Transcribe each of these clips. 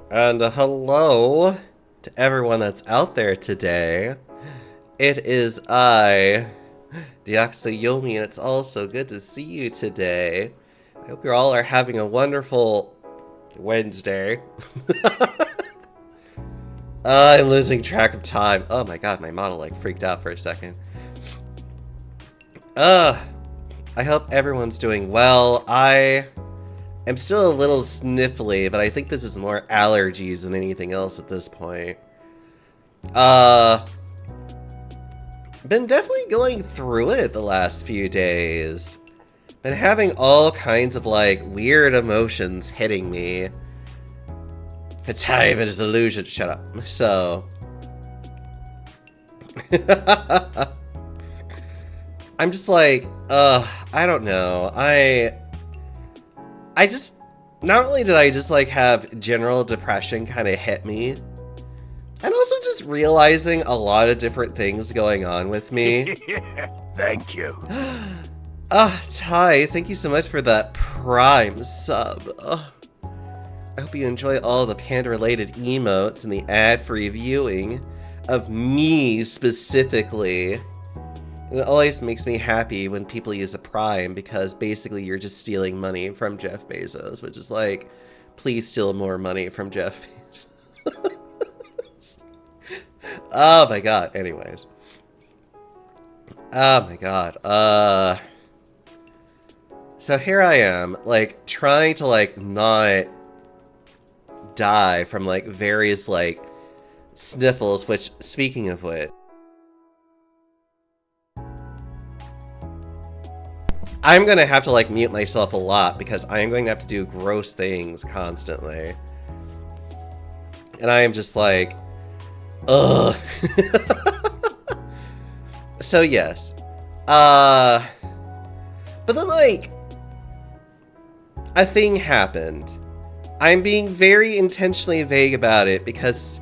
And hello to everyone that's out there today. It is I, Yomi, and it's also good to see you today. I hope you all are having a wonderful Wednesday. I'm losing track of time. Oh my god, my model freaked out for a second. Uh, I hope everyone's doing well. I'm still a little sniffly, but I think this is more allergies than anything else at this point. Been definitely going through it the last few days. Been having all kinds of weird emotions hitting me. A time of illusion. Shut up. So I'm just I don't know. I just, not only did I just have general depression kind of hit me, and also just realizing a lot of different things going on with me. Thank you. Ty, thank you so much for that Prime sub. I hope you enjoy all the panda-related emotes and the ad-free viewing of me specifically. It always makes me happy when people use a Prime, because basically you're just stealing money from Jeff Bezos, which is please steal more money from Jeff Bezos. Oh my god, anyways. Oh my god, so here I am, trying to, not die from, various, sniffles, which, speaking of which, I'm gonna have to, mute myself a lot, because I am going to have to do gross things constantly. And I am just ugh. So, yes. But then, a thing happened. I'm being very intentionally vague about it because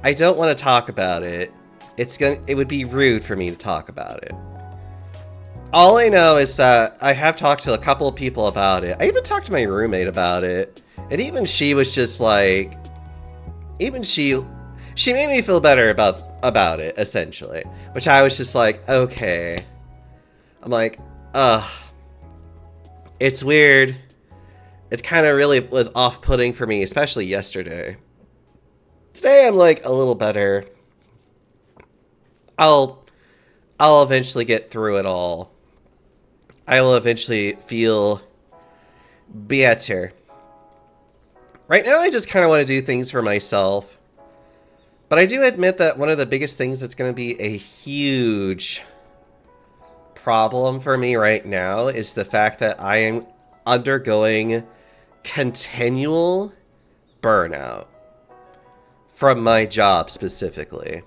I don't want to talk about it. It would be rude for me to talk about it. All I know is that I have talked to a couple of people about it. I even talked to my roommate about it. And even she was just she made me feel better about it, essentially. Which I was just okay. I'm it's weird. It kind of really was off-putting for me, especially yesterday. Today I'm a little better. I'll eventually get through it all. I will eventually feel better. Right now I just kind of want to do things for myself. But I do admit that one of the biggest things that's going to be a huge problem for me right now is the fact that I am undergoing continual burnout from my job specifically.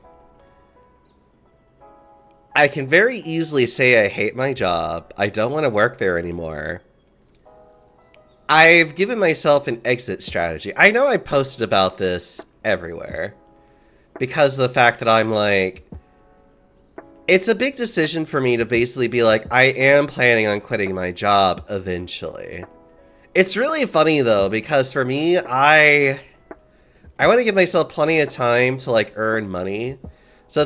I can very easily say I hate my job. I don't want to work there anymore. I've given myself an exit strategy. I know I posted about this everywhere, because of the fact that I'm it's a big decision for me to basically be I am planning on quitting my job eventually. It's really funny though, because for me, I want to give myself plenty of time to earn money. So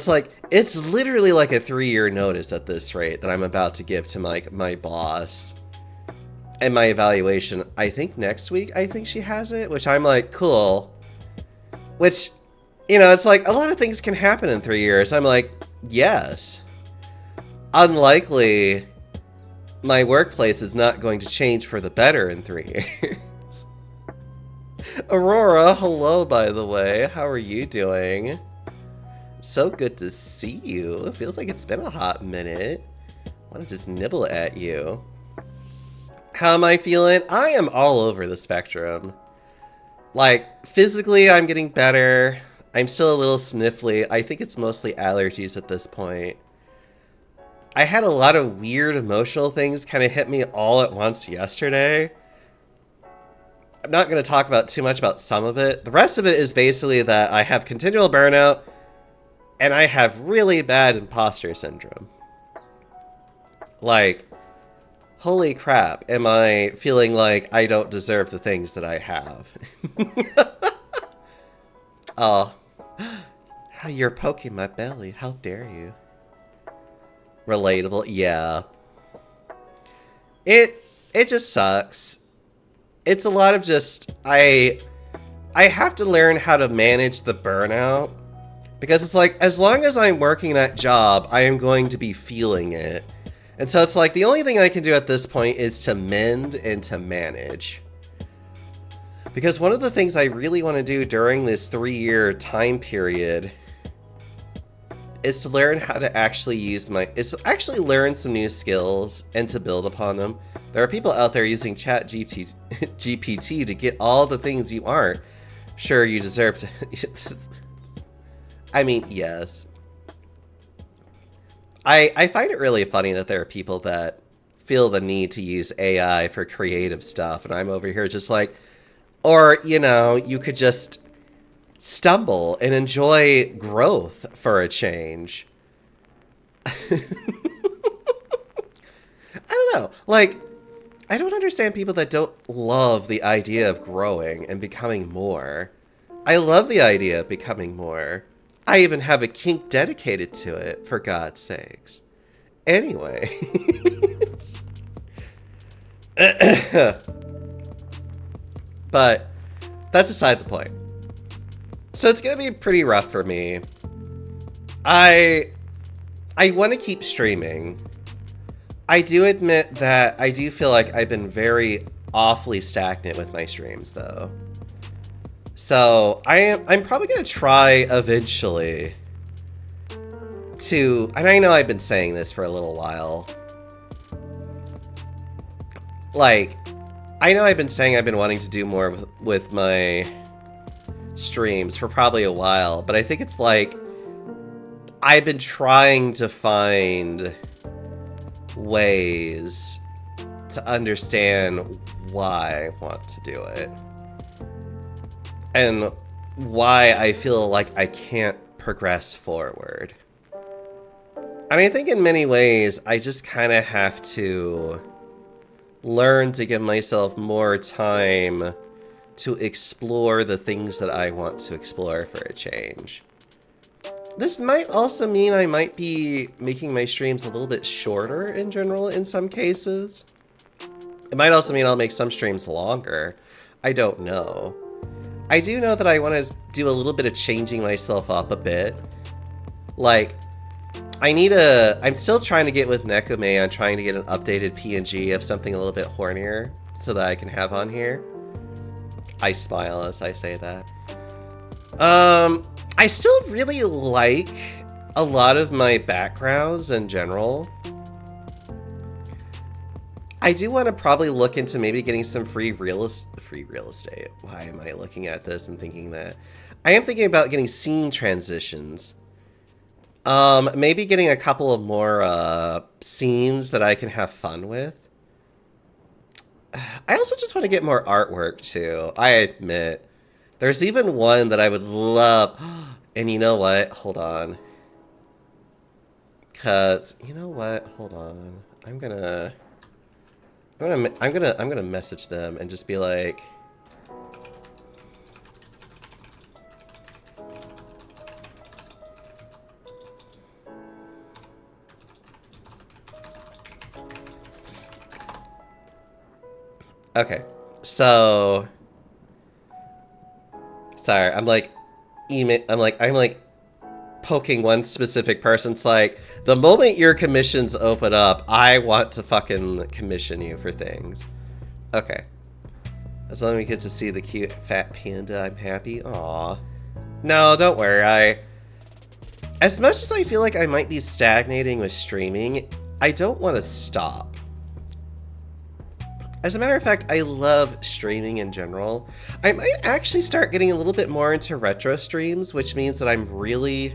it's literally a 3-year notice at this rate that I'm about to give to my boss. And my evaluation, I think next week, I think she has it, which I'm cool. Which, it's a lot of things can happen in 3 years. I'm yes. Unlikely my workplace is not going to change for the better in 3 years. Aurora, hello, by the way. How are you doing? So good to see you. It feels like it's been a hot minute. I want to just nibble at you. How am I feeling? I am all over the spectrum. Physically, I'm getting better. I'm still a little sniffly. I think it's mostly allergies at this point. I had a lot of weird emotional things kind of hit me all at once yesterday. I'm not going to talk about too much about some of it. The rest of it is basically that I have continual burnout, and I have really bad imposter syndrome. Holy crap, am I feeling like I don't deserve the things that I have? Oh, you're poking my belly. How dare you? Relatable, yeah. It just sucks. It's a lot of just I have to learn how to manage the burnout, because it's like, as long as I'm working that job, I am going to be feeling it. And so it's like, the only thing I can do at this point is to mend and to manage. Because one of the things I really want to do during this 3-year time period is to learn how to actually learn some new skills and to build upon them. There are people out there using GPT to get all the things you aren't sure you deserve to. I mean, yes. I find it really funny that there are people that feel the need to use AI for creative stuff, and I'm over here just like, or, you know, you could just stumble and enjoy growth for a change. I don't know. Like, I don't understand people that don't love the idea of growing and becoming more. I love the idea of becoming more. I even have a kink dedicated to it, for God's sakes. Anyway. But that's aside the point. So it's gonna be pretty rough for me. I want to keep streaming. I do admit that I do feel like I've been very awfully stagnant with my streams, though. So I'm probably gonna try eventually to, and I know I've been saying this for a little while. Like, I know I've been saying I've been wanting to do more with my streams for probably a while, but I think it's like I've been trying to find ways to understand why I want to do it and why I feel like I can't progress forward. And I think in many ways I just kind of have to learn to give myself more time to explore the things that I want to explore for a change. This might also mean I might be making my streams a little bit shorter in general in some cases. It might also mean I'll make some streams longer. I don't know. I do know that I want to do a little bit of changing myself up a bit. Like, I'm still trying to get with Nekome on trying to get an updated PNG of something a little bit hornier so that I can have on here. I smile as I say that. I still really like a lot of my backgrounds in general. I do want to probably look into maybe getting some free real estate. Why am I looking at this and thinking that? I am thinking about getting scene transitions. Maybe getting a couple of more scenes that I can have fun with. I also just want to get more artwork too. I admit. There's even one that I would love. And you know what? Hold on. Cause you know what? Hold on. I'm gonna message them and just be like, okay, so sorry, I'm like poking one specific person. It's like, the moment your commissions open up, I want to fucking commission you for things. Okay. As long as we get to see the cute fat panda, I'm happy. Aw. No, don't worry. As much as I feel like I might be stagnating with streaming, I don't want to stop. As a matter of fact, I love streaming in general. I might actually start getting a little bit more into retro streams, which means that I'm really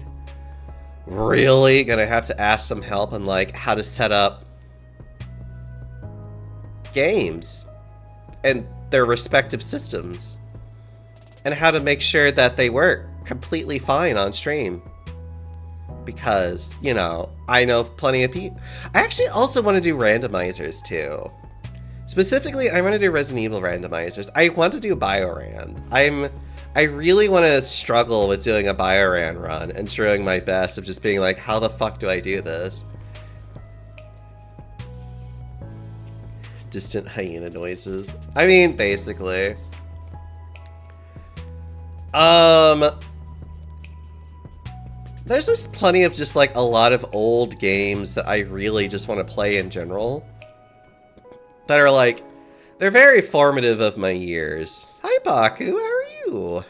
gonna have to ask some help on like how to set up games and their respective systems and how to make sure that they work completely fine on stream. Because, you know, I know plenty of people. I actually also want to do randomizers too. Specifically, I want to do Resident Evil randomizers. I want to do BioRand. I really want to struggle with doing a Bioran run and trying my best of just being like, how the fuck do I do this? Distant hyena noises. I mean, basically. There's just plenty of just like a lot of old games that I really just want to play in general. That are like, they're very formative of my years. Hi Baku, how are you? I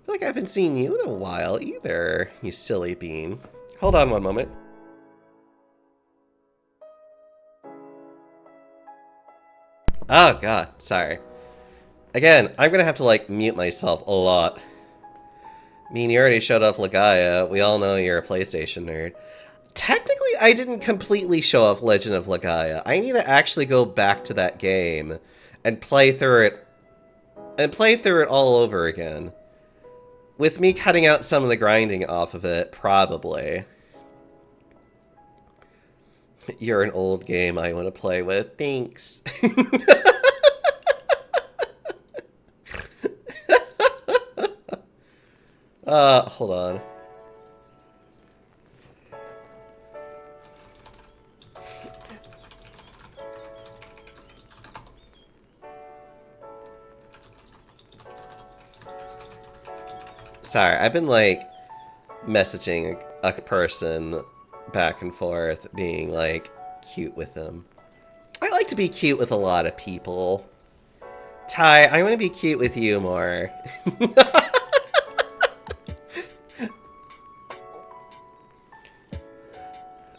feel like I haven't seen you in a while either, you silly bean. Hold on one moment. Oh god, sorry. Again, I'm gonna have to like mute myself a lot. I mean, you already showed off Legaia. We all know you're a PlayStation nerd. Technically, I didn't completely show off Legend of Legaia. I need to actually go back to that game and play through it all over again. With me cutting out some of the grinding off of it, probably. You're an old game I want to play with. Thanks. Hold on. Sorry, I've been like messaging a person back and forth, being like cute with them. I like to be cute with a lot of people. Ty, I want to be cute with you more.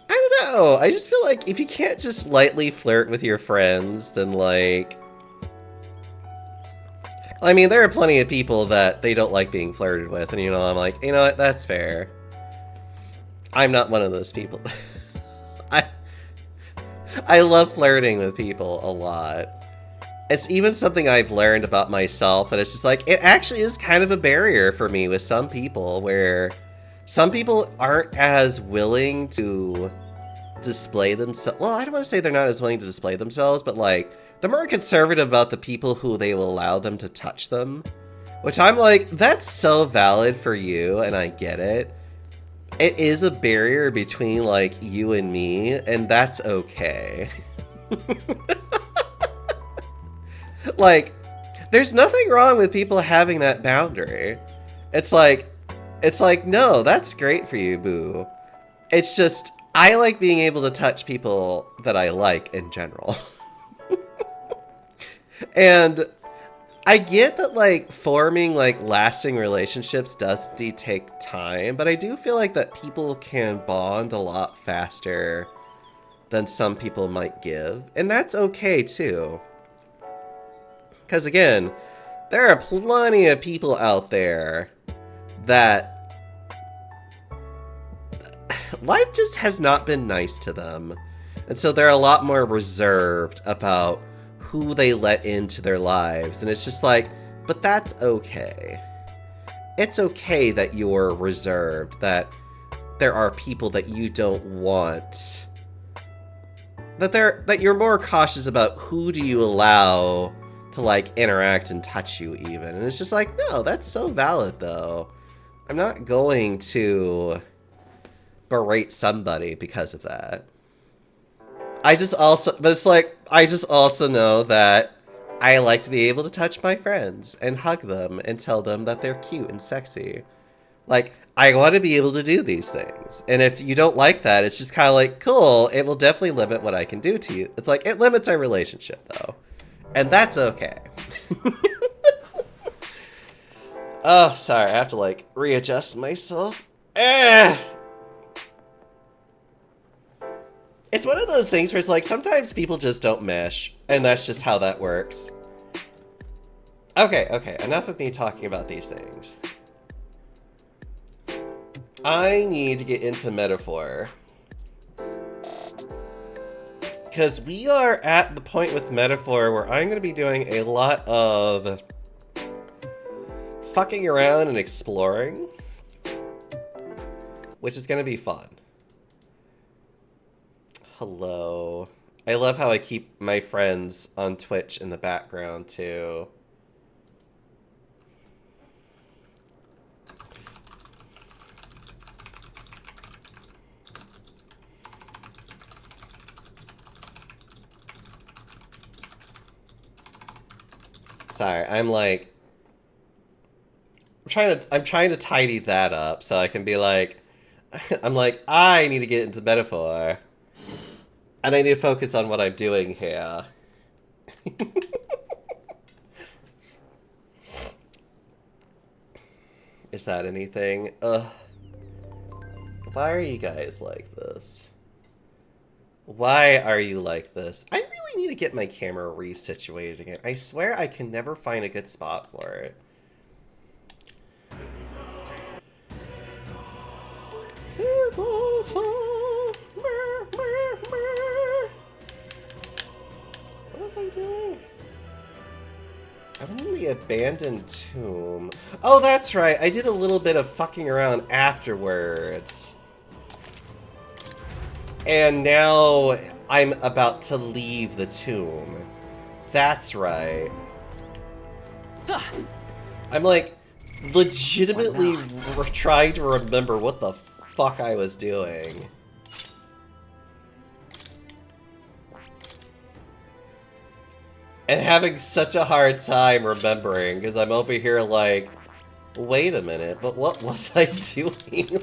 I don't know. I just feel like if you can't just lightly flirt with your friends, then like... I mean, there are plenty of people that they don't like being flirted with, and you know, I'm like, you know what, that's fair. I'm not one of those people. I love flirting with people a lot. It's even something I've learned about myself, and it's just like, it actually is kind of a barrier for me with some people, where some people aren't as willing to display themselves. Well, I don't want to say they're not as willing to display themselves, but like, they're more conservative about the people who they will allow them to touch them. Which I'm like, that's so valid for you, and I get it. It is a barrier between, like, you and me, and that's okay. Like, there's nothing wrong with people having that boundary. It's like, no, that's great for you, boo. It's just, I like being able to touch people that I like in general. And I get that, like, forming, like, lasting relationships does indeed take time, but I do feel like that people can bond a lot faster than some people might give, and that's okay, too. Because, again, there are plenty of people out there that life just has not been nice to them, and so they're a lot more reserved about who they let into their lives, and it's just like, but that's okay. It's okay that you're reserved, that there are people that you don't want, that you're more cautious about who do you allow to like interact and touch you even, and it's just like, no, that's so valid though. I'm not going to berate somebody because of that. But it's like, I just also know that I like to be able to touch my friends and hug them and tell them that they're cute and sexy. Like, I want to be able to do these things. And if you don't like that, it's just kind of like, cool, it will definitely limit what I can do to you. It's like, it limits our relationship, though. And that's okay. Oh, sorry, I have to, like, readjust myself. It's one of those things where it's like, sometimes people just don't mesh, and that's just how that works. Okay, enough of me talking about these things. I need to get into Metaphor. Because we are at the point with Metaphor where I'm going to be doing a lot of fucking around and exploring, which is going to be fun. Hello. I love how I keep my friends on Twitch in the background, too. Sorry, I'm like... I'm trying to tidy that up so I can be like... I'm like, I need to get into metaphor. And I need to focus on what I'm doing here. Is that anything? Ugh. Why are you guys like this? Why are you like this? I really need to get my camera resituated again. I swear I can never find a good spot for it. What was I doing? I'm in the abandoned tomb. Oh, that's right. I did a little bit of fucking around afterwards. And now I'm about to leave the tomb. That's right. I'm like legitimately trying to remember what the fuck I was doing. And having such a hard time remembering, because I'm over here like, wait a minute, but what was I doing?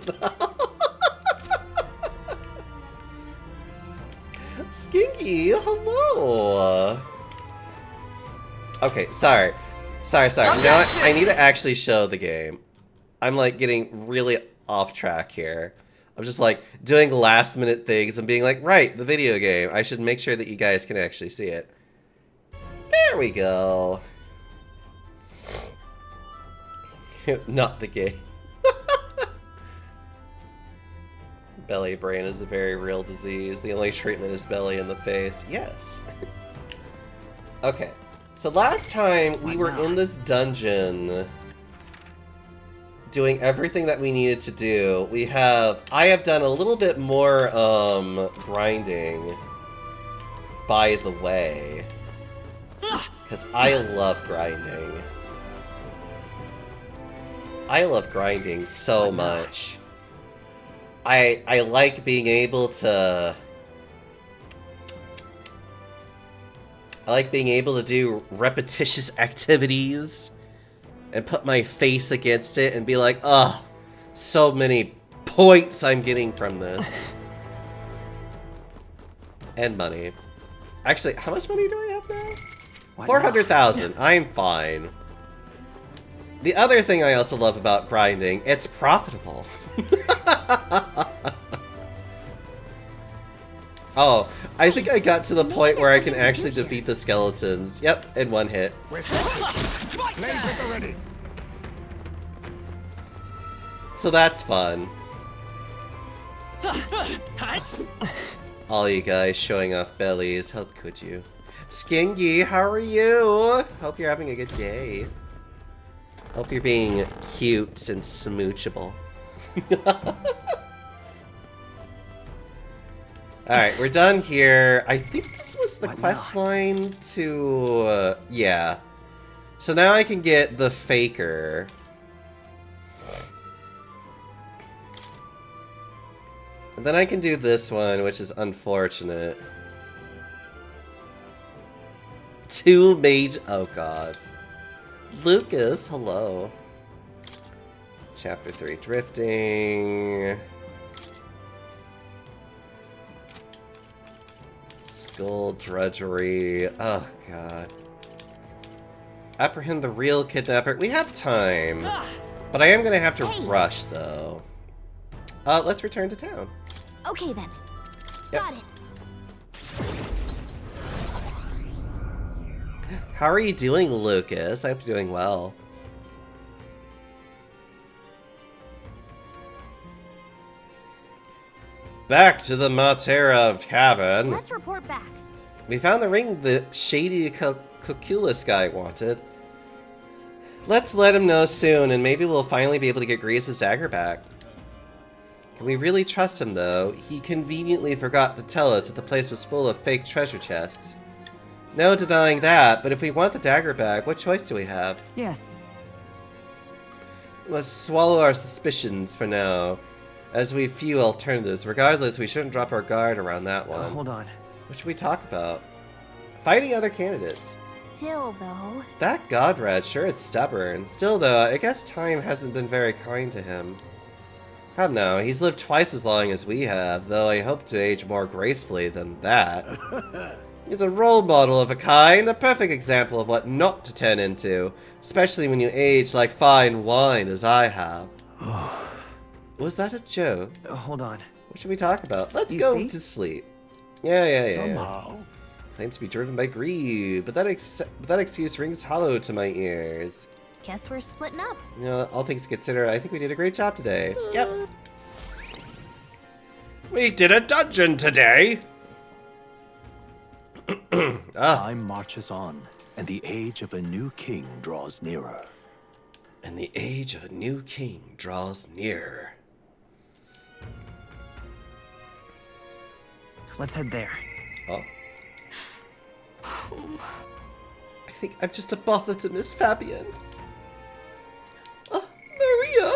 Skinky, hello! Okay, sorry. Sorry. Now I need to actually show the game. I'm like getting really off track here. I'm just like doing last minute things and being like, right, the video game. I should make sure that you guys can actually see it. There we go. Not the game. Belly brain is a very real disease. The only treatment is belly in the face. Yes. Okay. So last time we were in this dungeon doing everything that we needed to do. I have done a little bit more grinding, by the way. Because I love grinding. I love grinding so much. I like being able to... I like being able to do repetitious activities and put my face against it and be like, oh, so many points I'm getting from this. And money. Actually, how much money do I have now? 400,000. I'm fine. The other thing I also love about grinding, it's profitable. Oh, I think I got to the point where I can actually defeat the skeletons. Yep, in one hit. So that's fun. All you guys showing off bellies, how could you? Skingy, how are you? Hope you're having a good day. Hope you're being cute and smoochable. Alright, we're done here. I think this was the quest line to... yeah. So now I can get the Faker. And then I can do this one, which is unfortunate. 2 mage... oh god. Lucas, hello. Chapter 3, drifting. Skull drudgery. Oh god. Apprehend the real kidnapper. We have time. But I am gonna have to rush though. Let's return to town. Okay then. Yep. Got it. How are you doing, Lucas? I hope you're doing well. Back to the Matera cabin. Let's report back. We found the ring that shady Cuculus guy wanted. Let's let him know soon, and maybe we'll finally be able to get Grease's dagger back. Can we really trust him, though? He conveniently forgot to tell us that the place was full of fake treasure chests. No denying that, but if we want the dagger back, what choice do we have? Yes. We must swallow our suspicions for now, as we have few alternatives. Regardless, we shouldn't drop our guard around that one. Hold on. What should we talk about? Fighting other candidates. Still, though. That Godrat sure is stubborn. Still, though, I guess time hasn't been very kind to him. Come now, he's lived twice as long as we have, though I hope to age more gracefully than that. He's a role model of a kind, a perfect example of what not to turn into, especially when you age like fine wine as I have. Was that a joke? Hold on. What should we talk about? Let's You go see? to sleep. Yeah. Somehow. Claim to be driven by greed, but that excuse rings hollow to my ears. Guess we're splitting up. You know, all things considered, I think we did a great job today. Yep. We did a dungeon today! Time marches on, and the age of a new king draws nearer. And the age of a new king draws near. Let's head there. Oh. I think I'm just a bother to Miss Fabian. Maria!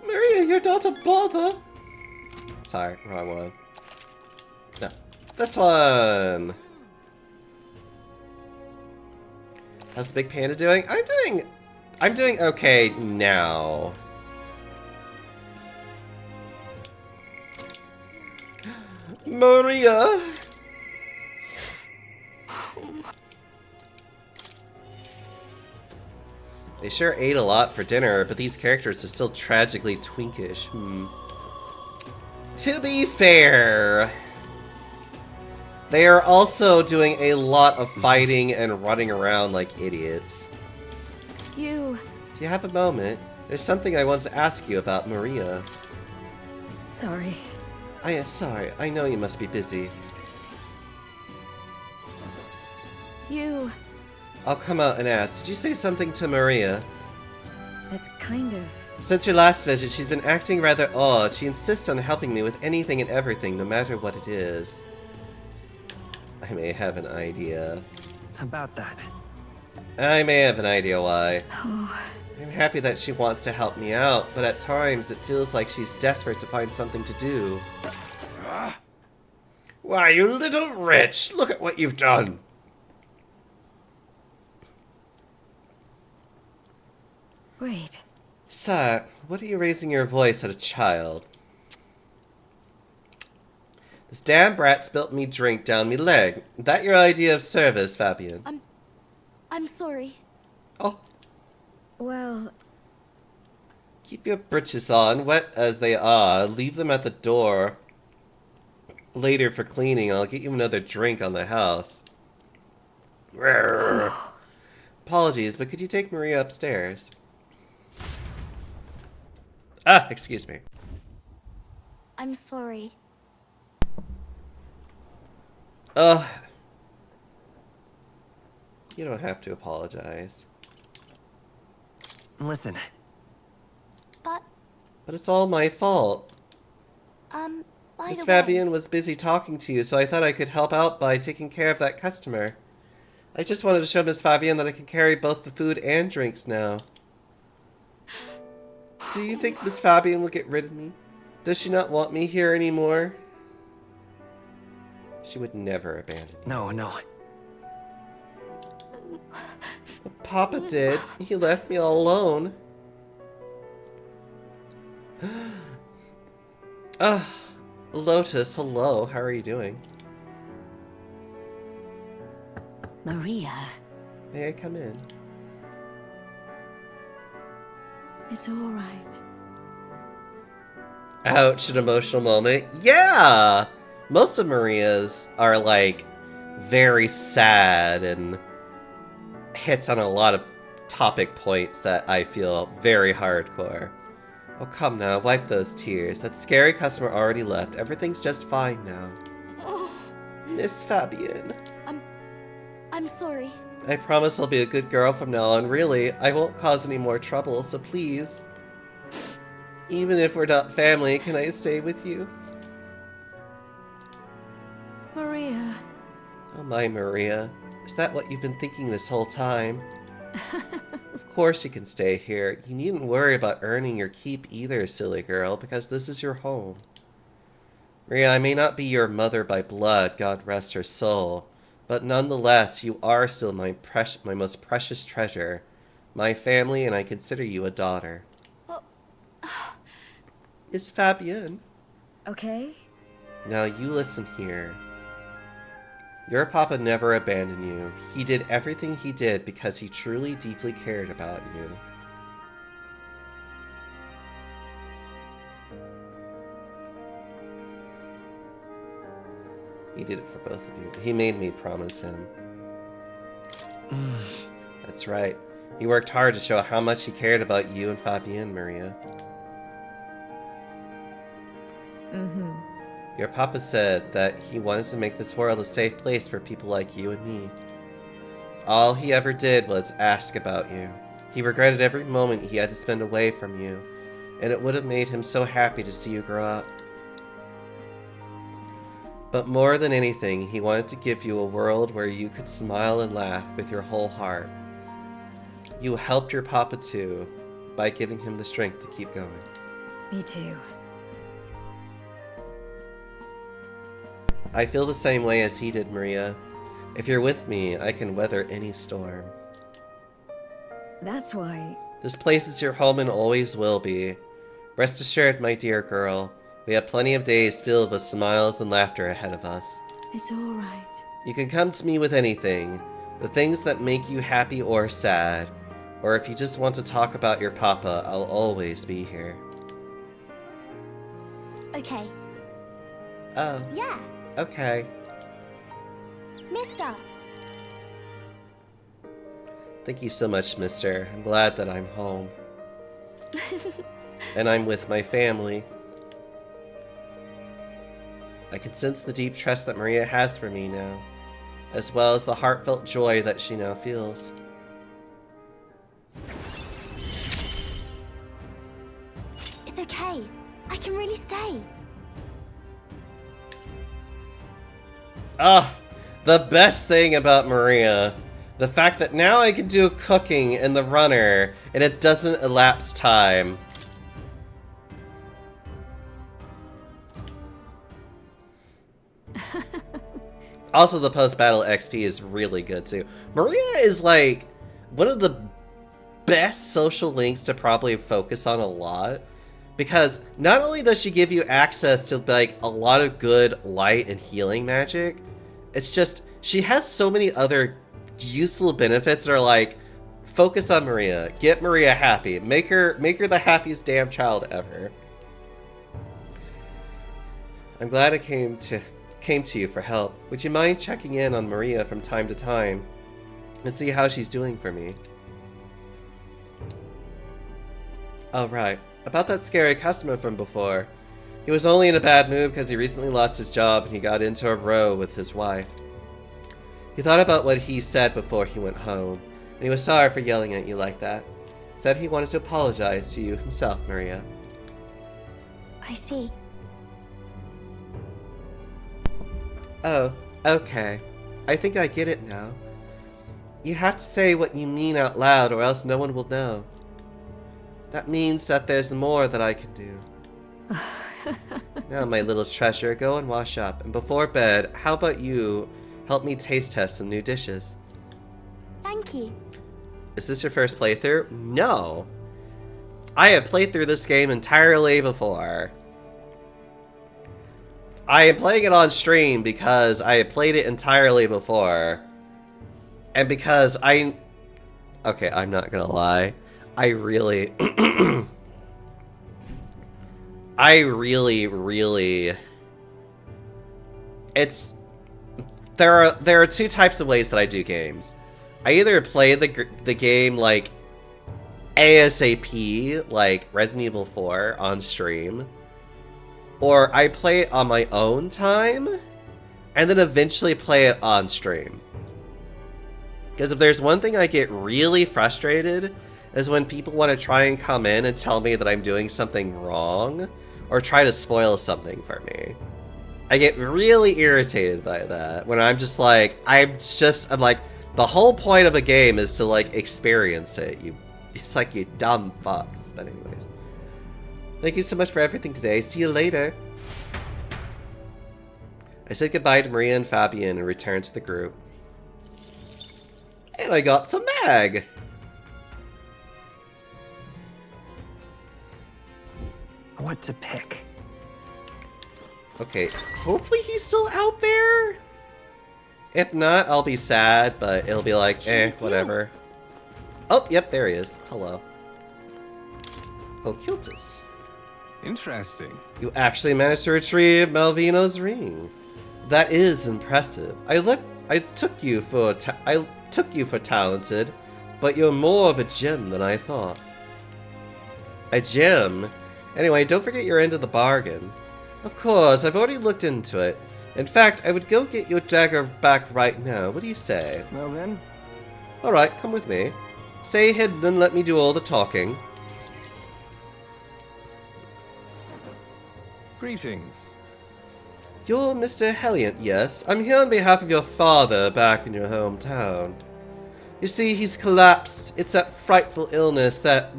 Maria, you're not a bother. Sorry, wrong one. No, this one. How's the big panda doing? I'm doing okay now. Maria! They sure ate a lot for dinner, but these characters are still tragically twinkish. To be fair, they are also doing a lot of fighting and running around like idiots. You... Do you have a moment? There's something I want to ask you about Maria. Sorry. Sorry, I know you must be busy. You... I'll come out and ask. Did you say something to Maria? That's kind of... Since your last visit, she's been acting rather odd. She insists on helping me with anything and everything, no matter what it is. I may have an idea. About that. I may have an idea why. I'm happy that she wants to help me out, but at times it feels like she's desperate to find something to do. Why, you little wretch! Look at what you've done! Wait. Sir, what are you raising your voice at a child? This damn brat spilt me drink down me leg. That your idea of service, Fabian? I'm sorry. Oh, Well, keep your britches on, wet as they are. Leave them at the door. Later for cleaning, I'll get you another drink on the house. Apologies, but could you take Maria upstairs? Excuse me. I'm sorry. You don't have to apologize. Listen, But, But it's all my fault. by Miss the Fabian was busy talking to you, so I thought I could help out by taking care of that customer. I just wanted to show Miss Fabian that I can carry both the food and drinks now. Do you think Miss Fabian will get rid of me? Does she not want me here anymore? She would never abandon me. no. But Papa did. He left me all alone. Lotus, hello. How are you doing? Maria, May I come in? it's all right. Ouch, an emotional moment. Yeah! Most of Maria's are, like, very sad and hits on a lot of topic points that I feel very hardcore. Oh, come now, wipe those tears. That scary customer already left. Everything's just fine now. Oh, Miss Fabian. I'm sorry. I promise I'll be a good girl from now on. Really, I won't cause any more trouble, so please. Even if we're not family, can I stay with you? Maria. Oh my, Maria. Is that what you've been thinking this whole time? Of course you can stay here. You needn't worry about earning your keep either, silly girl, because this is your home. Maria, I may not be your mother by blood, God rest her soul, but nonetheless, you are still my most precious treasure, my family, and I consider you a daughter. Oh. It's Fabienne. Okay? Now you listen here. Your papa never abandoned you. He did everything he did because he truly, deeply cared about you. He did it for both of you. He made me promise him. That's right. He worked hard to show how much he cared about you and Fabienne, Maria. Mm-hmm. Your papa said that he wanted to make this world a safe place for people like you and me. All he ever did was ask about you. He regretted every moment he had to spend away from you, and it would have made him so happy to see you grow up. But more than anything, he wanted to give you a world where you could smile and laugh with your whole heart. You helped your papa too, by giving him the strength to keep going. Me too. I feel the same way as he did, Maria. If you're with me, I can weather any storm. That's why... This place is your home and always will be. Rest assured, my dear girl, we have plenty of days filled with smiles and laughter ahead of us. It's all right. You can come to me with anything, the things that make you happy or sad, or if you just want to talk about your papa, I'll always be here. Okay. Oh, Yeah. okay. Mister. Thank you so much, mister. I'm glad that I'm home. And I'm with my family. I can sense the deep trust that Maria has for me now, as well as the heartfelt joy that she now feels. It's okay. I can really stay. Ah, the best thing about Maria. The fact that now I can do cooking in the runner, and it doesn't elapse time. Also, the post-battle XP is really good, too. Maria is, like, one of the best social links to probably focus on a lot. Because not only does she give you access to, like, a lot of good light and healing magic, it's just, she has so many other useful benefits that are like, focus on Maria, get Maria happy, make her the happiest damn child ever. I'm glad I came to you for help. Would you mind checking in on Maria from time to time and see how she's doing for me? Oh right, about that scary customer from before. He was only in a bad mood because he recently lost his job and he got into a row with his wife. He thought about what he said before he went home, and he was sorry for yelling at you like that. Said he wanted to apologize to you himself, Maria. I see. Oh, okay. I think I get it now. You have to say what you mean out loud or else no one will know. That means that there's more that I can do. Now, my little treasure, go and wash up, and before bed, how about you help me taste test some new dishes? Thank you. Is this your first playthrough? No! I have played through this game entirely before. I am playing it on stream because I have played it entirely before. And because okay, I'm not gonna lie. I really... There are two types of ways that I do games. I either play the game like ASAP, like Resident Evil 4 on stream, or I play it on my own time, and then eventually play it on stream. Because if there's one thing I get really frustrated, is when people want to try and come in and tell me that I'm doing something wrong, or try to spoil something for me. I get really irritated by that, when I'm just like, I'm like, the whole point of a game is to like experience it. It's like, you dumb fucks. But anyways. Thank you so much for everything today. See you later. I said goodbye to Maria and Fabian and returned to the group. And I got some mag! What to pick? Okay, hopefully he's still out there? If not, I'll be sad, but it'll be like, whatever. Oh, yep, there he is. Hello. Coquiltus. Interesting. You actually managed to retrieve Malvino's ring. That is impressive. I took you for talented, but you're more of a gem than I thought. A gem? Anyway, don't forget your end of the bargain. Of course, I've already looked into it. In fact, I would go get your dagger back right now. What do you say? Well then. Alright, come with me. Stay hidden and let me do all the talking. Greetings. You're Mr. Helliant, yes? I'm here on behalf of your father back in your hometown. You see, he's collapsed. It's that frightful illness that,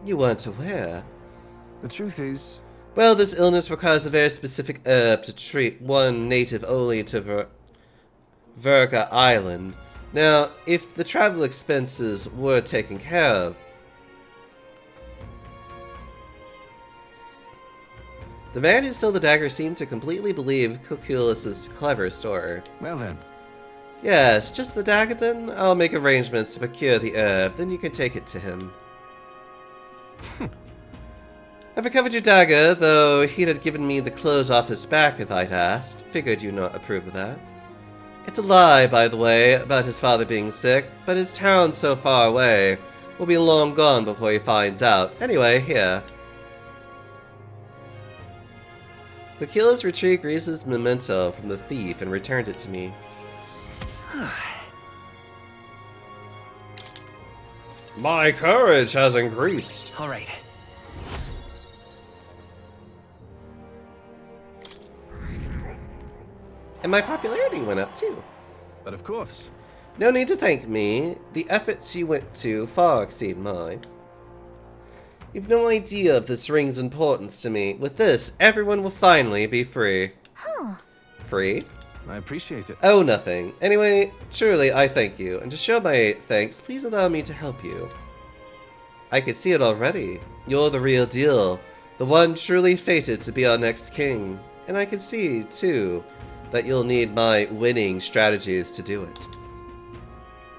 you weren't aware. The truth is, Well, this illness requires a very specific herb to treat, one native only to Verga Island. Now, if the travel expenses were taken care of, the man who stole the dagger seemed to completely believe Coquilus' clever story. well then. Yes, just the dagger then? I'll make arrangements to procure the herb, then you can take it to him. I've recovered your dagger, though he'd have given me the clothes off his back if I'd asked. Figured you'd not approve of that. It's a lie, by the way, about his father being sick, but his town's so far away. We'll be long gone before he finds out. Anyway, here. Coquilus retrieved Grease's memento from the thief and returned it to me. My courage has increased. All right. And my popularity went up too. But of course. No need to thank me. The efforts you went to far exceed mine. You've no idea of this ring's importance to me. With this, everyone will finally be free. Huh. Free? I appreciate it. Oh, nothing. Anyway, truly, I thank you. And to show my thanks, please allow me to help you. I can see it already. You're the real deal. The one truly fated to be our next king. And I can see, too, that you'll need my winning strategies to do it.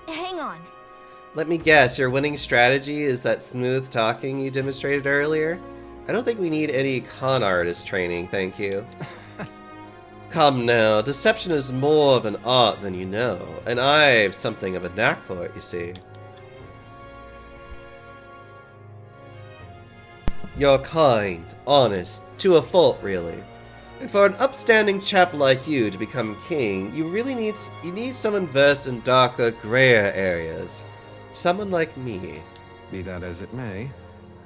Hang on. Let me guess, your winning strategy is that smooth talking you demonstrated earlier? I don't think we need any con artist training, thank you. Come now, deception is more of an art than you know, and I've something of a knack for it, you see. You're kind, honest, to a fault really. And for an upstanding chap like you to become king, you need someone versed in darker, grayer areas. Someone like me. Be that as it may.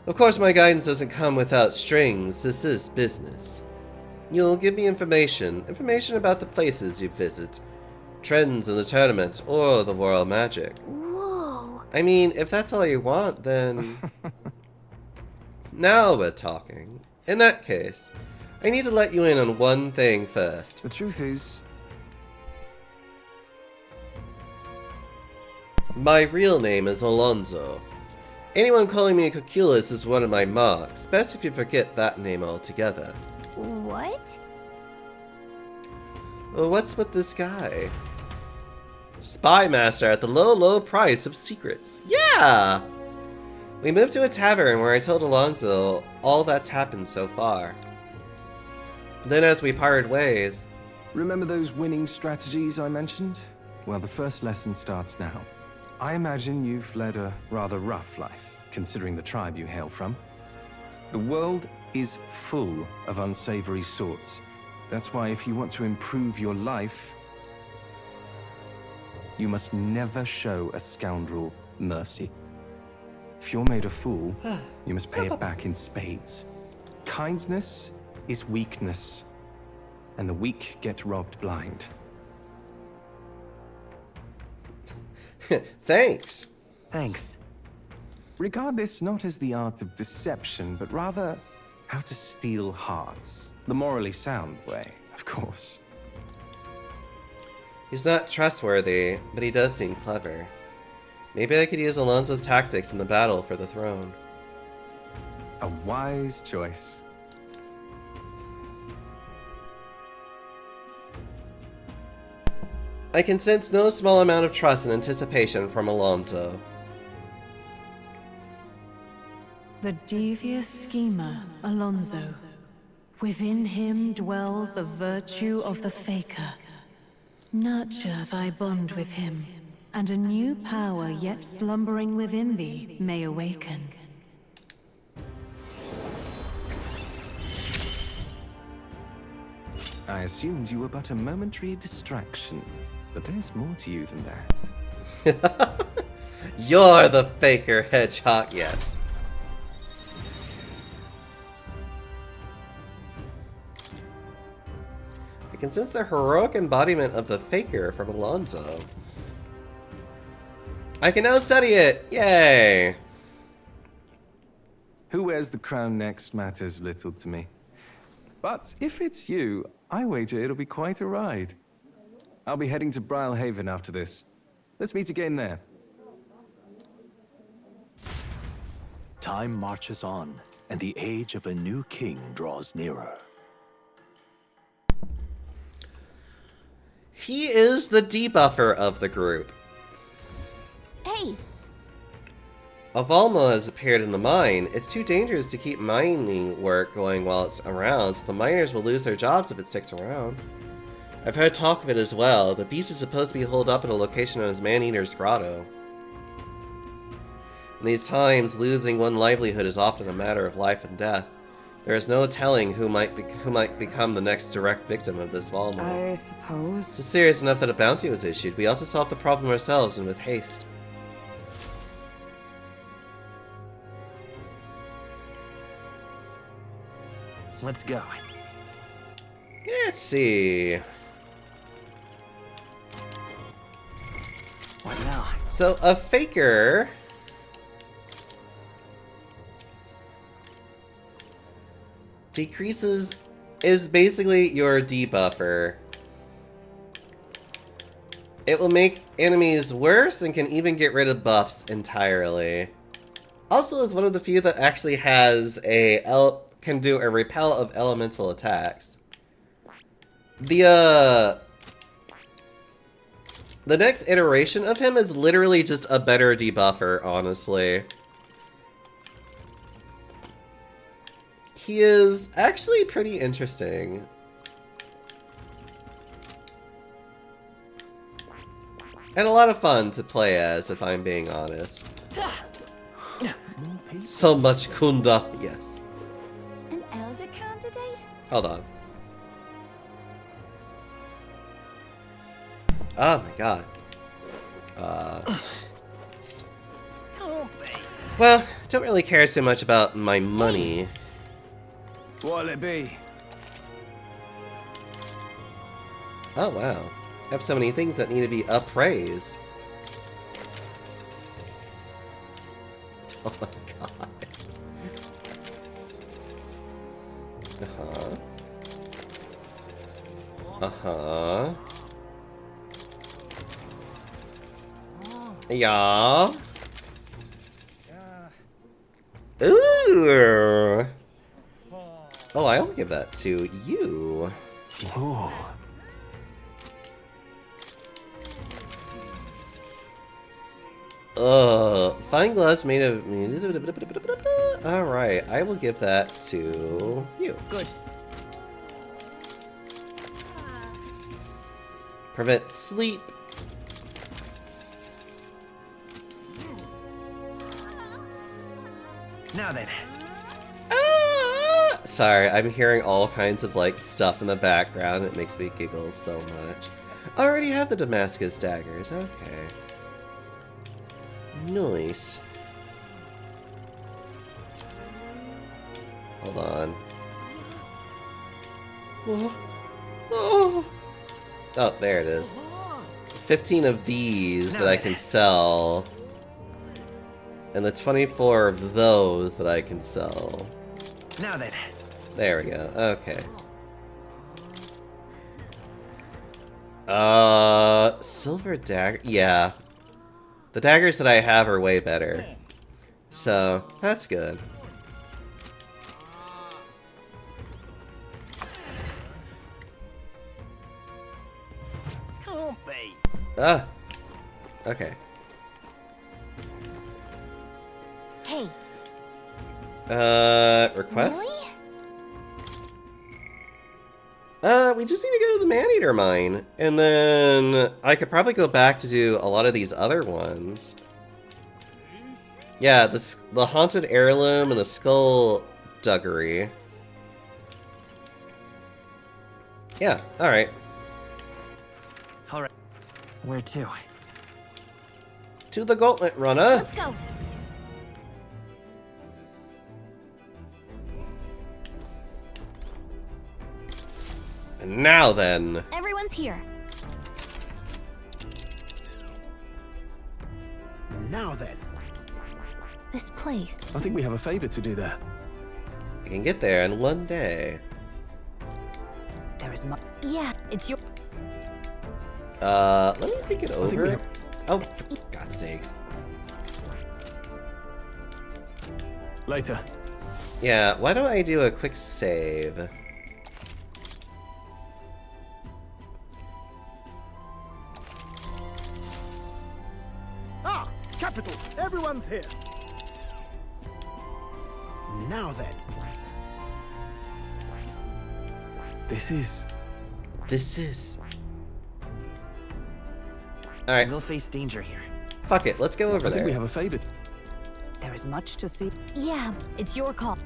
Of course, my guidance doesn't come without strings. This is business. You'll give me information about the places you visit, trends in the tournament, or the royal magic. Whoa. I mean, if that's all you want, then... Now we're talking. In that case, I need to let you in on one thing first. The truth is, My real name is Alonso. Anyone calling me Coquilus is one of my marks. Best if you forget that name altogether. What? Well, what's with this guy? Spy master at the low, low price of secrets. Yeah! We moved to a tavern where I told Alonso all that's happened so far. Then as we parted ways... remember those winning strategies I mentioned? Well, the first lesson starts now. I imagine you've led a rather rough life, considering the tribe you hail from. The world is full of unsavory sorts. That's why if you want to improve your life, you must never show a scoundrel mercy. If you're made a fool, you must pay it back in spades. Kindness is weakness, and the weak get robbed blind. Thanks. Thanks. Regard this not as the art of deception, but rather how to steal hearts. The morally sound way, of course. He's not trustworthy, but he does seem clever. Maybe I could use Alonso's tactics in the battle for the throne. A wise choice. I can sense no small amount of trust and anticipation from Alonso. The devious schemer, Alonso. Within him dwells the virtue of the Faker. Nurture thy bond with him, and a new power yet slumbering within thee may awaken. I assumed you were but a momentary distraction, but there's more to you than that. You're the Faker Hedgehog, yes. I can sense the heroic embodiment of the Faker from Alonso. I can now study it! Yay! Who wears the crown next matters little to me. But if it's you, I wager it'll be quite a ride. I'll be heading to Brylehaven after this. Let's meet again there. Time marches on, and the age of a new king draws nearer. He is the debuffer of the group. Hey, Avalma has appeared in the mine. It's too dangerous to keep mining work going while it's around, so the miners will lose their jobs if it sticks around. I've heard talk of it as well. The beast is supposed to be holed up at a location known as Man-Eater's Grotto. In these times, losing one livelihood is often a matter of life and death. There is no telling who might become the next direct victim of this Valma. I suppose. It's serious enough that a bounty was issued. We also solved the problem ourselves and with haste. Let's go. Let's see. What now? So, a Faker is basically your debuffer. It will make enemies worse and can even get rid of buffs entirely. Also is one of the few that actually has can do a repel of elemental attacks. The next iteration of him is literally just a better debuffer, honestly. He is actually pretty interesting. And a lot of fun to play as, if I'm being honest. So much Kunda, yes. an elder candidate? Hold on. Oh my god. Well, don't really care so much about my money. What'll it be? Oh wow. I have so many things that need to be appraised. Oh my god. Uh-huh. Yeah. Ooh. Oh, I'll give that to you. Ooh. Fine glass made of... Alright, I will give that to you. Good. Prevent sleep. Now then. Ah! Sorry, I'm hearing all kinds of like stuff in the background. It makes me giggle so much. I already have the Damascus daggers. Okay. Nice. Hold on. Oh, there it is. 15 of these that I can sell. And the 24 of those that I can sell. Now then. There we go. Okay. Silver dagger. Yeah. The daggers that I have are way better. So, that's good. Can't be. Ah. Okay. Hey, Request? really? We just need to go to the Maneater mine, and then I could probably go back to do a lot of these other ones. Yeah, the Haunted Heirloom and the Skullduggery. Yeah, alright. All right. Where to? To the Gauntlet Runner! Let's go. And now then. Everyone's here. Now then. This place. I think we have a favor to do there. I can get there in one day. There is much. Yeah, it's your. Let me think it think we over. have- Oh, for God's sakes. Later. Yeah, why don't I do a quick save? Ah, capital. Everyone's here. Now then. This is... Alright, We'll face danger here. fuck it, let's go over I think we there. have a favor. There is much to see. Yeah, it's your call.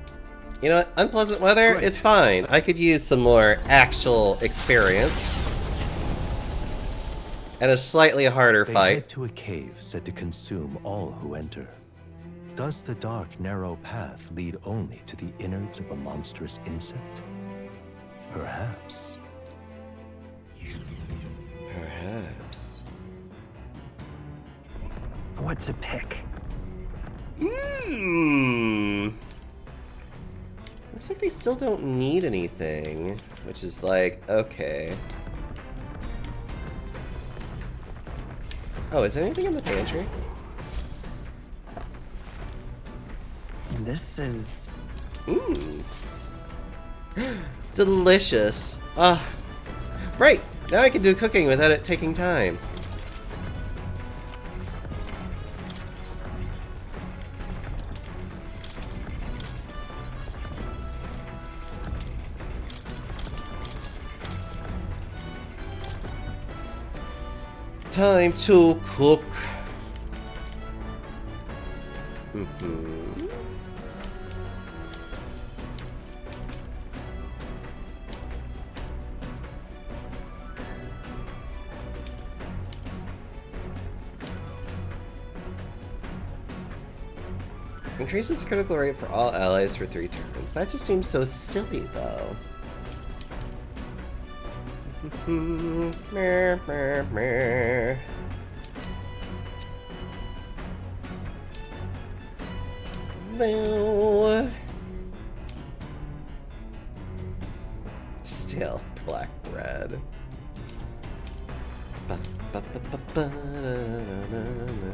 You know what? Unpleasant weather? Great. It's fine. I could use some more actual experience. And a slightly harder They fight. head to a cave said to consume all who enter. Does the dark, narrow path lead only to the innards of a monstrous insect? Perhaps. Perhaps. What to pick? Hmm. Looks like they still don't need anything, which is like, okay. Oh, is there anything in the pantry? This is... Mmm. Delicious. Ah. Right. Now I can do cooking without it taking time. Time to cook. Increases the critical rate for all allies for 3 turns. That just seems so silly, though. Meh, meh, meh. Well, still black bread. Ba, ba, ba, ba, ba, da, da, da, da.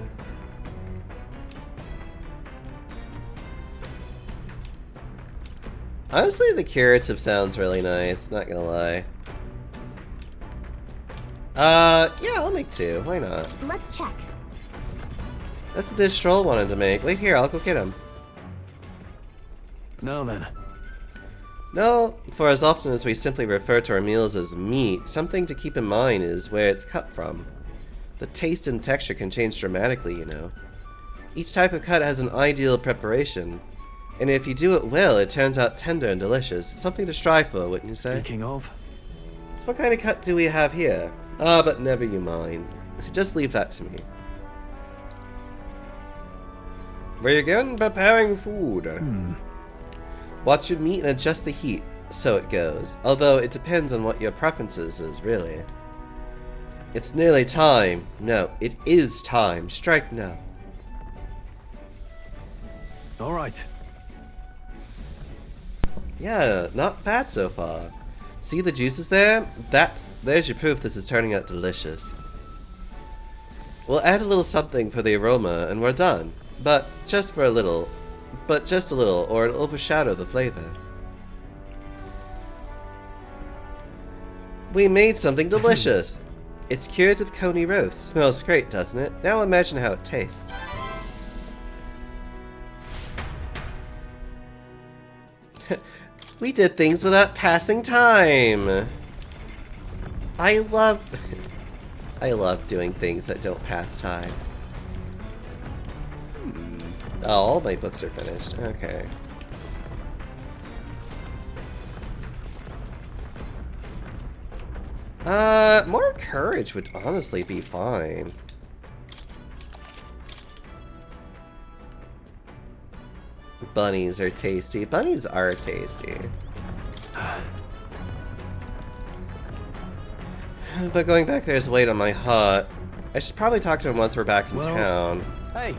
Honestly, the curative sounds really nice, not gonna lie. Yeah, I'll make 2. Why not? Let's check. That's the dish Stroll wanted to make. Wait here, I'll go get him. Now then. No, for as often as we simply refer to our meals as meat, something to keep in mind is where it's cut from. The taste and texture can change dramatically, you know. Each type of cut has an ideal preparation, and if you do it well, it turns out tender and delicious. Something to strive for, wouldn't you say? Speaking of... What kind of cut do we have here? Ah, but never you mind. Just leave that to me. We're again preparing food. Watch your meat and adjust the heat, so it goes. Although it depends on what your preferences is, really. It's nearly time. No, it is time. Strike now. All right. Yeah, not bad so far. See the juices there? There's your proof this is turning out delicious. We'll add a little something for the aroma and we're done. But just a little, or it'll overshadow the flavor. We made something delicious! It's curative coney roast. Smells great, doesn't it? Now imagine how it tastes. We did things without passing time! I love doing things that don't pass time. Oh, all my books are finished. Okay. More courage would honestly be fine. Bunnies are tasty. Bunnies are tasty. But going back there is weight on my heart. I should probably talk to him once we're back in town. Hey.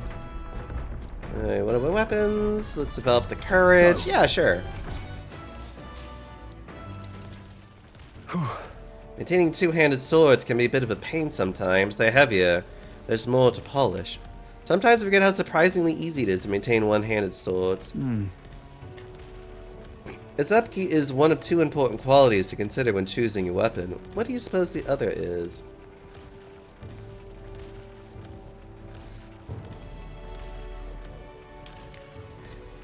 What about weapons? Let's develop the courage. So- Yeah, sure. Maintaining two-handed swords can be a bit of a pain sometimes. They're heavier. There's more to polish. Sometimes I forget how surprisingly easy it is to maintain one-handed swords. Its upkeep is one of two important qualities to consider when choosing your weapon. What do you suppose the other is?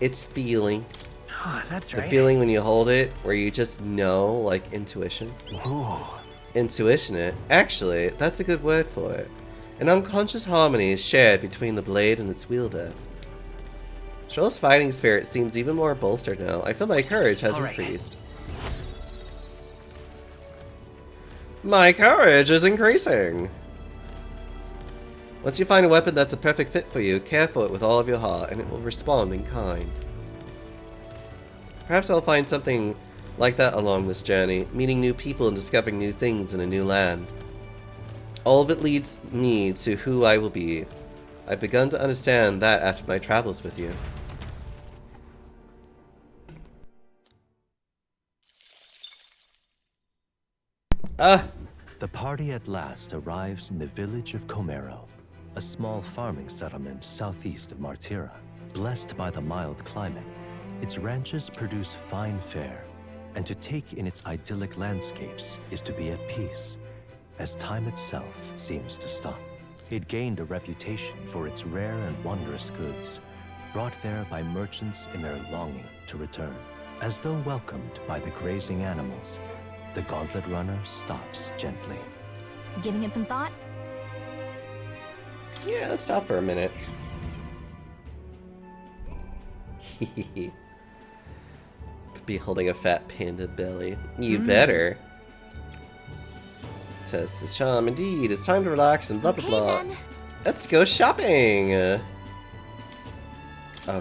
It's feeling. Oh, that's The right. feeling when you hold it, where you just know, like intuition. Ooh. Intuition it. Actually, that's a good word for it. An unconscious harmony is shared between the blade and its wielder. Stroll's fighting spirit seems even more bolstered now. I feel my courage has All right. increased. My courage is increasing! Once you find a weapon that's a perfect fit for you, care for it with all of your heart, and it will respond in kind. Perhaps I'll find something like that along this journey, meeting new people and discovering new things in a new land. All of it leads me to who I will be. I've begun to understand that after my travels with you. The party at last arrives in the village of Comero, a small farming settlement southeast of Martira. Blessed by the mild climate, its ranches produce fine fare, and to take in its idyllic landscapes is to be at peace, as time itself seems to stop. It gained a reputation for its rare and wondrous goods, brought there by merchants in their longing to return. As though welcomed by the grazing animals, the Gauntlet Runner stops gently. Giving it some thought? Yeah, let's stop for a minute. Be holding a fat panda belly. You better. Test the charm. Indeed, it's time to relax and blah blah Okay, blah. then. Let's go shopping! Oh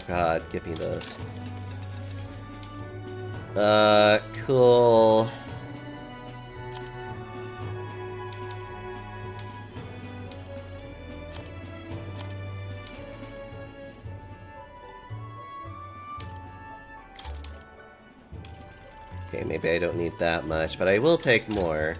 god, give me those. Cool. Okay, maybe I don't need that much, but I will take more.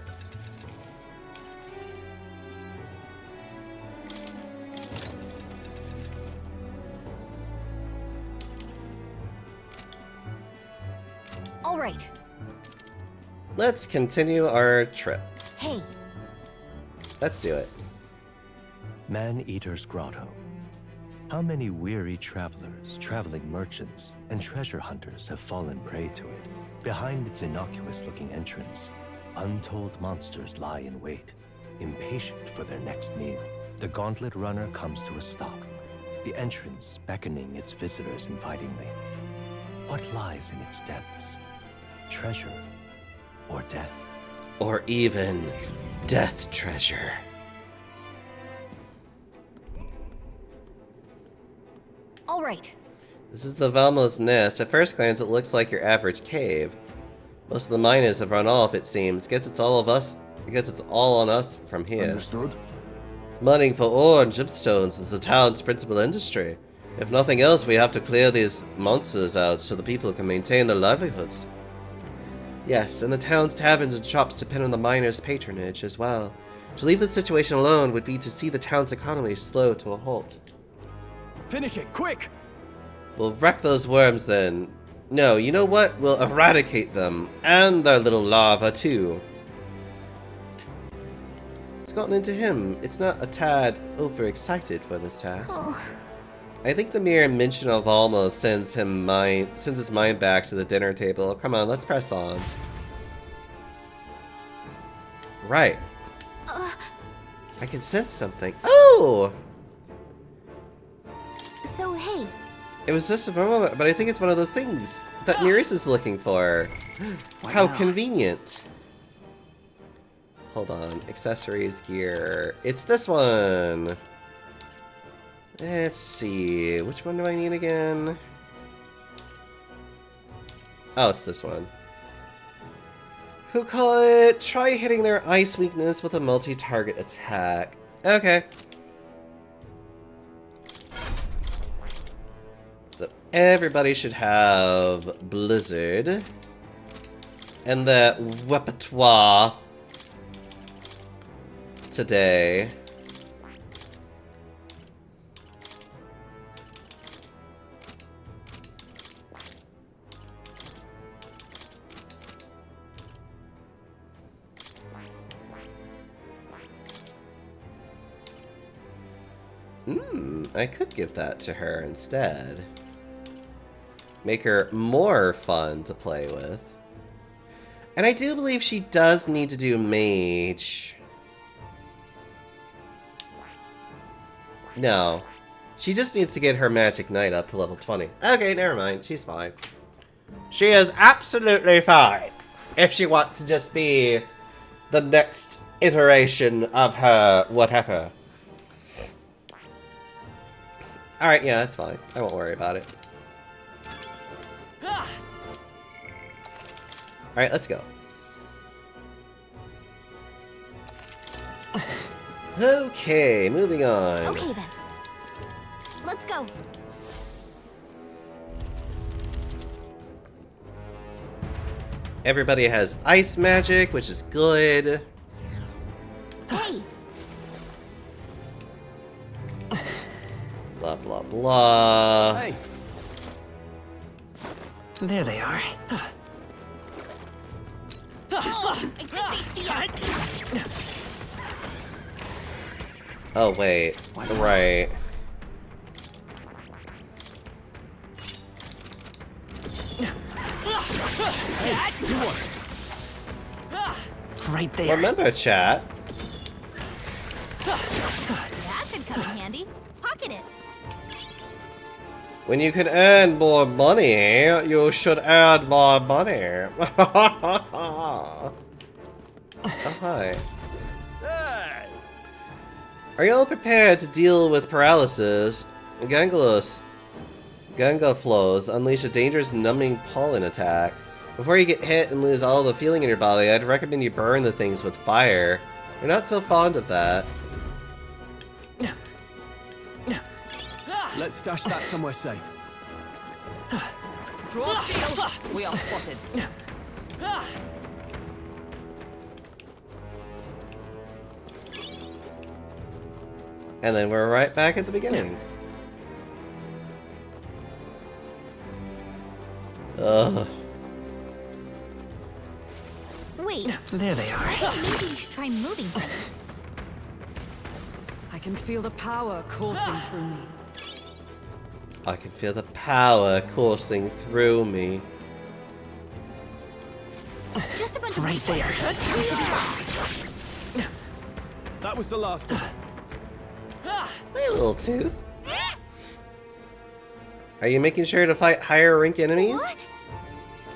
All right. Let's continue our trip. Hey, Let's do it. Man-Eater's Grotto. How many weary travelers, traveling merchants, and treasure hunters have fallen prey to it? Behind its innocuous-looking entrance, untold monsters lie in wait, impatient for their next meal. The Gauntlet Runner comes to a stop, the entrance beckoning its visitors invitingly. What lies in its depths? Treasure or death? Or even death treasure. all right. This is the Valmo's Nest. At first glance, it looks like your average cave. Most of the miners have run off, it seems. Guess it's all on us from here. Understood. Mining for ore and gemstones is the town's principal industry. If nothing else, we have to clear these monsters out so the people can maintain their livelihoods. Yes, and the town's taverns and shops depend on the miners' patronage as well. To leave this situation alone would be to see the town's economy slow to a halt. Finish it, quick! We'll wreck those worms then. No, you know what? We'll eradicate them. And their little larva too. What's gotten into him? It's not a tad overexcited for this task. Oh, I think the mere mention of almost sends his mind back to the dinner table. Come on, let's press on. Right. I can sense something. Oh! so hey, It was just a moment, but I think it's one of those things that Nereus is looking for. How Wow. convenient. Hold on. Accessories, gear. It's this one. Let's see. Which one do I need again? Oh, it's this one. Who call it? Try hitting their ice weakness with a multi-target attack. Okay. So everybody should have Blizzard. And that repertoire today. I could give that to her instead. Make her more fun to play with. And I do believe she does need to do mage. No. She just needs to get her magic knight up to level 20. Okay, never mind. She's fine. She is absolutely fine. If she wants to just be the next iteration of her whatever. Alright, yeah, that's fine. I won't worry about it. Alright, let's go. Okay, moving on. okay then. Let's go. Everybody has ice magic, which is good. Hey, Blah, blah, blah. Hey! There they are. I think they see us. Oh, wait. Right. Right there. Remember, chat. That should come in handy. Pocket it. When you can earn more money, you should earn more money. Oh, hi. Are you all prepared to deal with paralysis? Gangaflows unleash a dangerous numbing pollen attack. Before you get hit and lose all the feeling in your body, I'd recommend you burn the things with fire. You're not so fond of that. Let's stash that somewhere safe. Draw steel. We are spotted. And then we're right back at the beginning. Ugh. Wait, There they are. maybe you should try moving things. I can feel the power coursing through me. I can feel the power coursing through me. Just a bunch of Right there. That was the last of it. Hey, little tooth. Are you making sure to fight higher rank enemies? What?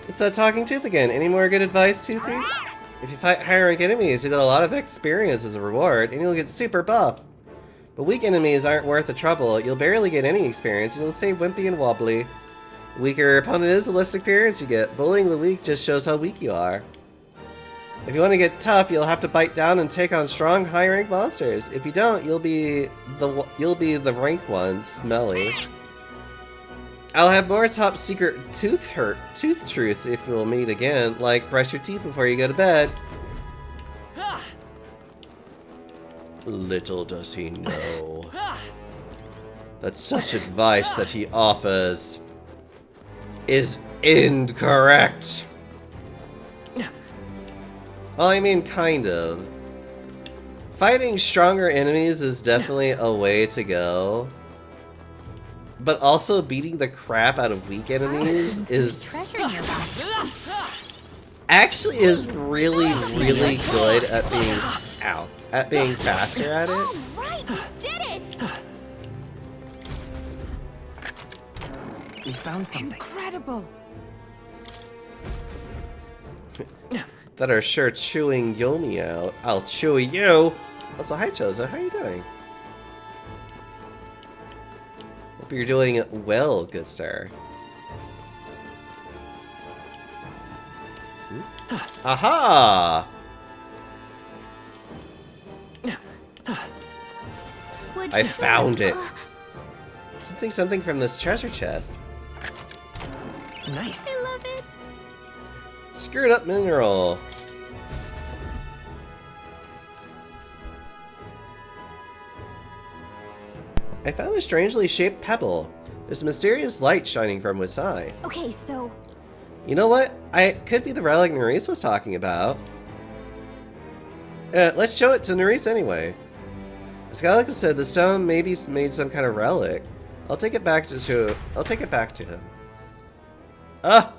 It's that talking tooth again. Any more good advice, Toothy? If you fight higher rank enemies, you get a lot of experience as a reward, and you'll get super buff. But weak enemies aren't worth the trouble. You'll barely get any experience, and you'll stay wimpy and wobbly. The weaker your opponent is, the less experience you get. Bullying the weak just shows how weak you are. If you want to get tough, you'll have to bite down and take on strong, high-rank monsters. If you don't, you'll be the rank one, Smelly. I'll have more top secret tooth truths if we'll meet again, like brush your teeth before you go to bed. Little does he know that such advice that he offers is incorrect. Well, I mean, kind of. Fighting stronger enemies is definitely a way to go. But also beating the crap out of weak enemies is actually is really, really good at being being faster at it. All right, we did it! We found something. Incredible! That are sure chewing Yomi out. I'll chew you. Also, hi Chozo, how are you doing? Hope you're doing well, good sir. Aha! I found it. Sensing something from this treasure chest. Nice. I love it. Screwed up mineral. I found a strangely shaped pebble. There's a mysterious light shining from inside. Okay, so You know what? It could be the relic Nerys was talking about. Let's show it to Nerys anyway. Skylica said the stone maybe made some kind of relic. I'll take it back to him. Ah!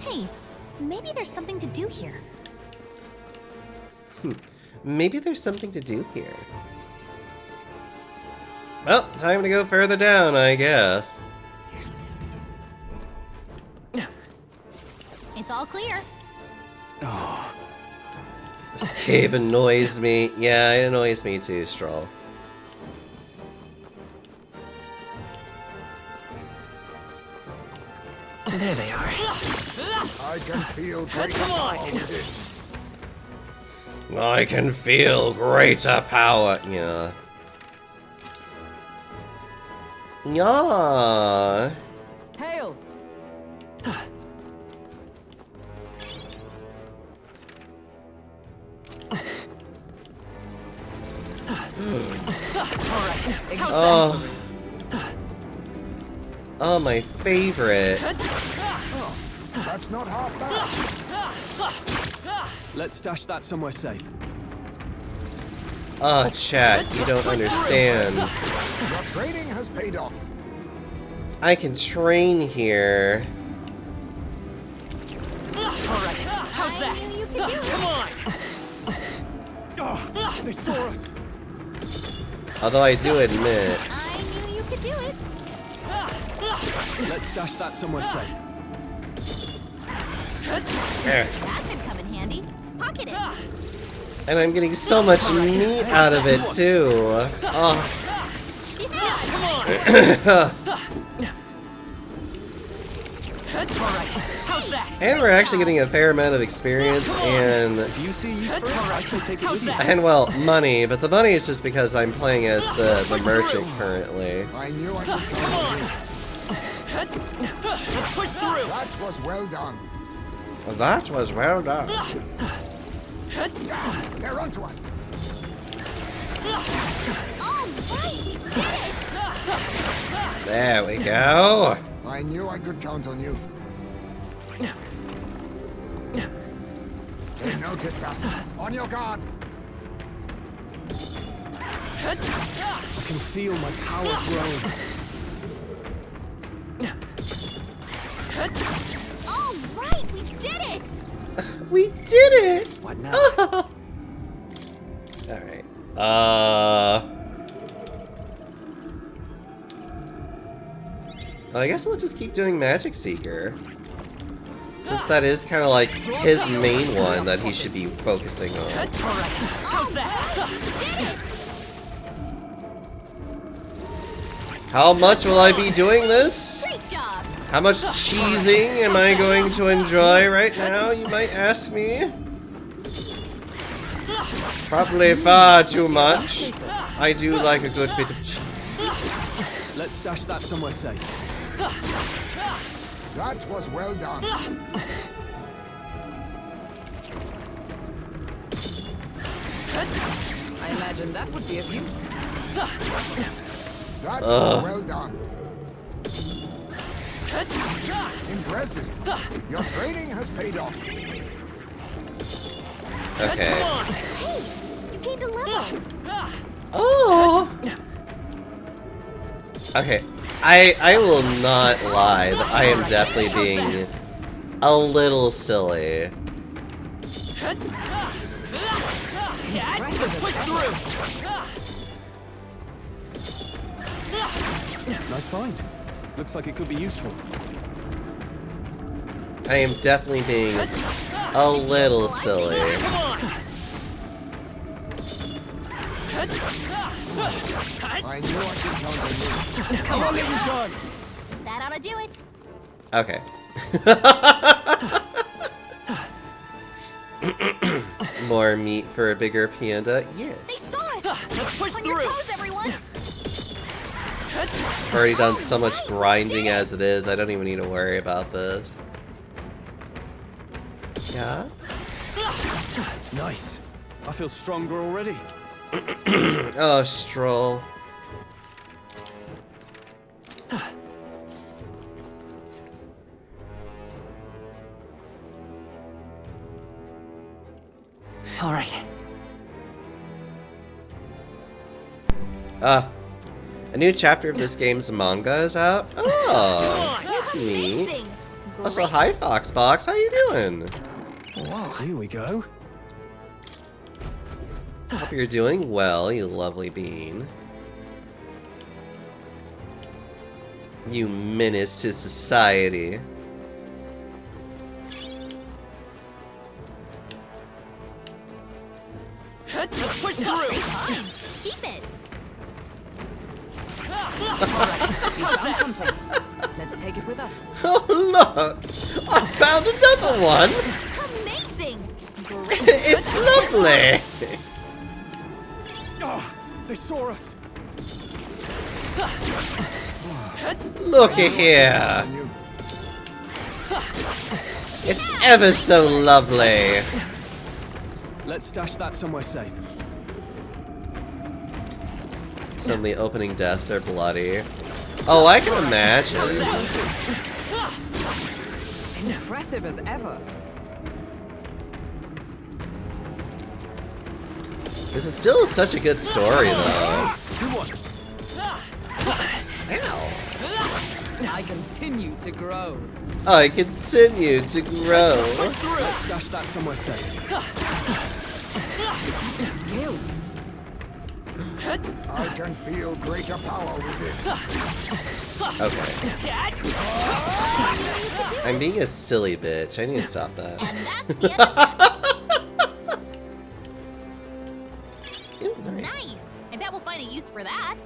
hey, maybe there's something to do here. Maybe there's something to do here. Well, time to go further down, I guess. It's all clear. Oh, This cave annoys me. Yeah, it annoys me too, Stroll. There they are. I can feel great power within. I can feel greater power. Yeah. Yeah. Hail! Oh. Oh, my favorite. That's not half bad. let's stash that somewhere safe. Oh, chat, you don't understand. Your training has paid off. I can train here. I knew you could do it. Oh, they saw us. Although I do admit, I knew you could do it. Let's stash that somewhere safe. That should come in handy. Pocket it. and I'm getting so much meat out of it too. Oh. And we're actually getting a fair amount of experience and You see use for it, I shall take it with you. and well, money, but the money is just because I'm playing as the merchant currently. I knew I could count on you. Push through. That was well done. That was well done. They're onto us. All right, we did it. There we go. I knew I could count on you. They noticed us. On your guard. I can feel my power growing. All right, we did it. We did it. What now? All right. I guess we'll just keep doing Magic Seeker. Since that is kind of like his main one that he should be focusing on. All right, we did it. How much will I be doing this? Great job. How much cheesing am I going to enjoy right now, you might ask me? Probably far too much. I do like a good bit of cheese. Let's stash that somewhere safe. That was well done. I imagine that would be of use. That was well done. Impressive. Your training has paid off. Okay. Hey, you gained a level. Oh. Okay. I will not lie. That I am definitely being a little silly. Nice find. Looks like it could be useful. I am definitely being a little silly. I knew I could count on you. Come on, little done. That ought to do it. Okay. More meat for a bigger panda? They Yes. saw us. Let's push On your through. toes, everyone. I've already done so much grinding as it is, I don't even need to worry about this. Yeah? Nice. I feel stronger already. Oh, Stroll. All right. A new chapter of this game's manga is out. Oh, that's neat. Amazing. Also, Great. hi Foxbox, how you doing? Whoa, here we go. Hope you're doing well, you lovely bean. You menace to society. Let's push through. Fine. Keep it. You found something. Let's take it with us. Oh look! I found another one! Amazing. Great. It's lovely! Oh, they saw us. Looky here! On you. It's ever so lovely! Let's stash that somewhere safe. Some of the opening deaths are bloody. Oh, I can imagine. Impressive as ever. This is still such a good story, though. Good one. Ow. I continue to grow. I continue to grow. Let's stash that somewhere safe. Skill. I can feel greater power within. Okay. I'm being a silly bitch. I need to stop that. And that's the end of that. Ooh, nice. Nice. I bet we'll find a use for that.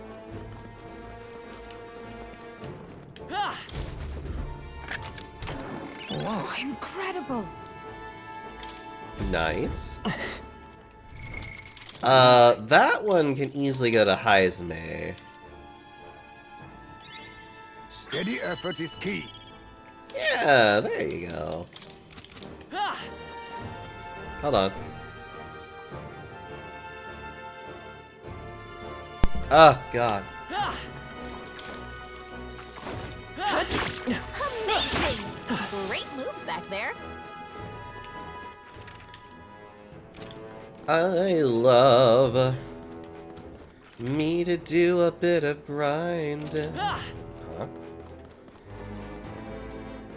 Whoa, incredible. Nice. That one can easily go to Heisme. Steady effort is key. Yeah, there you go. Hold on. Oh, God. Amazing. Great moves back there. I love me to do a bit of grind. Huh?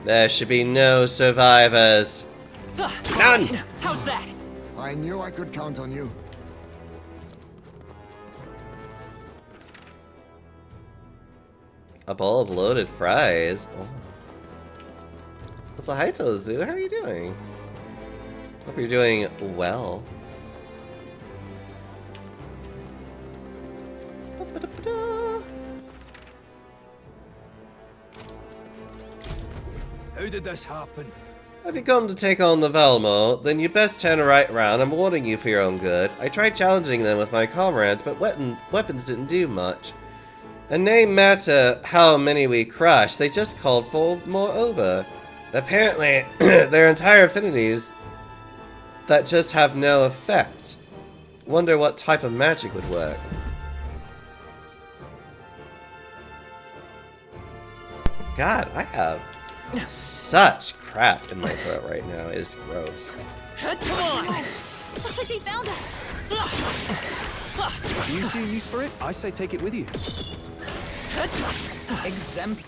There should be no survivors. None! How's that? I knew I could count on you. A bowl of loaded fries. Oh. So hi Tozu, how are you doing? Hope you're doing well. How did this happen? Have you come to take on the Velmo? Then you best turn right round. I'm warning you for your own good. I tried challenging them with my comrades, but weapons didn't do much. And no matter how many we crushed, they just called for more over. Apparently, their entire affinities that just have no effect. Wonder what type of magic would work. God, I have such crap in my throat right now. It is gross. Come on! Looks like they found us. Do you see a use for it? I say take it with you. Exempt.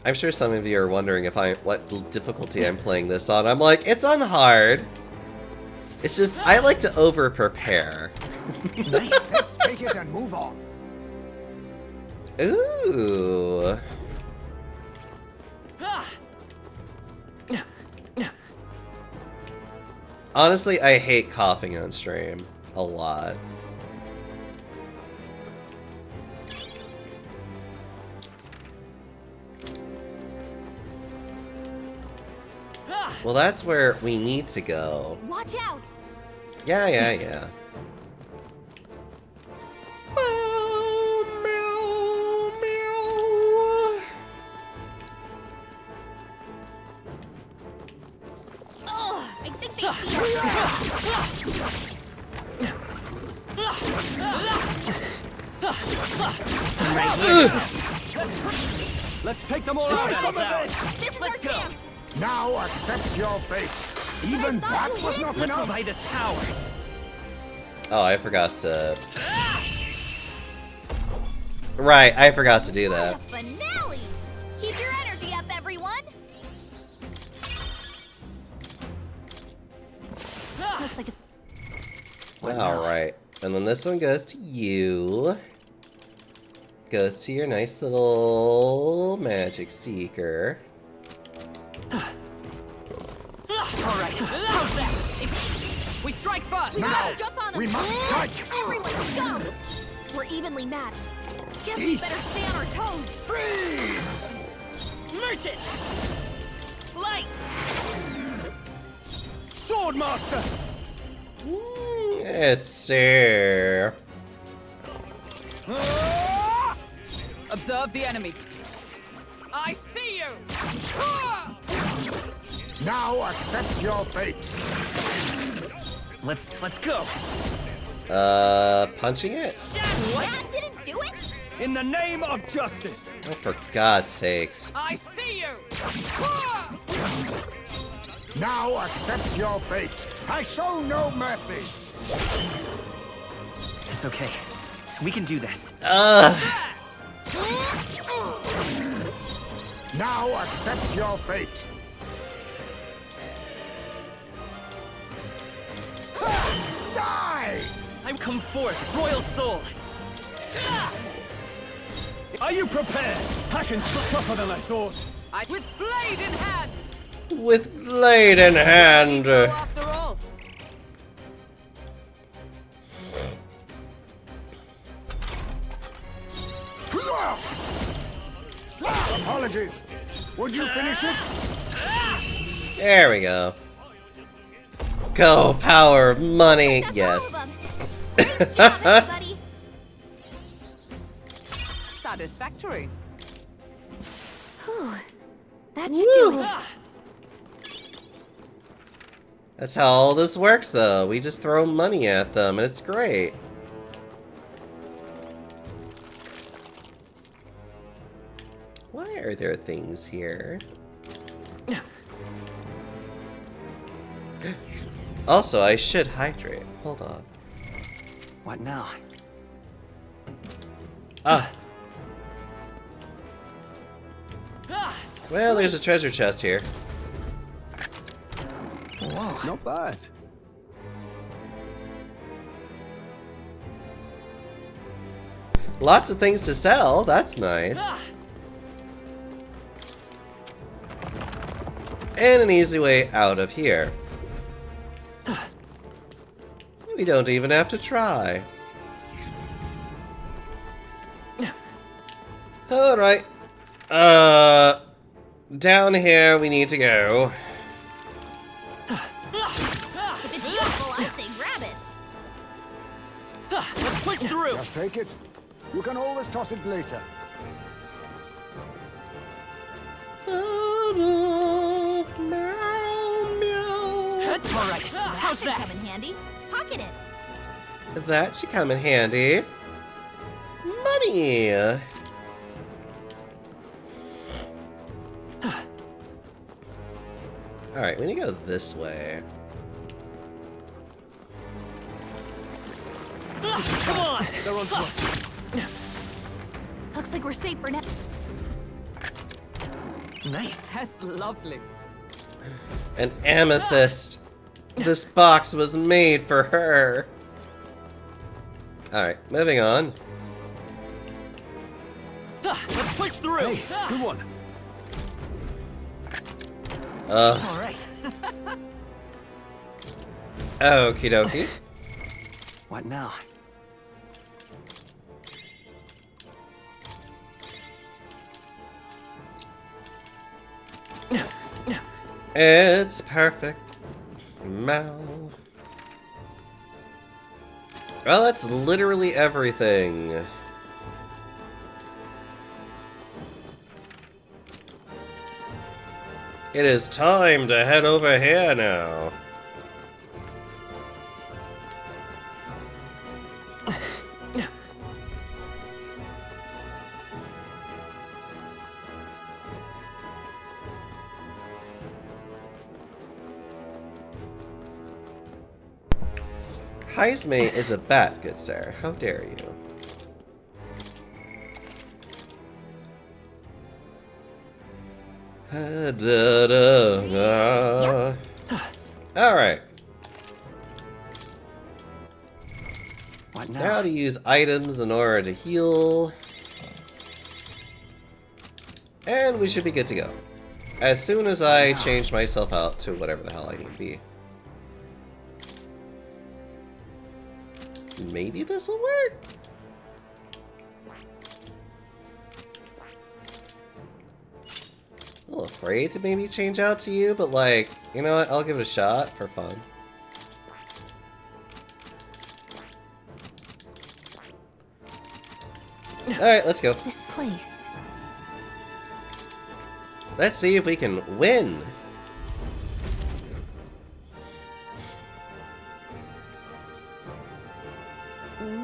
I'm sure some of you are wondering what difficulty I'm playing this on. I'm like, it's on hard. It's just, I like to over-prepare. Nice. Let's take it and move on. Ooh. Honestly, I hate coughing on stream. A lot. Well, that's where we need to go. Watch out! Yeah. Oh, I think they see us. Let's take them all out. This is our chance. Now accept your fate. Even that was not enough. Provide us power. Oh, I forgot to... Right, I forgot to do that. What a finale! Keep your energy up, everyone. Looks like it's Alright, and then this one goes to you. Goes to your nice little magic seeker. Alright, how's that? We strike first! Now, jump on them. we must strike. Everyone, go! We're evenly matched. Guess we better stay on our toes. Freeze! Merchant! Light! Swordmaster! It's here. Observe the enemy. I see you! Now accept your fate. Let's go! Punching it? That didn't do it? In the name of justice! Oh, for God's sakes. I see you! Now accept your fate. I show no mercy. It's okay. We can do this. Now accept your fate. Die! I've come forth, Royal Soul! Are you prepared? Hacken's tougher than I thought. With blade in hand! With blade in hand. After all. Apologies. Would you finish it? There we go. Go, power, money, That's yes. all of them. Good job, everybody. Satisfactory. Whew. That should do it. That's how all this works, though. We just throw money at them, and it's great. Why are there things here? Also, I should hydrate. Hold on. What now? Ah. Well, there's a treasure chest here. Whoa. Not bad. Lots of things to sell. That's nice. And an easy way out of here. We don't even have to try. Alright. down here we need to go. If it's useful, I say grab it. Let's push through. Just take it. You can always toss it later. That's all right. How's That should that? come in handy. Pocket it. That should come in handy. Money! Alright, we need to go this way. Come on. They're on to us. Looks like we're safe for now. Nice. That's lovely. An amethyst. This box was made for her. Alright, moving on. Let's push through. Good one. All right. Okie dokie. What now? It's perfect. Mal. Well, that's literally everything. It is time to head over here now. Heisme is a bat, good sir. How dare you? Alright. What Now now? to use items in order to heal. And we should be good to go. As soon as I change myself out to whatever the hell I need to be. Maybe this'll work? A little afraid to maybe change out to you, but like, you know what? I'll give it a shot for fun. Alright, let's go. This place. Let's see if we can win.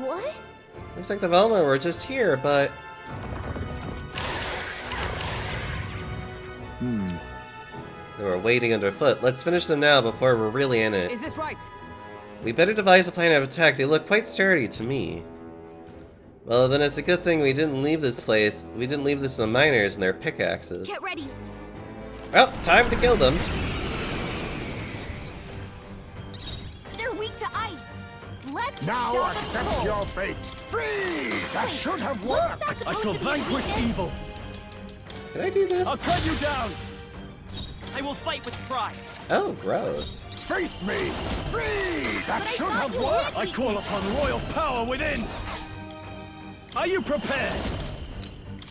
What? Looks like the Velma were just here, but... They were waiting underfoot. Let's finish them now before we're really in it. Is this right? We better devise a plan of attack. They look quite sturdy to me. Well, then it's a good thing we didn't leave this place. We didn't leave this to the miners and their pickaxes. Get ready. Well, time to kill them. They're weak to ice. Let's Now stop the accept cold. your fate. Free! That Wait, should have wasn't worked. that supposed to be a weakness? evil. Can I do this? I'll cut you down. I will fight with pride. Oh, gross. Face me. Free! That But I should thought have you worked. had I call upon royal power within. Are you prepared?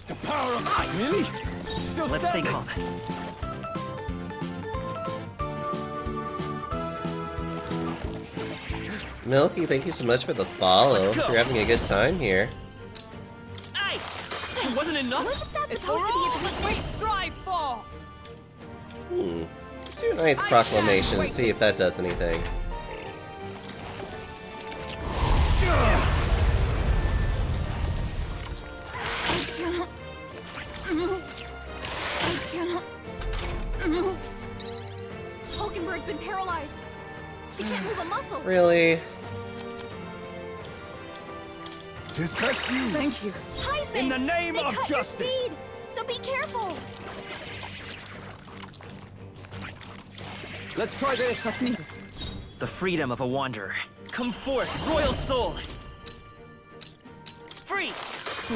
The power of really? Still Let's stay calm. Milky, thank you so much for the follow. Let's go. You're having a good time here. Ice. It wasn't enough. Wasn't that It's supposed to be all a that we strive for. Let's do a Knight's I Proclamation, can't wait. see if that does anything. I cannot move. I cannot move. Hulkenberg's been paralyzed. She can't move a muscle. Really? Tis best you. Thank you. Heisman, In the name they of cut justice. Your speed, so be careful. Let's try this. The freedom of a wanderer. Come forth, royal soul. Free.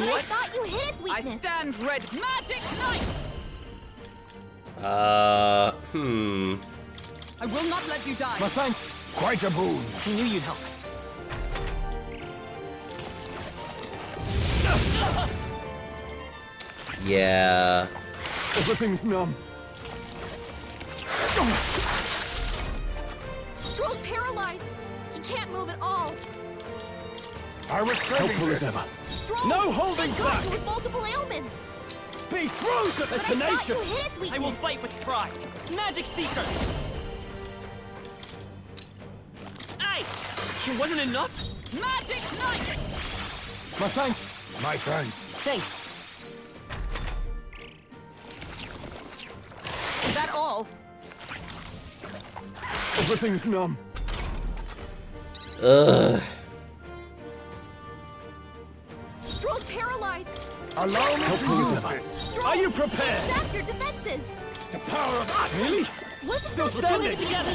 But I thought you hit its I weakness. stand red. Magic Knight! I will not let you die. My thanks. Quite a boon. He knew you'd help. Yeah. Everything's numb. Stroll's paralyzed. He can't move at all. I was saving Helpful as this. ever. Stroll, No holding thank God, back! you're with multiple ailments. Be frozen! But I thought you Tenacious! hit weakness. I will fight with pride. Magic Seeker! Ice! It wasn't enough? Magic Knife! My thanks! My thanks. Thanks. Is that all? Everything's numb. Ugh. Stroll's paralyzed. Allow me Helpful to as use ever. this. Stroll, Are you prepared? Zap your defenses. The power of really? What's Still standing. together?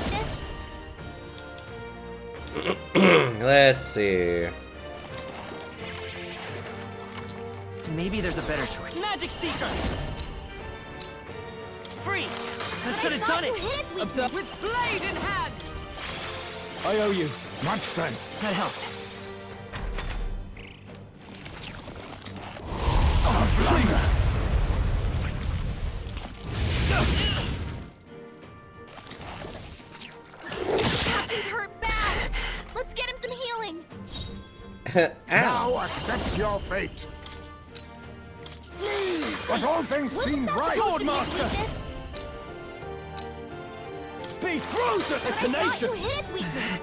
Let's see. Maybe there's a better choice. Magic Seeker! Freeze! That should have done it! Observe with blade in hand! I owe you. Much thanks. That helped. Captain's hurt bad. Let's get him some healing. Ow. Now accept your fate. Sleep! But all things seem right. Swordmaster! Be frozen! But I thought you Tenacious! hit weakness.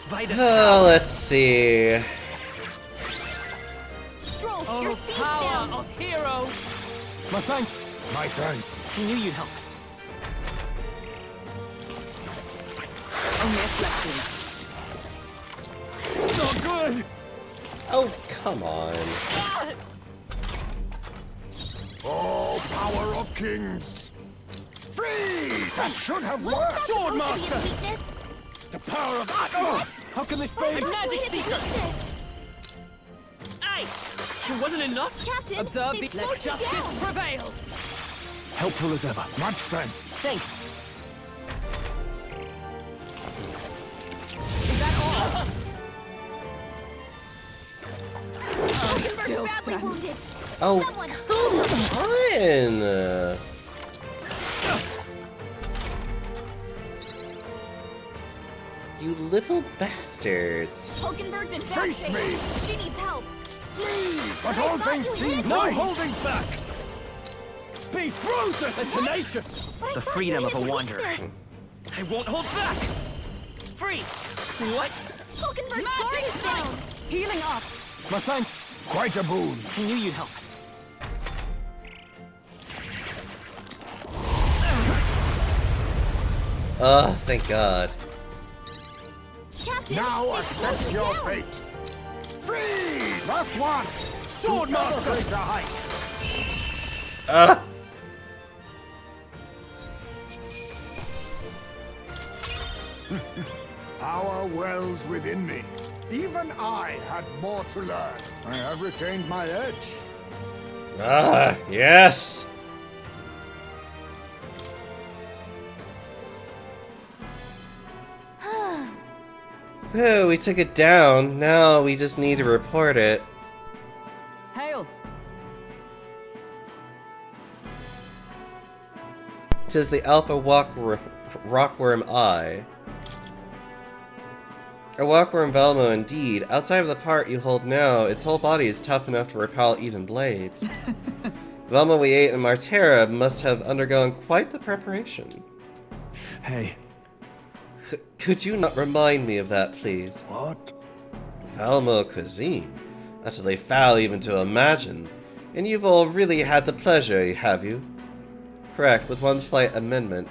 Vitus. Let's see. Stroll, your Oh, speed's power down. of heroes! My thanks! My thanks. I knew you'd help. Only a flesh Not good! Oh, come on. Oh, power of kings. Free! That should have worked. Swordmaster! Weakness. The power of oh, how can this be? Magic Hit Seeker! weakness. Ice! It wasn't enough? Captain, Observe they the slowed let you justice down. prevail! Helpful as ever. Much thanks. Thanks. Is that all? Hulkenberg's Still badly stands. wounded. Oh, Someone. come on. You little bastards. Hulkenberg's in bad Face shape. me. She needs help. Sleep! But I all thought things you seem hit No right. holding back! Be frozen! Tenacious! But I The thought freedom you of a hit wanderer. weakness. I won't hold back! Freeze! What? Hulkenberg's guard Magic is down. Knight! Healing up! My thanks! Quite a boon. I knew you'd help. Thank God. Captain, Now they accept slowed you your down. fate. Free! Last one. Swordmaster! Greater heights. Power wells within me. Even I had more to learn. I have retained my edge. Yes. Oh, we took it down. Now we just need to report it. Hail! Tis the Alpha Rockworm Eye. A Rockworm Velmo indeed. Outside of the part you hold now, its whole body is tough enough to repel even blades. Velma we ate in Martera must have undergone quite the preparation. Hey, Could you not remind me of that, please? What? Velmo cuisine. Utterly foul even to imagine. And you've all really had the pleasure, have you? Correct, with one slight amendment.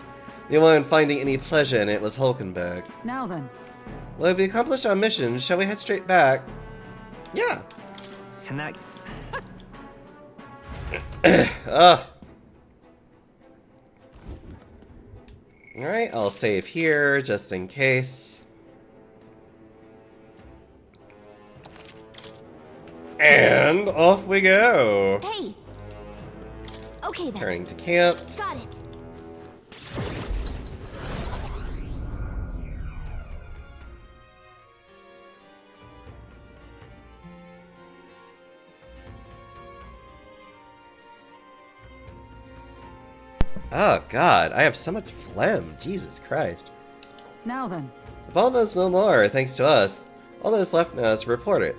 The only one finding any pleasure in it was Hulkenberg. Now then, Well, if we accomplished our mission, shall we head straight back? Yeah. And that... Alright, I'll save here, just in case. And off we go! Hey. Okay then. Turning to camp. Got it. Oh god, I have so much phlegm. Jesus Christ. Now then. The bomb is no more, thanks to us. All that is left now is to report it.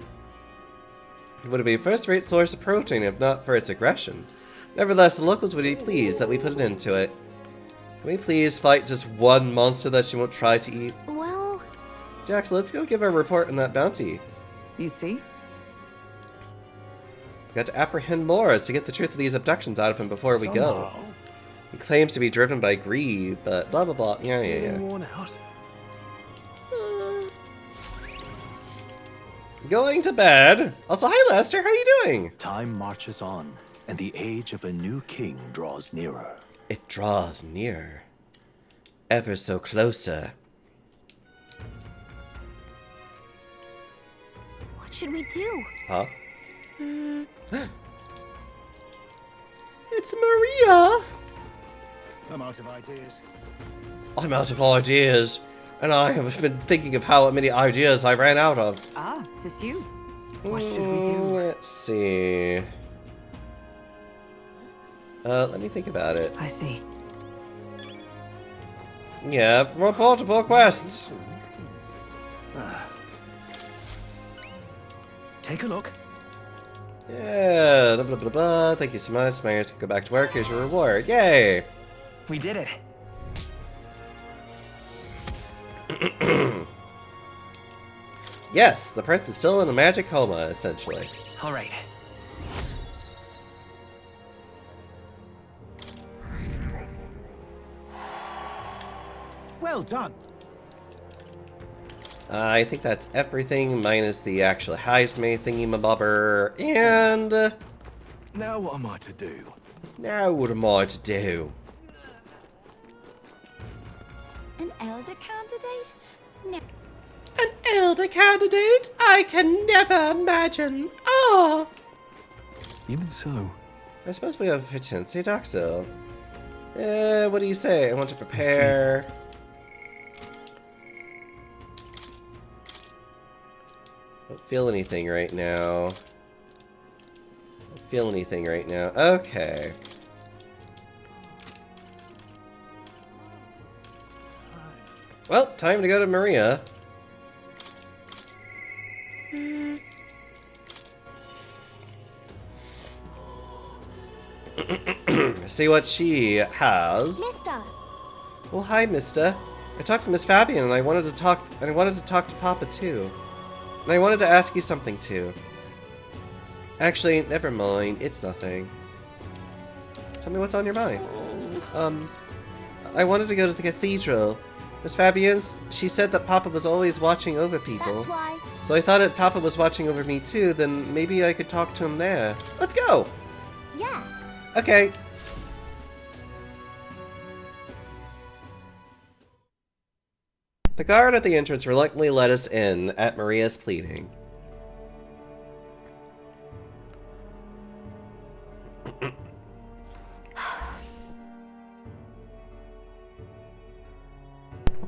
It would be a first-rate source of protein if not for its aggression. Nevertheless, the locals would be pleased that we put it into it. Can we please fight just one monster that she won't try to eat? Well... Jax, let's go give our report on that bounty. You see? We got to apprehend Morris to get the truth of these abductions out of him before we go. He claims to be driven by greed, but blah blah blah. Yeah. Worn out. Going to bed. Also, hi Lester, how are you doing? Time marches on, and the age of a new king draws nearer. It draws near. Ever so closer. What should we do? Huh? It's Maria! I'm out of ideas. I'm out of ideas. And I have been thinking of how many ideas I ran out of. Ah, 'tis you. What should we do? Let's see. Let me think about it. I see. Yeah, reportable quests. Take a look. Yeah, blah blah blah blah. Thank you so much. Myers, go back to work. Here's your reward. Yay! We did it. Yes, the prince is still in a magic coma, essentially. All right. Well done. I think that's everything minus the actual Heismay thingy-mabobber. And Now what am I to do? now what am I to do? An elder candidate? No. An elder candidate? I can never imagine. Oh! Even so, I suppose we have Potency Doxo. What do you say? I want to prepare. Don't feel anything right now. Don't feel anything right now. Okay. Well, time to go to Maria. See what she has. Mister! Well, hi, Mister. I talked to Miss Fabian, and I wanted to talk to Papa too. And I wanted to ask you something too. Actually, never mind. It's nothing. Tell me what's on your mind. I wanted to go to the cathedral. Miss Fabian's, she said that Papa was always watching over people. That's why. So I thought if Papa was watching over me too, then maybe I could talk to him there. Let's go! Yeah. Okay. The guard at the entrance reluctantly let us in at Maria's pleading.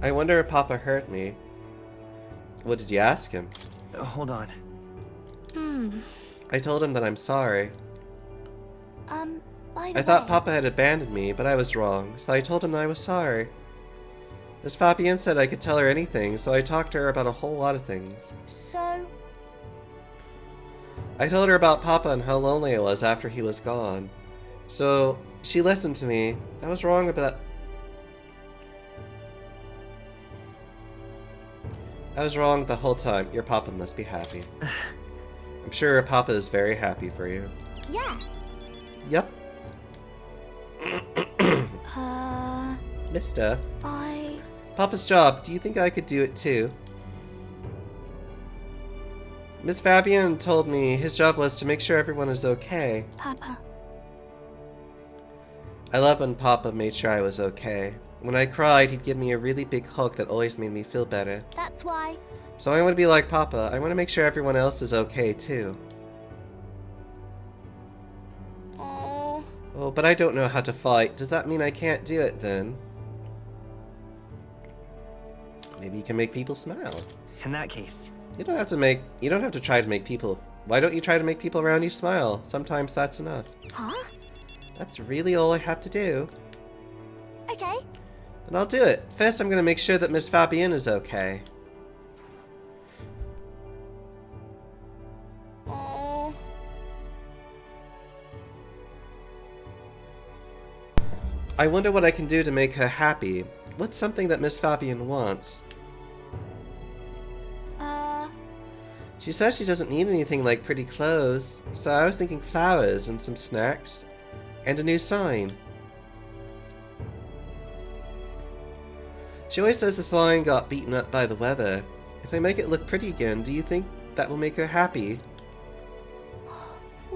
I wonder if Papa hurt me. What did you ask him? Hold on. I told him that I'm sorry. By the I thought way, Papa had abandoned me, but I was wrong, so I told him that I was sorry. Miss Fabian said I could tell her anything, so I talked to her about a whole lot of things. So, I told her about Papa and how lonely I was after he was gone. So, she listened to me. I was wrong about... I was wrong the whole time. Your Papa must be happy. I'm sure Papa is very happy for you. yeah. Yep. Mister. Papa's job. Do you think I could do it too? Miss Fabian told me his job was to make sure everyone is okay. Papa. I love when Papa made sure I was okay. When I cried, he'd give me a really big hug that always made me feel better. That's why. So I want to be like Papa. I want to make sure everyone else is okay too. Oh, but I don't know how to fight. Does that mean I can't do it then? Maybe you can make people smile. In that case. You don't have to try to make people... Why don't you try to make people around you smile? Sometimes that's enough. Huh? That's really all I have to do. Okay. Then I'll do it. First, I'm gonna make sure that Miss Fabienne is okay. Oh. I wonder what I can do to make her happy. What's something that Miss Fabienne wants? She says she doesn't need anything like pretty clothes, so I was thinking flowers and some snacks. And a new sign. She always says this line got beaten up by the weather. If I make it look pretty again, do you think that will make her happy?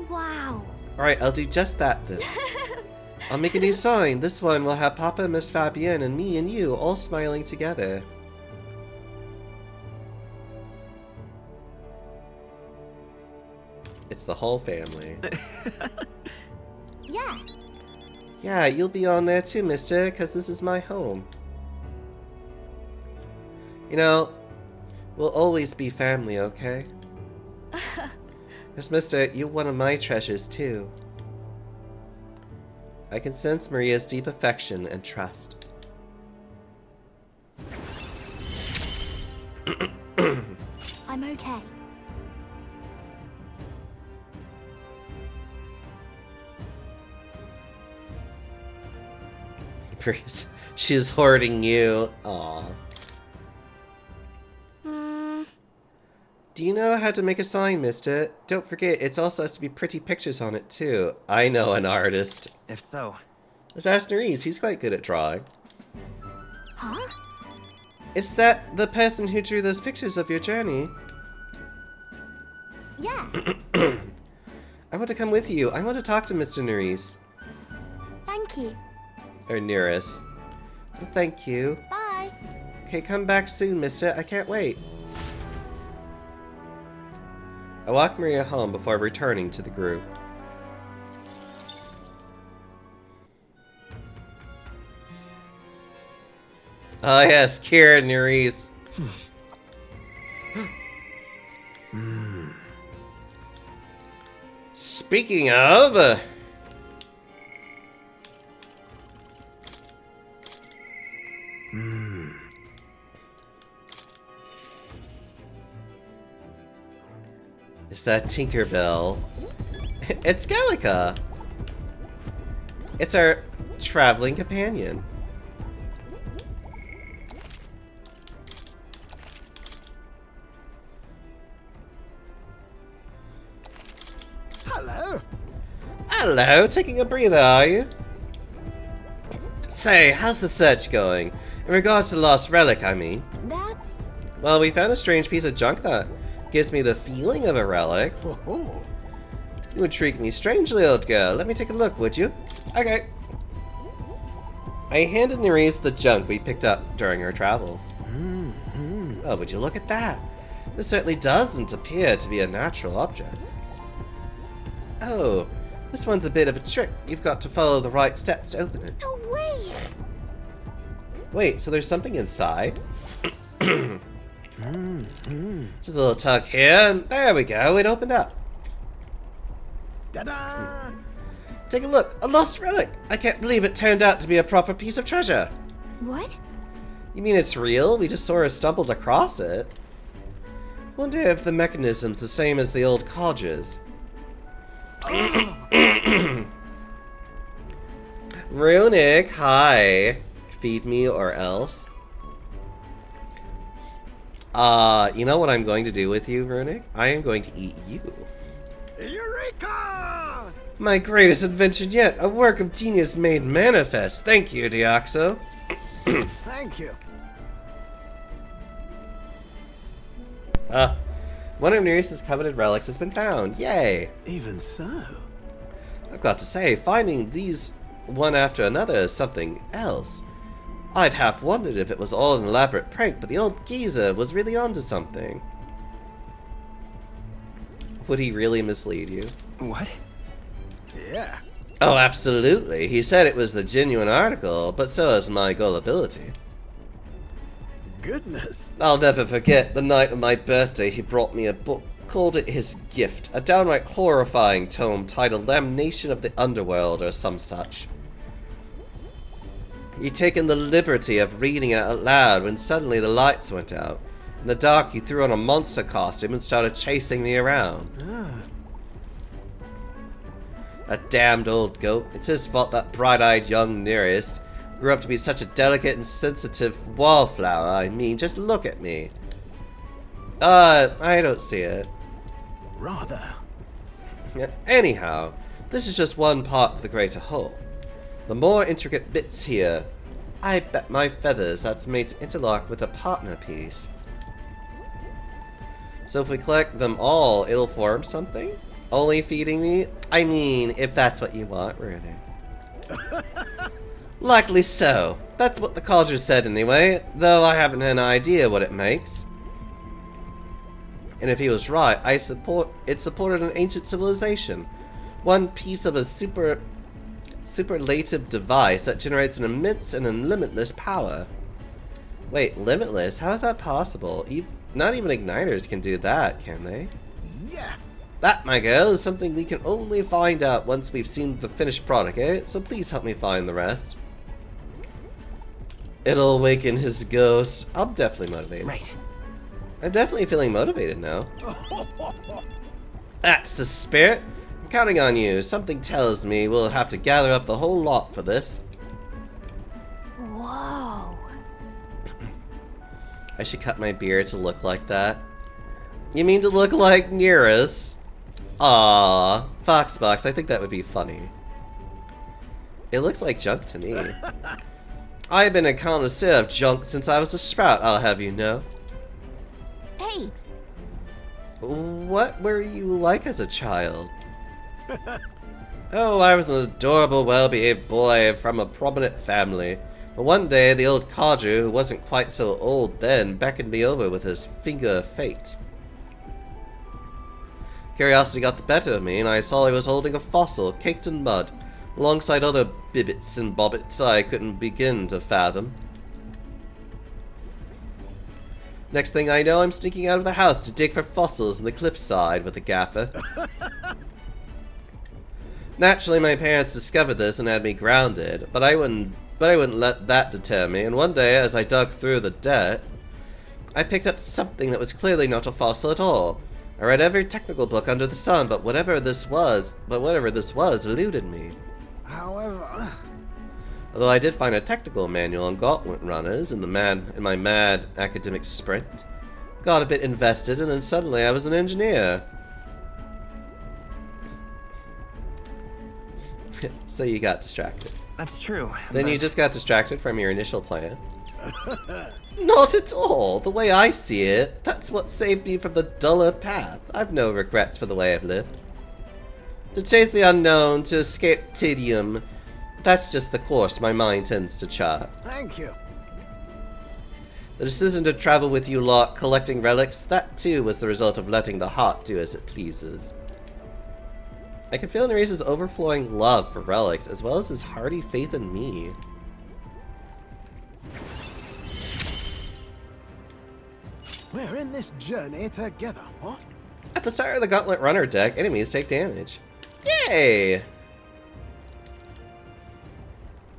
Wow. Alright, I'll do just that then. I'll make a new sign. This one will have Papa, Miss Fabienne, and me and you all smiling together. It's the whole family. Yeah. Yeah, you'll be on there too, mister, because this is my home. You know, we'll always be family, okay? Because, mister, you're one of my treasures too. I can sense Maria's deep affection and trust. I'm okay. She's hoarding you. Aww. Do you know how to make a sign, mister? Don't forget, it also has to be pretty pictures on it, too. I know an artist. If so. Let's ask Nerys, he's quite good at drawing. Huh? Is that the person who drew those pictures of your journey? Yeah. I want to come with you. I want to talk to Mr. Nerys. Thank you. Or Nerys. Well, thank you. Bye. Okay, come back soon, mister. I can't wait. I walked Maria home before returning to the group. Oh yes, Kira Nerys. Speaking of... Is that Tinkerbell? It's Gallica! It's our traveling companion. Hello. Hello, taking a breather, are you? Say, how's the search going? In regards to the lost relic, I mean. That's... Well, we found a strange piece of junk that gives me the feeling of a relic. Oh. You intrigue me strangely, old girl. Let me take a look, would you? Okay. I handed Nerys the junk we picked up during our travels. Oh, would you look at that? This certainly doesn't appear to be a natural object. Oh, this one's a bit of a trick. You've got to follow the right steps to open it. No way! Wait, so there's something inside? Just a little tug here, and there we go, it opened up. Ta-da! Take a look, a lost relic! I can't believe it turned out to be a proper piece of treasure. What? You mean it's real? We just sort of stumbled across it. Wonder if the mechanism's the same as the old codgers. Runic, hi. Feed me or else. You know what I'm going to do with you, Runic? I am going to eat you. Eureka! My greatest invention yet, a work of genius made manifest. Thank you, Deoxo. Thank you. One of Nerys' coveted relics has been found. Yay! Even so. I've got to say, finding these one after another is something else. I'd half wondered if it was all an elaborate prank, but the old geezer was really onto something. Would he really mislead you? What? Yeah. Oh, absolutely. He said it was the genuine article, but so is my gullibility. Goodness. I'll never forget the night of my birthday he brought me a book, called it his gift, a downright horrifying tome titled Damnation of the Underworld or some such. He'd taken the liberty of reading it out loud when suddenly the lights went out. In the dark, he threw on a monster costume and started chasing me around. That damned old goat. It's his fault that bright-eyed young Nereus grew up to be such a delicate and sensitive wallflower. I mean, just look at me. I don't see it. Rather. Anyhow, this is just one part of the greater whole. The more intricate bits here, I bet my feathers that's made to interlock with a partner piece. So if we collect them all, it'll form something? Only feeding me? I mean, if that's what you want, Rudy. Likely so. That's what the Cauldron said anyway, though I haven't an idea what it makes. And if he was right, it supported an ancient civilization. One piece of a superlative device that generates an immense and limitless power. Wait, limitless? How is that possible? Not even igniters can do that, can they? Yeah. That, my girl, is something we can only find out once we've seen the finished product, eh? So please help me find the rest. It'll awaken his ghost. I'm definitely motivated. Right. I'm definitely feeling motivated now. That's the spirit. I'm counting on you. Something tells me we'll have to gather up the whole lot for this. Whoa. I should cut my beard to look like that. You mean to look like Nereus? Aww. Foxbox, I think that would be funny. It looks like junk to me. I've been a connoisseur of junk since I was a sprout, I'll have you know. Hey. What were you like as a child? Oh, I was an adorable, well-behaved boy from a prominent family. But one day, the old codger, who wasn't quite so old then, beckoned me over with his finger of fate. Curiosity got the better of me, and I saw he was holding a fossil caked in mud, alongside other bibbits and bobbits I couldn't begin to fathom. Next thing I know, I'm sneaking out of the house to dig for fossils in the cliffside with a gaffer. Naturally, my parents discovered this and had me grounded, but I wouldn't let that deter me, and one day, as I dug through the dirt, I picked up something that was clearly not a fossil at all. I read every technical book under the sun, but whatever this was eluded me. However... Although I did find a technical manual on gauntlet runners in my mad academic sprint. Got a bit invested, and then suddenly I was an engineer. So you got distracted. That's true. Then you just got distracted from your initial plan. Not at all. The way I see it, that's what saved me from the duller path. I've no regrets for the way I've lived. To chase the unknown, to escape tedium, that's just the course my mind tends to chart. Thank you. The decision to travel with you lot, collecting relics, that too was the result of letting the heart do as it pleases. I can feel Nereus' overflowing love for relics, as well as his hearty faith in me. We're in this journey together, what? At the start of the Gauntlet Runner deck, enemies take damage. Yay!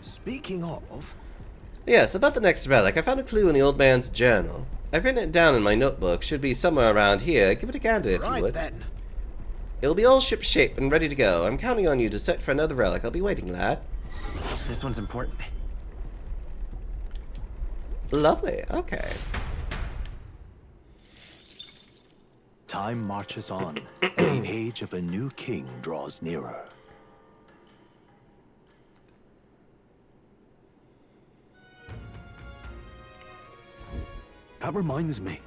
Speaking of... Yes, about the next relic, I found a clue in the old man's journal. I've written it down in my notebook, should be somewhere around here. Give it a gander if you would. Then. It'll be all ship-shape and ready to go. I'm counting on you to search for another relic. I'll be waiting, lad. This one's important. Lovely, okay. Time marches on, and the age of a new king draws nearer. That reminds me.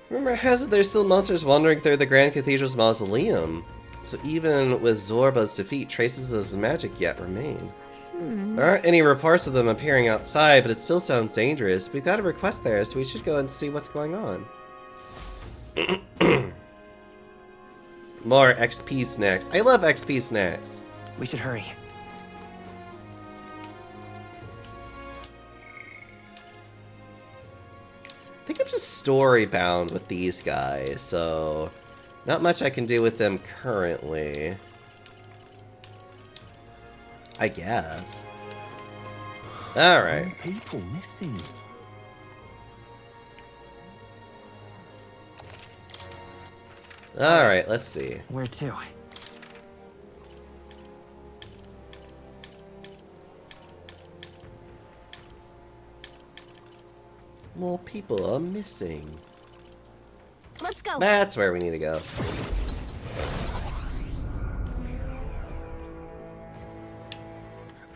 Rumor has it there's still monsters wandering through the Grand Cathedral's mausoleum. So even with Zorba's defeat, traces of his magic yet remain. There aren't any reports of them appearing outside, but it still sounds dangerous. We've got a request there, so we should go and see what's going on. More XP snacks. I love XP snacks. We should hurry. I think I'm just story bound with these guys, so not much I can do with them currently. I guess. Alright. People missing. Alright, let's see. Where to? More people are missing. Let's go. That's where we need to go.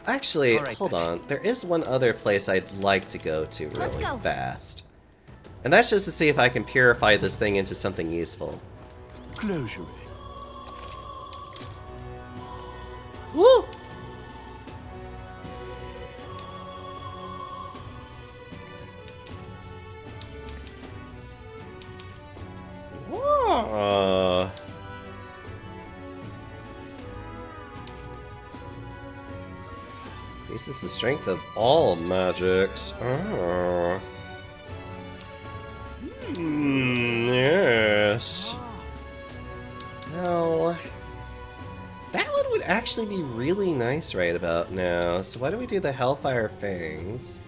Actually, hold on. There is one other place I'd like to go to really fast. And that's just to see if I can purify this thing into something useful. Closure. Woo! Whoa. This is the strength of all magics. Oh. Yes. Now, that one would actually be really nice right about now. So why don't we do the Hellfire Fangs?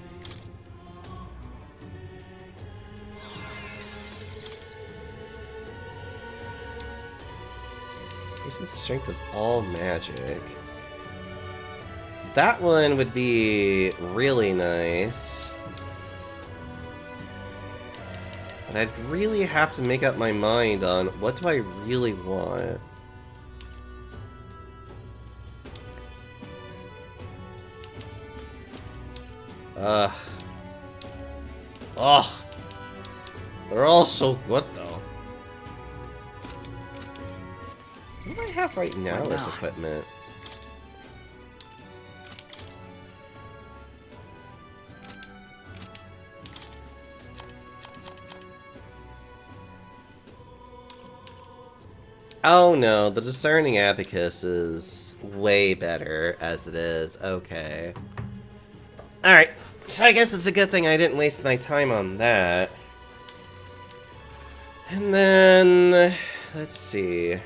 This is the strength of all magic. That one would be really nice. But I'd really have to make up my mind on what do I really want. Ugh. They're all so good though. What do I have right now as equipment? Oh no, the Discerning Abacus is way better as it is. Okay. Alright, so I guess it's a good thing I didn't waste my time on that. And then, let's see.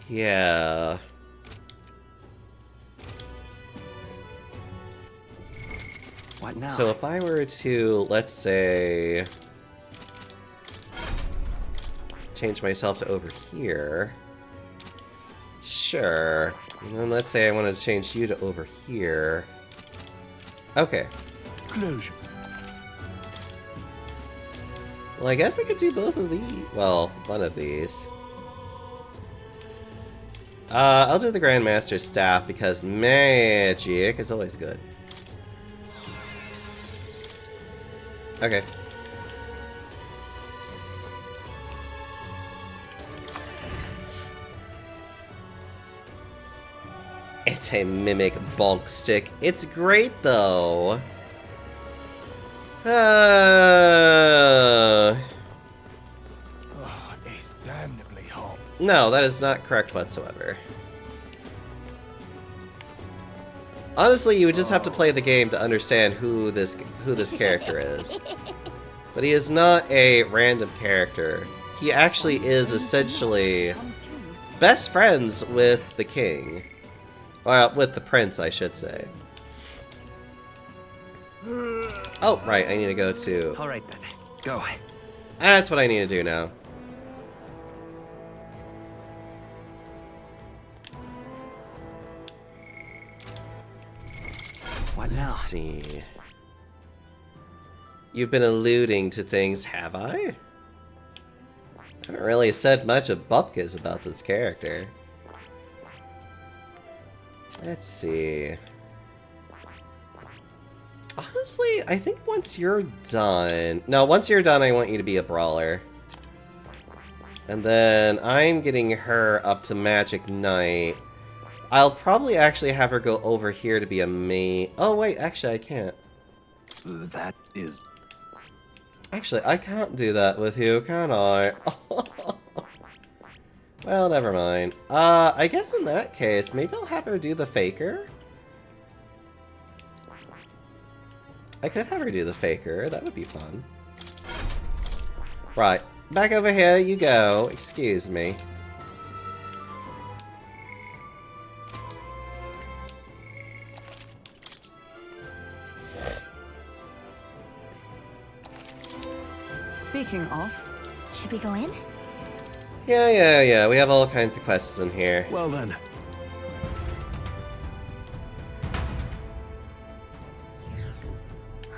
Yeah. What now? So if I were to, let's say, change myself to over here. Sure. And then let's say I want to change you to over here. Okay. Closure. Well, I guess I could do both of these. Well, one of these. I'll do the Grandmaster's Staff because magic is always good. Okay. It's a Mimic Bulk Stick. It's great, though. It's damnably hot. No, that is not correct whatsoever. Honestly, you would just have to play the game to understand who this character is. But he is not a random character. He actually is essentially best friends with the king. Well, with the prince, I should say. Oh, right, I need to go to... Alright then, go. That's what I need to do now. What now? Let's see. You've been alluding to things, have I? I haven't really said much of Bupkis about this character. Let's see. Honestly, I think once you're done... No, once you're done, I want you to be a brawler. And then I'm getting her up to Magic Knight. I'll probably actually have her go over here to be a main... Oh, wait, actually, I can't. That is... Actually, I can't do that with you, can I? Well, never mind. I guess in that case, maybe I'll have her do the Faker? I could have her do the Faker, that would be fun. Right, Back over here you go. Excuse me. Speaking of, Should we go in? Yeah. We have all kinds of quests in here. Well then.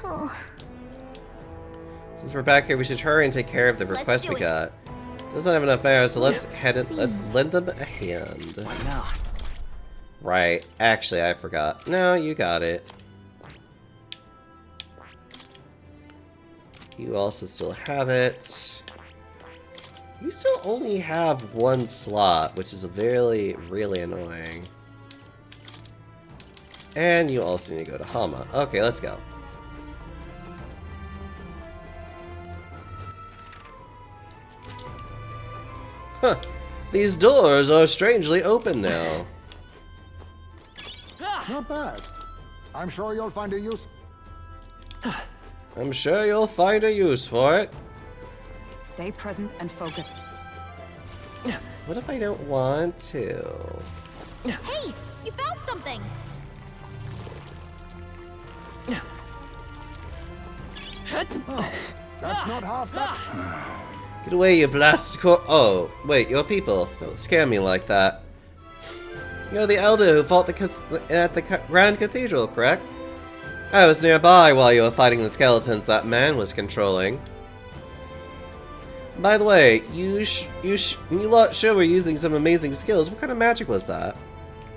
Oh, Since we're back here, we should hurry and take care of the Let's request do we it. got. Doesn't have enough arrows, so let's let's lend them a hand. Why not? Right. Actually, I forgot. No, you got it. You also still have it. You still only have one slot, which is really annoying. And you also need to go to Hama. Okay, let's go. Huh. These doors are strangely open now. Not bad. I'm sure you'll find a use. I'm sure you'll find a use for it. stay present and focused. What if I don't want to? Hey, you found something. Oh, that's not half bad. Get away, you blasted Oh, wait, you're people. Don't scare me like that. You're the elder who fought at the Grand Cathedral, correct? I was nearby while you were fighting the skeletons that man was controlling. By the way, you lot sure were using some amazing skills. What kind of magic was that?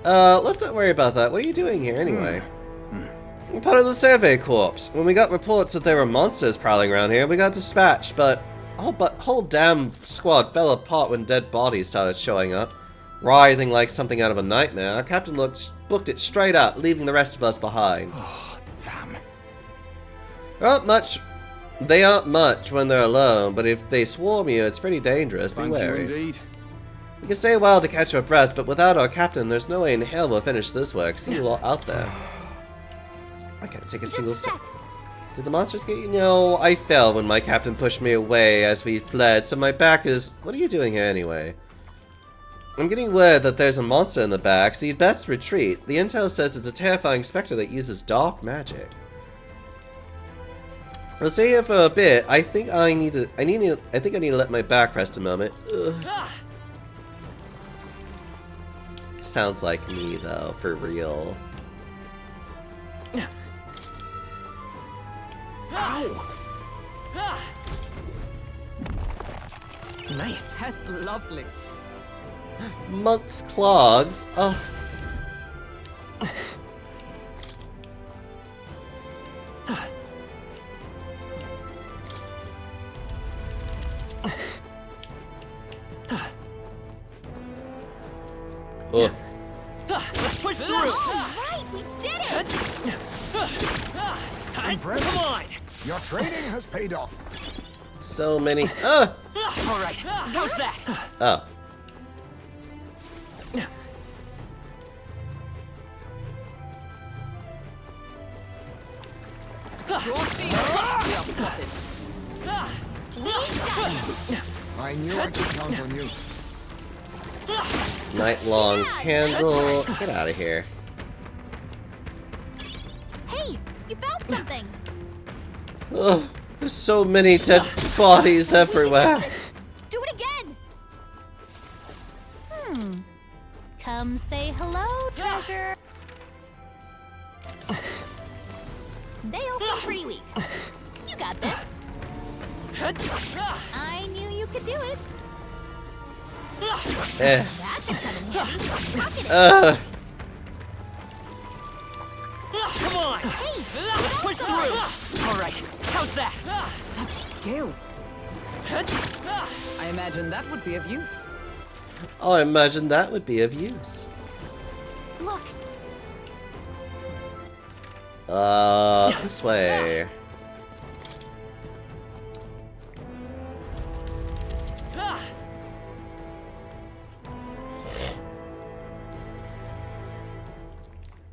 Let's not worry about that. What are you doing here anyway? I'm part of the Survey Corps. When we got reports that there were monsters prowling around here, we got dispatched, but whole damn squad fell apart when dead bodies started showing up. Writhing like something out of a nightmare, our captain booked it straight out, leaving the rest of us behind. Oh, damn. They aren't much when they're alone, but if they swarm you, it's pretty dangerous. Be Thank you wary. indeed. We can stay a while to catch our breath, but without our captain, there's no way in hell we'll finish this work. See you all out there. I can't take a single step. Did the monsters get you? No, I fell when my captain pushed me away as we fled, so my back is... What are you doing here anyway? I'm getting word that there's a monster in the back, so you'd best retreat. The intel says it's a terrifying specter that uses dark magic. We'll stay here for a bit. I think I need to let my back rest a moment. Ugh. Sounds like me though, for real. Nice. That's lovely. Monk's clogs. Oh. Oh. Let's push through! Right, we did it! Impressive. Come on! Your training has paid off. So many. Alright, how's that? Oh. I knew I could count on you. Night-long candle. Get out of here. Hey, you found something. Oh, there's so many dead bodies everywhere. Do it again. Come say hello, treasure. They all seem pretty weak. You got this. I knew you could do it. Eh. That should come in handy. Rocket it. Come on! Hey, Let's push through! Alright, how's that? Such skill. I imagine that would be of use. I imagine that would be of use. Look, This way.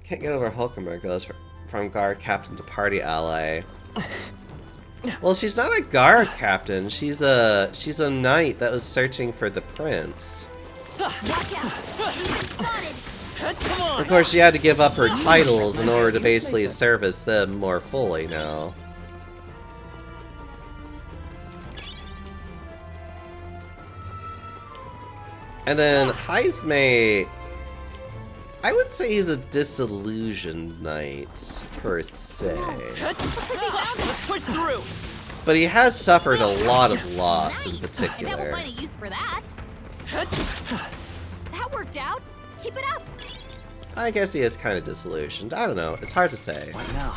Can't get over Hulkenberg goes from guard captain to party ally. Well, she's not a guard captain. She's a knight that was searching for the prince. Watch out! You've been spotted! Come on! Of course, she had to give up her titles in order to basically service them more fully now. And then Heismay, I would say he's a disillusioned knight, per se. Let's push through! But he has suffered a lot of loss in Nice. I bet we'll particular. find a use for that. That worked out. Keep it up. I guess he is kind of disillusioned. I don't know. It's hard to say. What now?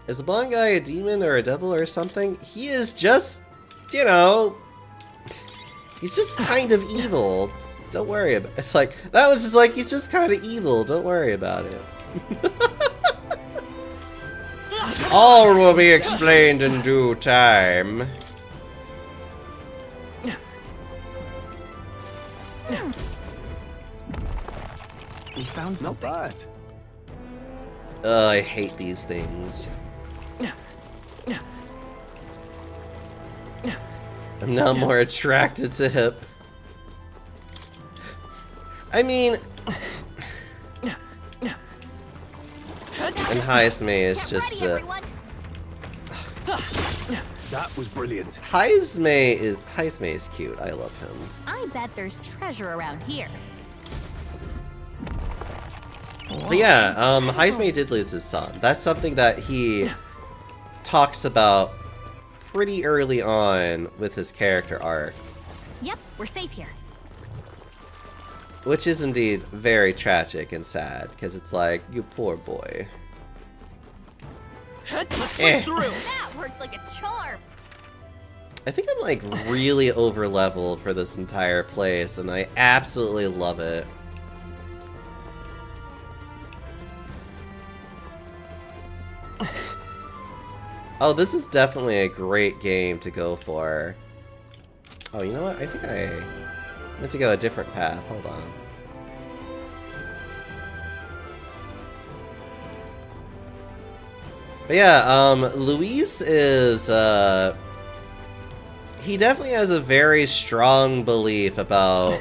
Is the blonde guy a demon or a devil or something? He is just, you know, he's just kind of evil. Don't worry about it. It's like, that was just like, he's just kind of evil. Don't worry about it. All will be explained in due time. We found something. Not bad. I hate these things. I'm now more attracted to Hip. I mean... And Heismay is just... That was brilliant. Heismay is cute. I love him. I bet there's treasure around here. But yeah, Heismay did lose his son. That's something that he talks about pretty early on with his character arc. Yep, we're safe here. Which is indeed very tragic and sad, because it's like, you poor boy. Let's push Eh. through! That worked like a charm. I think I'm like really over leveled for this entire place, and I absolutely love it. Oh, this is definitely a great game to go for. Oh, you know what? I think I meant to go a different path. Hold on. But yeah, Luis is, he definitely has a very strong belief about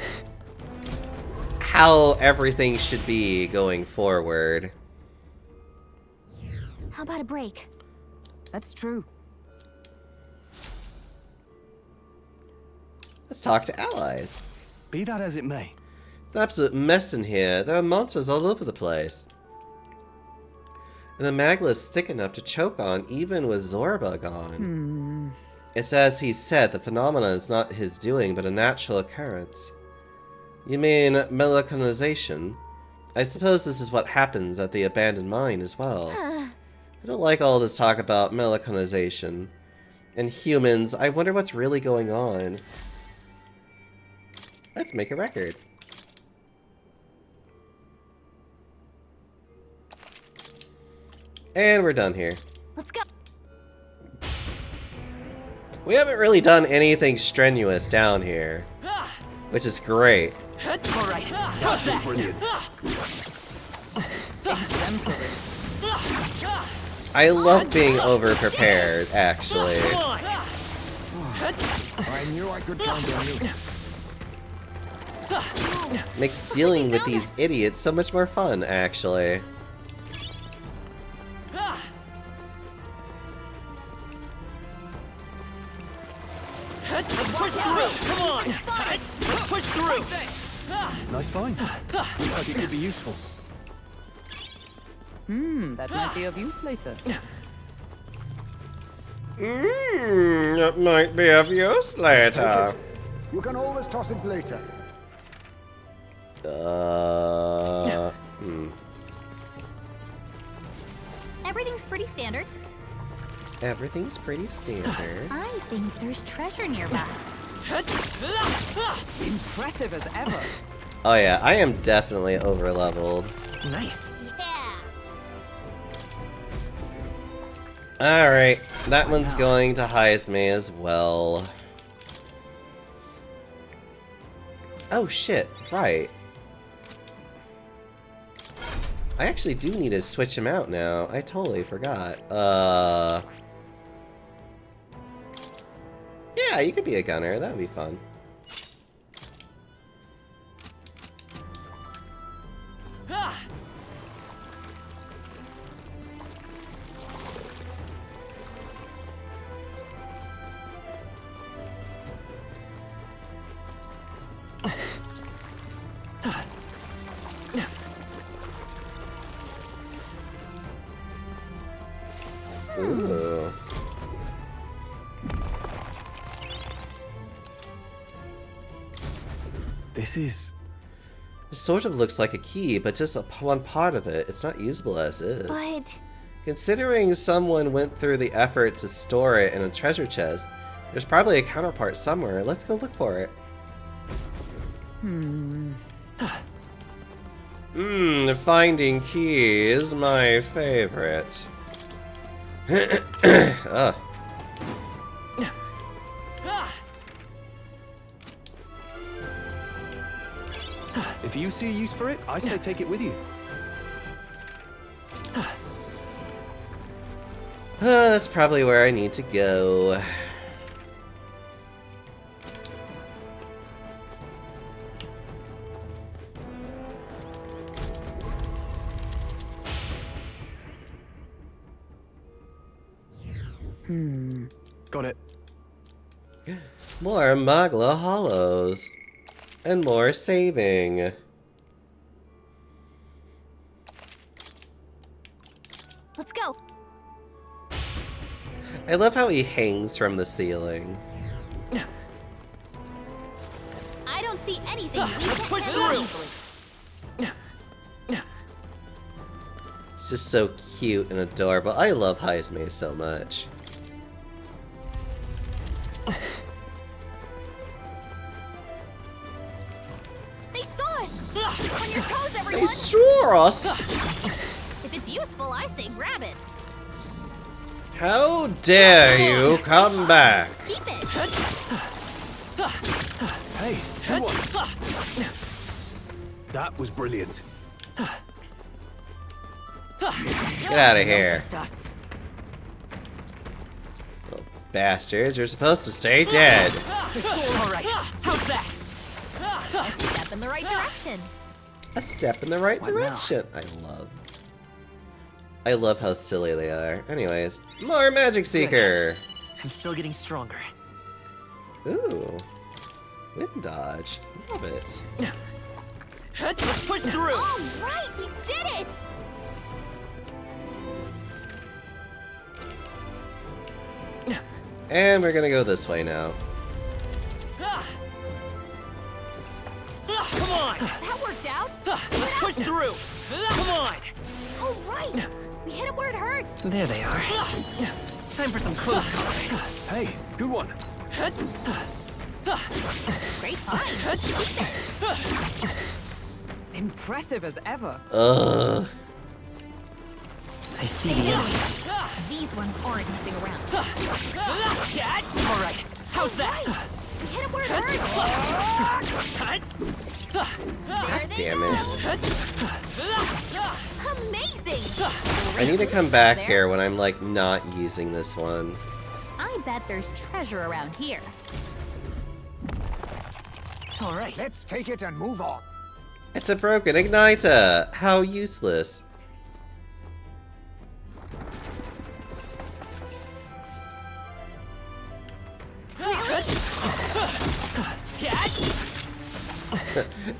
how everything should be going forward. How about a break? That's true. Let's talk to allies. Be that as it may. It's an absolute mess in here. There are monsters all over the place. And the magma is thick enough to choke on, even with Zorba gone. It's as he said, the phenomenon is not his doing, but a natural occurrence. You mean melicanization? I suppose this is what happens at the abandoned mine as well. I don't like all this talk about melicanization. And humans, I wonder what's really going on. Let's make a record. And we're done here. Let's go. We haven't really done anything strenuous down here, which is great. Alright, That was brilliant. Exemplary. I love being over-prepared, actually. I knew I could count on you. Makes dealing with these idiots so much more fun, actually. Let's push through! Come on! Let's push through! Nice find. Looks like it could be useful. That might be of use later. It might be of use later. You can always toss it later. Everything's pretty standard. Everything's pretty standard. I think there's treasure nearby. Impressive as ever. Oh yeah, I am definitely over-leveled. Nice. Yeah. Alright, that one's going to Heismay as well. Oh shit, right. I actually do need to switch him out now. I totally forgot. Yeah, you could be a gunner. That would be fun. Ooh. This sort of looks like a key, but just one part of it. It's not usable as is. But Considering someone went through the effort to store it in a treasure chest, there's probably a counterpart somewhere. Let's go look for it. Finding keys, my favorite. Ugh. If you see a use for it, I say take it with you. That's probably where I need to go. Got it. More Magla Hollows. And more saving. let's go. I love how he hangs from the ceiling. I don't see anything we Let's can't push handle through. easily. It's just so cute and adorable. I love Heisme so much. They saw us! On your toes, They everyone! saw us! If it's useful, I say grab it. How dare you come back? Keep it. Hey, good one. That was brilliant. Get out of here. Noticed us. Little bastards, you're supposed to stay dead. All right. How's that? A step in the right direction. A step in the right What now? direction. I love how silly they are. Anyways, more Magic Seeker. I'm still getting stronger. Ooh. Wind dodge. Love it. Let's push through. All right, we did it! And we're gonna go this way now. Come on. That worked out. Let's push through. Come on. All right. We hit it where it hurts. There they are. Time for some close calling. Hey, good one. Great find. Keep it. Impressive as ever. Ugh. I see the enemy. These ones aren't messing around. All right. How's that? We hit it where it hurts. There they Damn go. it. Amazing. I need to come back here when I'm like not using this one. I bet there's treasure around here. All right. Let's take it and move on. It's a broken igniter. How useless.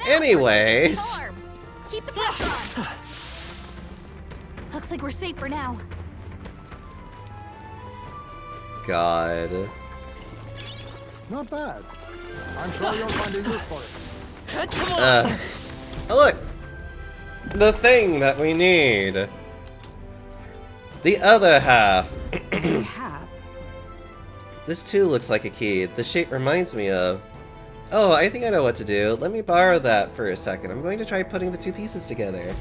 Anyways. Storm. Keep the pressure on. Looks like we're safe for now. God. Not bad. I'm sure you'll find a use for it. Come on. Oh, look! The thing that we need. The other half. Hap. This too looks like a key. The shape reminds me of... Oh, I think I know what to do. Let me borrow that for a second. I'm going to try putting the two pieces together.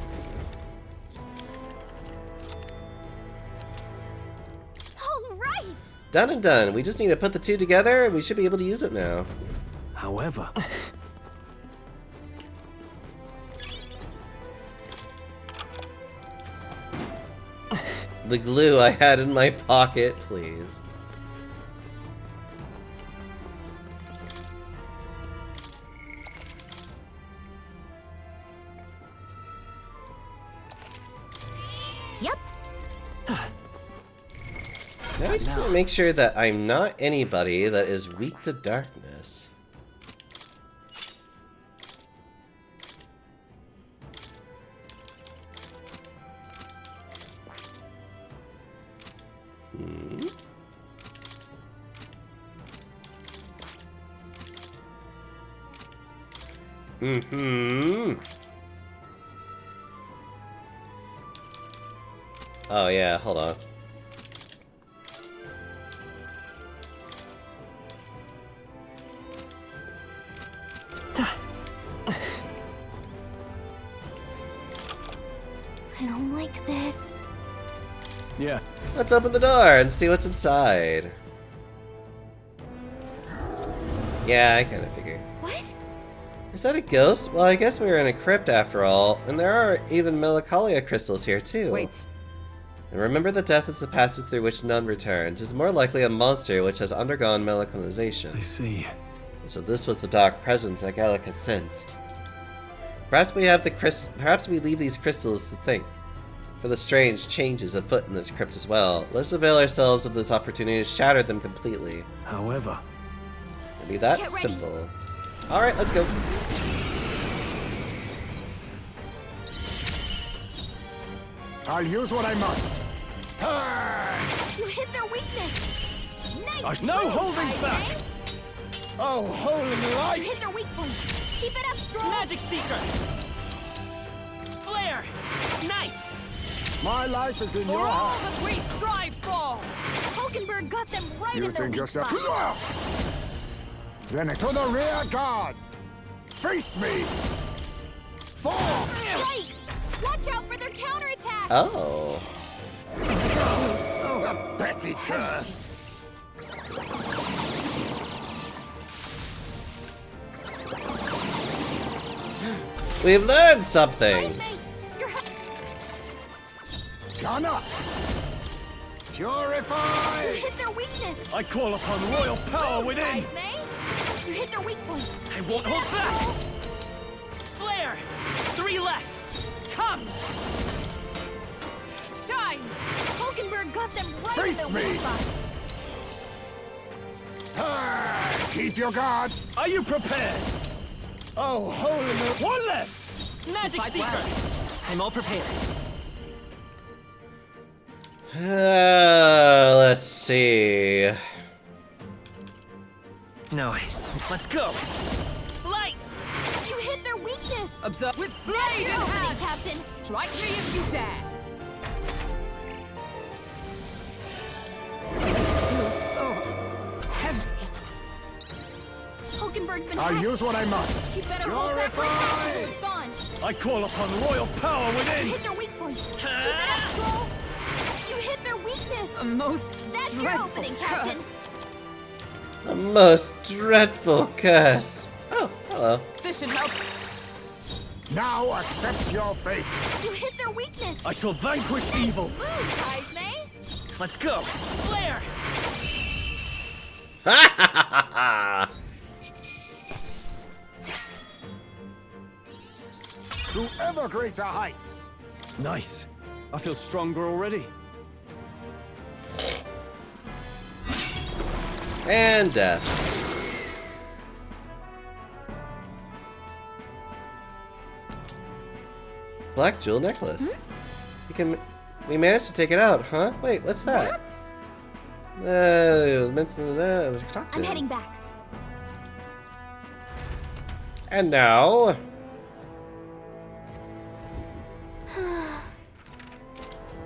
All right. Done and done. We just need to put the two together and we should be able to use it now. However, the glue I had in my pocket, please. Yep. Now I just want to make sure that I'm not anybody that is weak to darkness. Oh yeah, hold on. I don't like this. Yeah. Let's open the door and see what's inside. Yeah, I kind of figured. What? Is that a ghost? Well, I guess we were in a crypt after all, and there are even melancholia crystals here too. Wait. And remember that death is the passage through which none returns. It's more likely a monster which has undergone melanchonization. I see. So this was the dark presence that Gallica sensed. Perhaps we leave these crystals to think. For the strange changes afoot in this crypt as well. Let's avail ourselves of this opportunity to shatter them completely. However, Maybe that Get ready. simple. Alright, let's go. I'll use what I must. You hit their weakness. Nice. There's no move, holding Aizme. back. Oh, holy You light! hit their weak point. Keep it up, Stroll. Magic Seeker! Flare! Nice! My life is in For your all hands. that we strive for! Hulkenberg got them right You in their think weak yourself? spot. Then to the rear guard. Face me. Fall. Yikes! Watch out for their counterattack. Oh. The petty curse. We've learned something. Aizme, you're Gunner. Purify. You hit their weakness. I call upon royal power Move, within! Aizme. You hit their weak point. I won't Keep it hold up, back! Stroll. Flare! 3 left! Come! Shine! Hulkenberg got them right Face in their me. weak spot. Keep your guard. Are you prepared? Oh, holy moly! One left! Magic Seeker! I'm all prepared. Let's see. No, let's go! Light! You hit their weakness. Observe with That's blade your in opening, hand! Captain. Strike me if you dare! Hulkenberg's been I'll hacked. use what I must. She better hold that right now Purify. to respond. I call upon royal power You within! hit their weak point. Keep it up, Stroll. You hit their weakness. A most That's your dreadful opening, Captain. curse. A most dreadful curse. Oh, hello. This should help. Now accept your fate. You hit their weakness. I shall vanquish evil! Move, Aizme. Let's go! Flare! To ever greater heights. Nice. I feel stronger already. And death. Black jewel necklace. We managed to take it out, huh? Wait, what's that? It was meant to talk to I'm him. heading back. And now,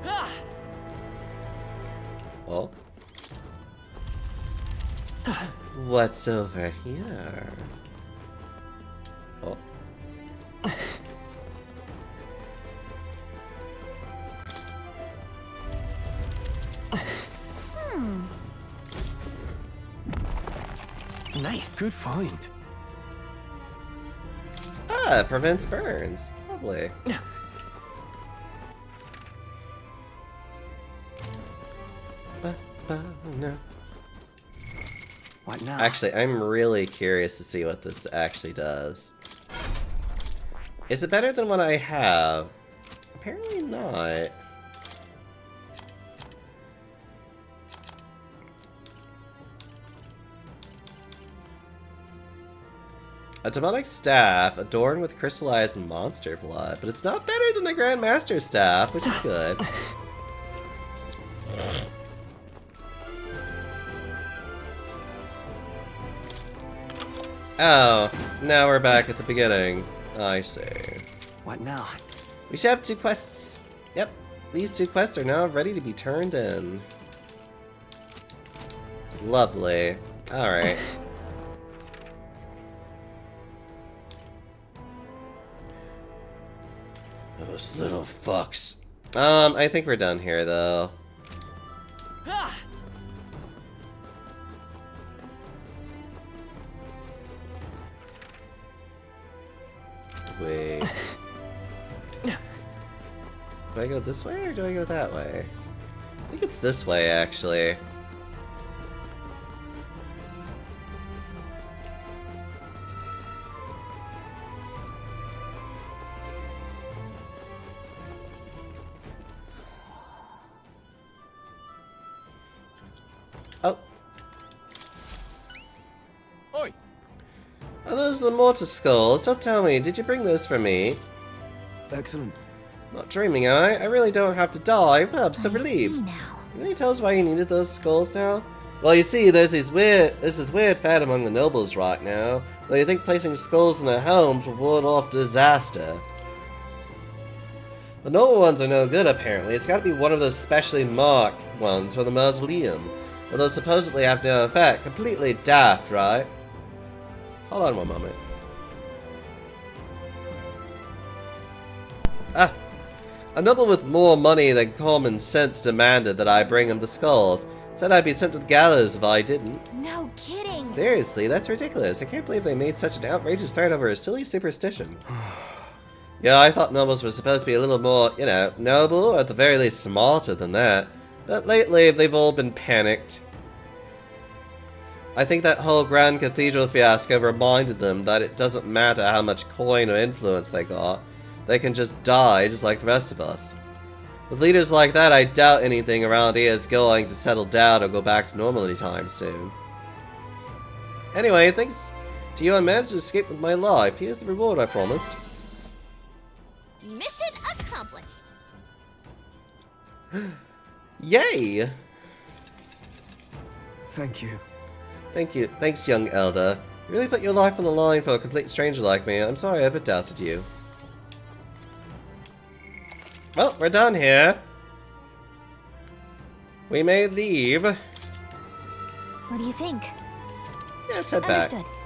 Ah! well, what's over here? Oh. Nice! Good find. Ah, it prevents burns. Lovely. What now? Actually, I'm really curious to see what this actually does. Is it better than what I have? Apparently not. A demonic staff adorned with crystallized monster blood, but it's not better than the Grandmaster staff, which is good. Oh, now we're back at the beginning. I see. What now? We should have 2 quests. Yep, these 2 quests are now ready to be turned in. Lovely. Alright. Those little fucks. I think we're done here, though. Wait. Do I go this way or do I go that way? I think it's this way, actually. Oh. Oi! Are those the mortar skulls? Don't tell me. Did you bring those for me? Excellent. Not dreaming, I really don't have to die. Well, I'm so I relieved. see now. Can you tell us why you needed those skulls now? Well, you see, there's this weird fad among the nobles right now. They think placing skulls in their homes will ward off disaster. The noble ones are no good, apparently. It's gotta be one of those specially marked ones for the mausoleum. Although supposedly have no effect. Completely daft, right? Hold on one moment. Ah! A noble with more money than common sense demanded that I bring him the skulls. Said I'd be sent to the gallows if I didn't. No kidding. Seriously, that's ridiculous. I can't believe they made such an outrageous threat over a silly superstition. Yeah, I thought nobles were supposed to be a little more, you know, noble, or at the very least smarter than that. But lately, they've all been panicked. I think that whole Grand Cathedral fiasco reminded them that it doesn't matter how much coin or influence they got. They can just die just like the rest of us. With leaders like that, I doubt anything around here is going to settle down or go back to normal anytime soon. Anyway, thanks to you, I managed to escape with my life. Here's the reward I promised. Mission accomplished. Yay! Thank you. Thank you. Thanks, young elder. You really put your life on the line for a complete stranger like me. I'm sorry I ever doubted you. Well, we're done here. We may leave. What do you think? Yeah, let's head back. Understood.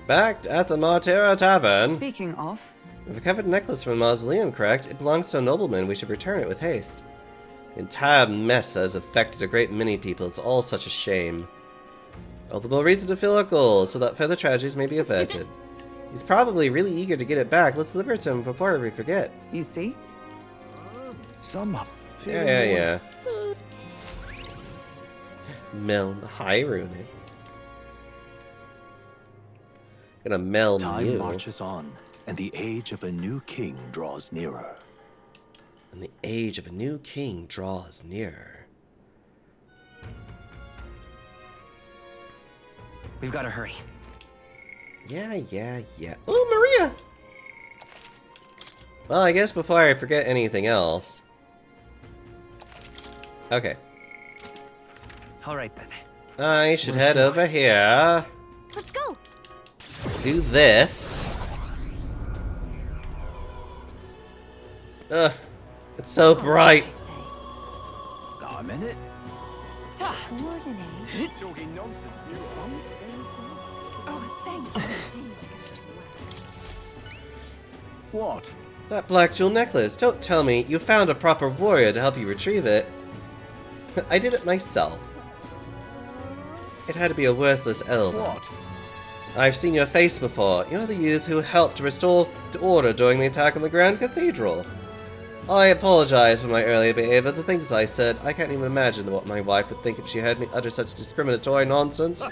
Back at the Martera Tavern. Speaking of, We've recovered a necklace from the mausoleum, correct? It belongs to a nobleman. We should return it with haste. The entire mess has affected a great many people. It's all such a shame. All the more reason to fill our goals, so that further tragedies may be averted. He's probably really eager to get it back. Let's deliver it to him before we forget. you see? Yeah. Melm. Hi, Rune. Gonna melm Time you. marches on, and the age of a new king draws nearer. And the age of a new king draws nearer. We've got to hurry. Yeah. Oh, Maria! Well, I guess before I forget anything else. Okay. All right then. I should head over here. Let's go. Do this. Ugh. It's so bright. Got a minute? Talking nonsense. Oh, thank you. What? That black jewel necklace. Don't tell me you found a proper warrior to help you retrieve it. I did it myself. It had to be a worthless elder. What? I've seen your face before. You're the youth who helped to restore order during the attack on the Grand Cathedral. I apologize for my earlier behavior. The things I said, I can't even imagine what my wife would think if she heard me utter such discriminatory nonsense.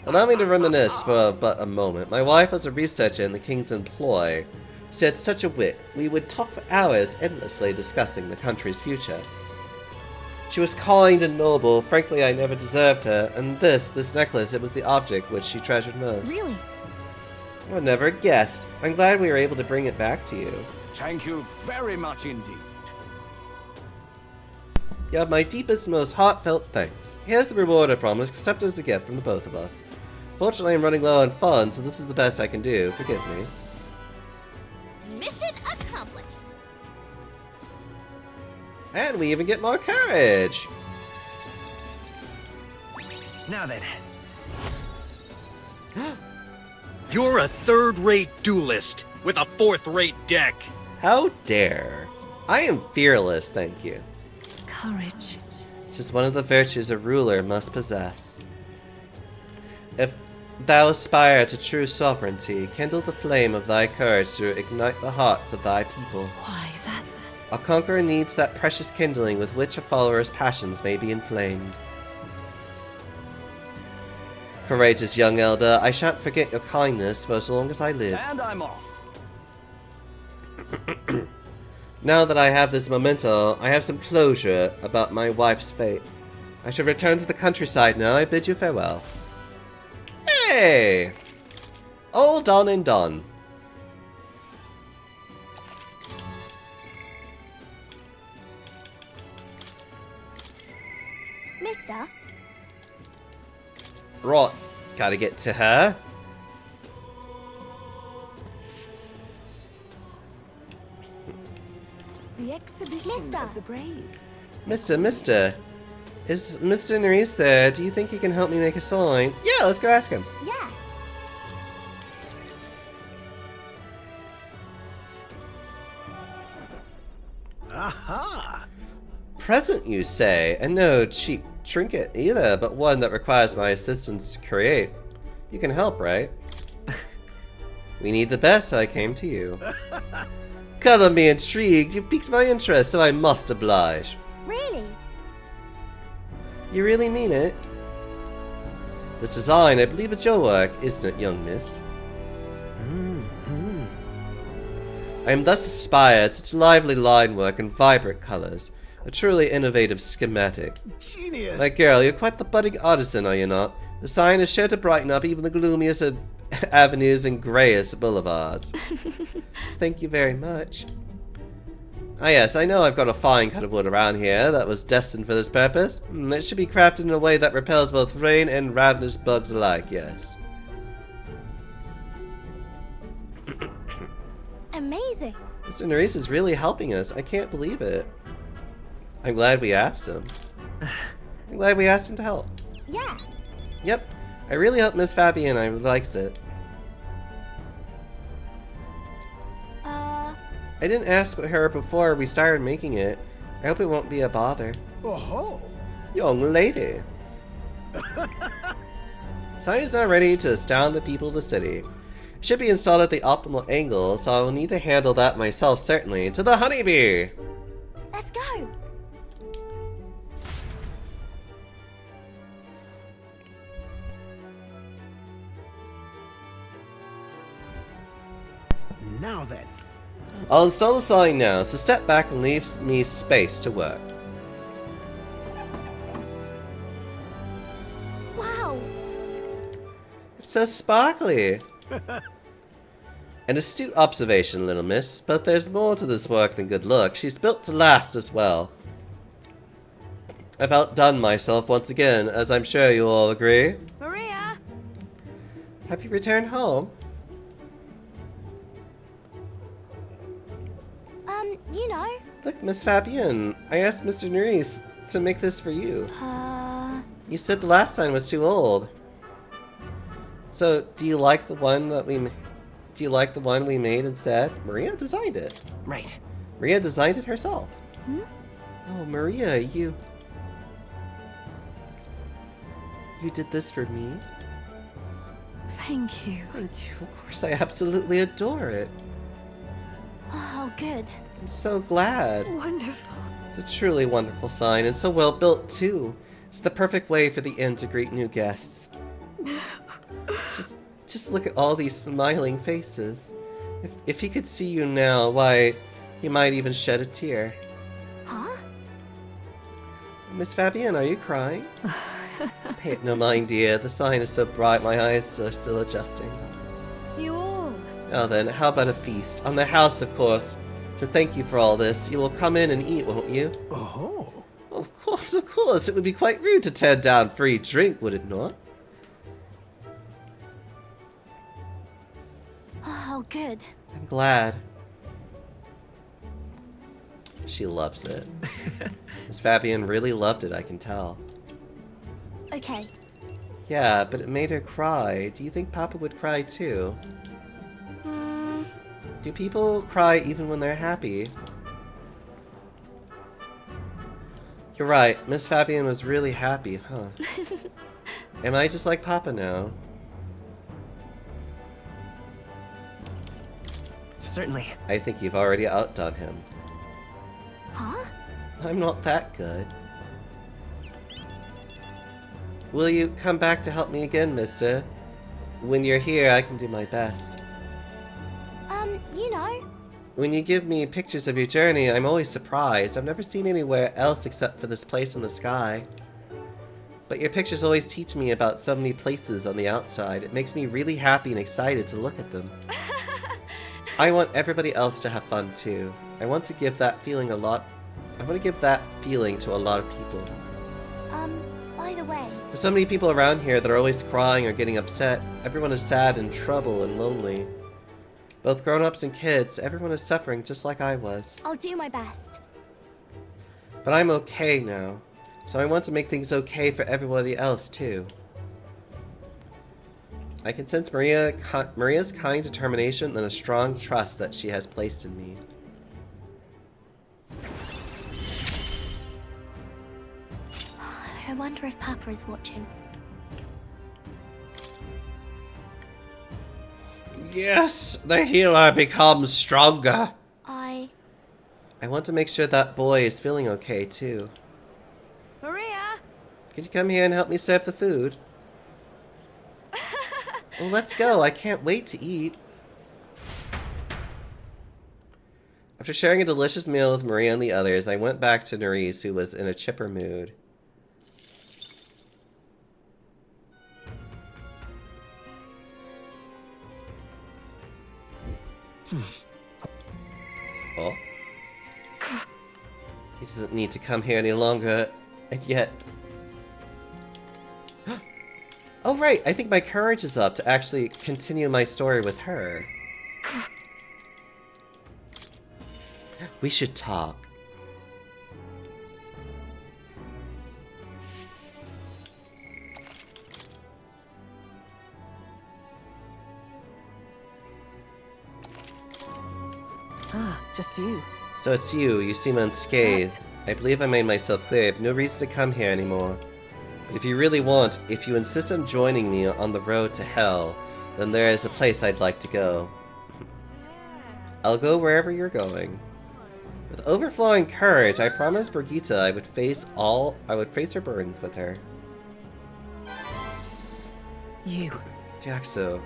Allow me to reminisce for but a moment. My wife was a researcher in the King's employ. She had such a wit. We would talk for hours, endlessly discussing the country's future. She was kind and noble. Frankly, I never deserved her. And this necklace, it was the object which she treasured most. Really? I would never have guessed. I'm glad we were able to bring it back to you. Thank you very much indeed. You have my deepest, most heartfelt thanks. Here's the reward I promised. Accept it as a gift from the both of us. Fortunately, I'm running low on funds, so this is the best I can do. Forgive me. Mission accomplished. And we even get more courage! Now then. You're a third-rate duelist with a fourth-rate deck. How dare. I am fearless, thank you. Courage. Just one of the virtues a ruler must possess. If thou aspire to true sovereignty, kindle the flame of thy courage to ignite the hearts of thy people. Why, that's... A conqueror needs that precious kindling with which a follower's passions may be inflamed. Courageous young elder, I shan't forget your kindness for as long as I live. And I'm off. Now that I have this memento, I have some closure about my wife's fate. I shall return to the countryside now. I bid you farewell. Hey! All done and done. Mister? Right, gotta get to her. The exhibition of the brave. Mister. Is Mr. Nerys there? Do you think he can help me make a sign? Yeah, let's go ask him. Yeah. Aha! Present, you say? And no cheap trinket either, but one that requires my assistance to create. You can help, right? We need the best, so I came to you. Color me intrigued. You piqued my interest, so I must oblige. Really? You really mean it? This design, I believe it's your work, isn't it, young miss? I am thus inspired, such lively line work and vibrant colors. A truly innovative schematic. Genius! My girl, you're quite the budding artisan, are you not? The sign is sure to brighten up even the gloomiest of avenues and grayest boulevards. Thank you very much. Ah yes, I know I've got a fine cut of wood around here that was destined for this purpose. It should be crafted in a way that repels both rain and ravenous bugs alike, yes. Amazing. Mr. Nerys is really helping us. I can't believe it. I'm glad we asked him. I'm glad we asked him to help. Yeah. Yep. I really hope Miss Fabienne likes it. I didn't ask her before we started making it. I hope it won't be a bother. Oh-ho! Young lady. Sign is now ready to astound the people of the city. It should be installed at the optimal angle, so I will need to handle that myself, certainly. To the honeybee! Let's go. Now then. I'll install the sign now, so step back and leave me space to work. Wow. It's so sparkly. An astute observation, little miss, but there's more to this work than good luck. She's built to last as well. I've outdone myself once again, as I'm sure you'll all agree. Maria! Have you returned home? You know. Look, Miss Fabienne, I asked Mr. Nerys to make this for you. You said the last sign was too old. So, do you like the one that we made instead? Maria designed it. Right. Maria designed it herself. Oh, Maria, you You did this for me? Thank you. Thank you. Of course, I absolutely adore it. Oh, good. I'm so glad. Wonderful. It's a truly wonderful sign, and so well built, too. It's the perfect way for the inn to greet new guests. Just look at all these smiling faces. If he could see you now, why, he might even shed a tear. Huh? Miss Fabienne, are you crying? Pay it no mind, dear. The sign is so bright, my eyes are still adjusting. You all. Now then, how about a feast? On the house, of course. To thank you for all this, you will come in and eat, won't you? Oh. Of course, of course. It would be quite rude to turn down free drink, would it not? Oh, good. I'm glad. She loves it. Miss Fabienne really loved it, I can tell. Okay. Yeah, but it made her cry. Do you think Papa would cry too? Do people cry even when they're happy? You're right, Miss Fabienne was really happy, huh? Am I just like Papa now? Certainly. I think you've already outdone him. Huh? I'm not that good. Will you come back to help me again, mister? When you're here, I can do my best. You know. When you give me pictures of your journey, I'm always surprised. I've never seen anywhere else except for this place in the sky. But your pictures always teach me about so many places on the outside. It makes me really happy and excited to look at them. I want everybody else to have fun too. I want to give that feeling to a lot of people. By the way. There's so many people around here that are always crying or getting upset. Everyone is sad and troubled and lonely. Both grown-ups and kids, everyone is suffering just like I was. I'll do my best. But I'm okay now, so I want to make things okay for everybody else too. I can sense Maria's kind determination and a strong trust that she has placed in me. I wonder if Papa is watching. Yes, the healer becomes stronger. I want to make sure that boy is feeling okay too. Maria! Could you come here and help me serve the food? Well, let's go. I can't wait to eat. After sharing a delicious meal with Maria and the others, I went back to Nerys, who was in a chipper mood. Oh. He doesn't need to come here any longer, and yet... Oh right, I think my courage is up to actually continue my story with her. We should talk. Ah, just you. So it's you. You seem unscathed. I believe I made myself clear. I have no reason to come here anymore. But if you really want, if you insist on joining me on the road to hell, then there is a place I'd like to go. I'll go wherever you're going. With overflowing courage, I promised Brigitte I would face her burdens with her. You. Jaxo,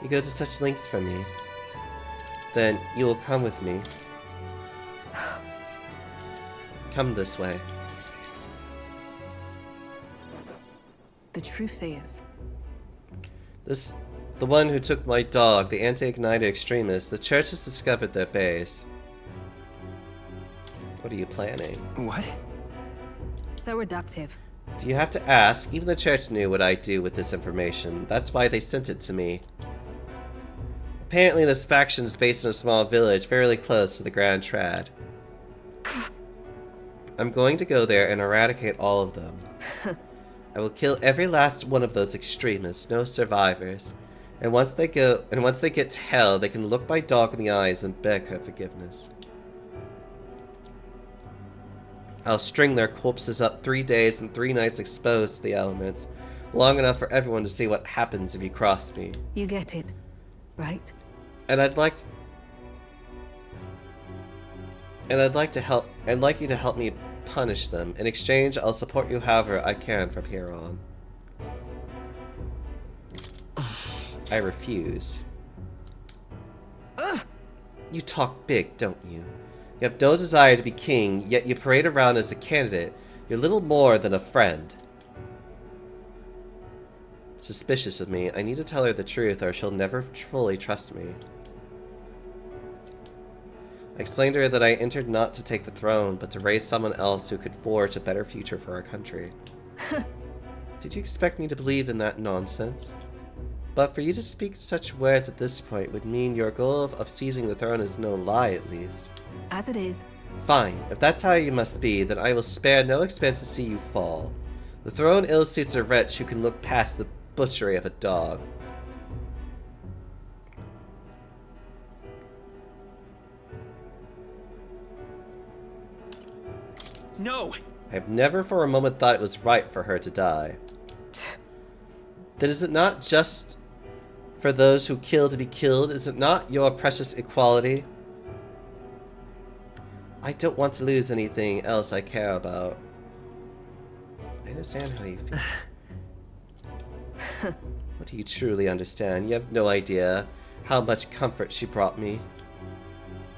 you go to such lengths for me. Then you will come with me. Come this way. The truth is... The one who took my dog, the anti-igniter extremists, the church has discovered their base. What are you planning? What? So reductive. Do you have to ask? Even the church knew what I'd do with this information. That's why they sent it to me. Apparently this faction is based in a small village fairly close to the Grand Trad. I'm going to go there and eradicate all of them. I will kill every last one of those extremists, no survivors. And once they get to hell, they can look my dog in the eyes and beg her forgiveness. I'll string their corpses up 3 days and 3 nights exposed to the elements. Long enough for everyone to see what happens if you cross me. You get it, right? And I'd like you to help me punish them. In exchange, I'll support you however I can from here on. I refuse. You talk big, don't you? You have no desire to be king, yet you parade around as the candidate. You're little more than a friend. Suspicious of me. I need to tell her the truth or she'll never fully trust me. I explained to her that I entered not to take the throne, but to raise someone else who could forge a better future for our country. Did you expect me to believe in that nonsense? But for you to speak such words at this point would mean your goal of seizing the throne is no lie, at least. As it is. Fine. If that's how you must be, then I will spare no expense to see you fall. The throne ill-suits a wretch who can look past the butchery of a dog. No! I have never for a moment thought it was right for her to die. Then is it not just for those who kill to be killed? Is it not your precious equality? I don't want to lose anything else I care about. I understand how you feel. What do you truly understand? You have no idea how much comfort she brought me.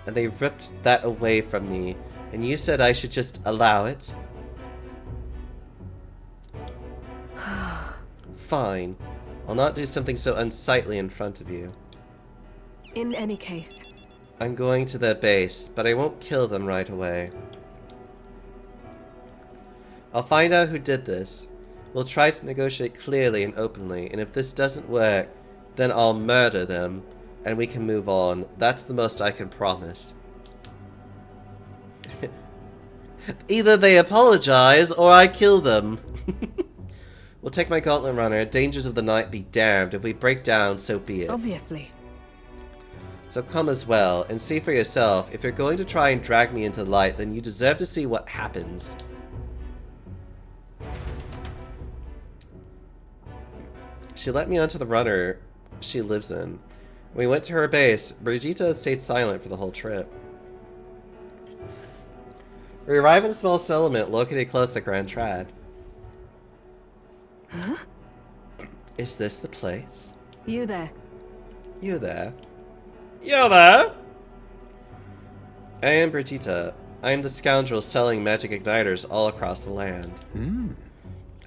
And they ripped that away from me. And you said I should just allow it? Fine. I'll not do something so unsightly in front of you. In any case. I'm going to their base, but I won't kill them right away. I'll find out who did this. We'll try to negotiate clearly and openly, and if this doesn't work, then I'll murder them, and we can move on. That's the most I can promise. Either they apologize, or I kill them. We'll take my gauntlet runner. Dangers of the night be damned. If we break down, so be it. Obviously. So come as well, and see for yourself. If you're going to try and drag me into light, then you deserve to see what happens. She let me onto the runner she lives in. When we went to her base, Brigitte stayed silent for the whole trip. We arrive at a small settlement located close to Grand Trad. Huh? Is this the place? You there. You there? You there? I am Brigitte. I am the scoundrel selling magic igniters all across the land.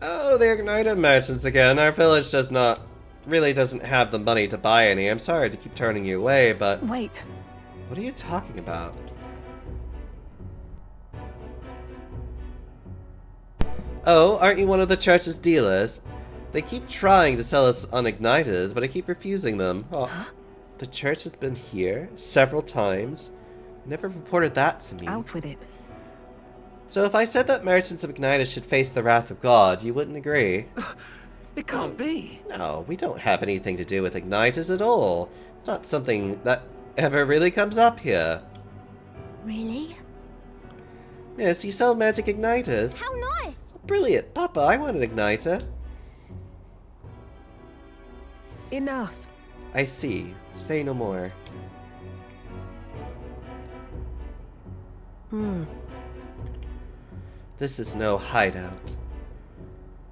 Oh, the igniter merchants again. Our village really doesn't have the money to buy any. I'm sorry to keep turning you away, but... Wait. What are you talking about? Oh, aren't you one of the church's dealers? They keep trying to sell us on igniters, but I keep refusing them. Oh, the church has been here several times. Never reported that to me. Out with it. So if I said that merchants of igniters should face the wrath of God, you wouldn't agree? It can't be. No, we don't have anything to do with igniters at all. It's not something that ever really comes up here. Really? Yes, you sell magic igniters. How nice! Brilliant. Papa, I want an igniter. Enough. I see. Say no more. This is no hideout.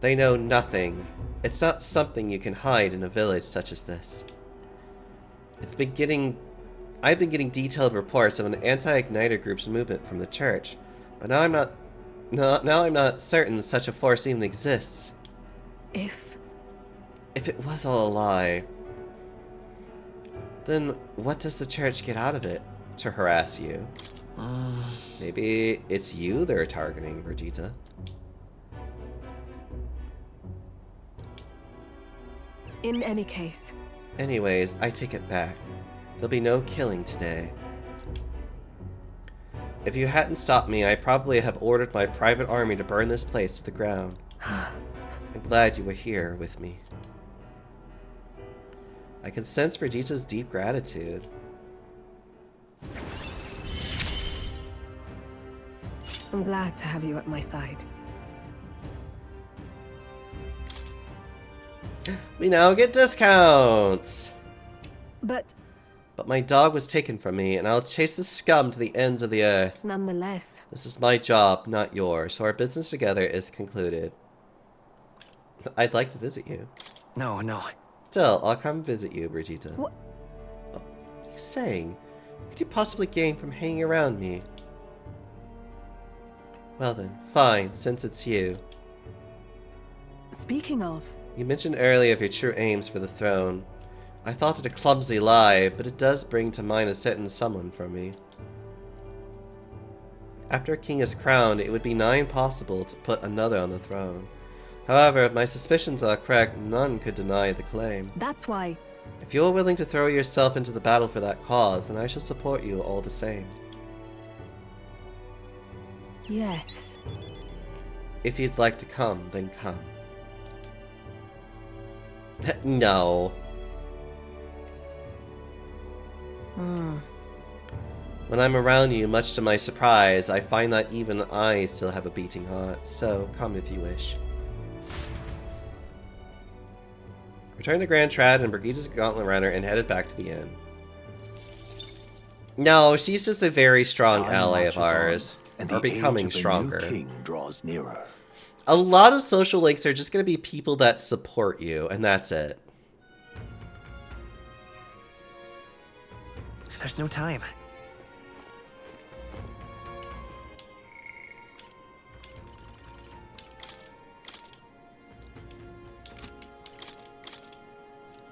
They know nothing. It's not something you can hide in a village such as this. I've been getting detailed reports of an anti-igniter group's movement from the church, but now I'm not certain such a force even exists. If it was all a lie, then what does the church get out of it to harass you? Maybe it's you they're targeting, Brigitte. In any case. Anyways, I take it back. There'll be no killing today. If you hadn't stopped me, I'd probably have ordered my private army to burn this place to the ground. I'm glad you were here with me. I can sense Brigitte's deep gratitude. I'm glad to have you at my side. We now get discounts! But But my dog was taken from me, and I'll chase the scum to the ends of the earth. nonetheless, This is my job, not yours, so our business together is concluded. I'd like to visit you. No, no. Still, I'll come visit you, Brigitte. What? What are you saying? What could you possibly gain from hanging around me? Well then, fine, since it's you. speaking of, You mentioned earlier of your true aims for the throne. I thought it a clumsy lie, but it does bring to mind a certain someone for me. After a king is crowned, it would be nigh impossible to put another on the throne. However, if my suspicions are correct, none could deny the claim. that's why. If you are willing to throw yourself into the battle for that cause, then I shall support you all the same. Yes. If you'd like to come, then come. No. When I'm around you, much to my surprise, I find that even I still have a beating heart, so come if you wish. Return to Grand Trad and Brigitte's Gauntlet Runner and headed back to the inn. No, she's just a very strong ally of ours. And Or becoming stronger. King draws nearer. A lot of social links are just going to be people that support you, and that's it. There's no time.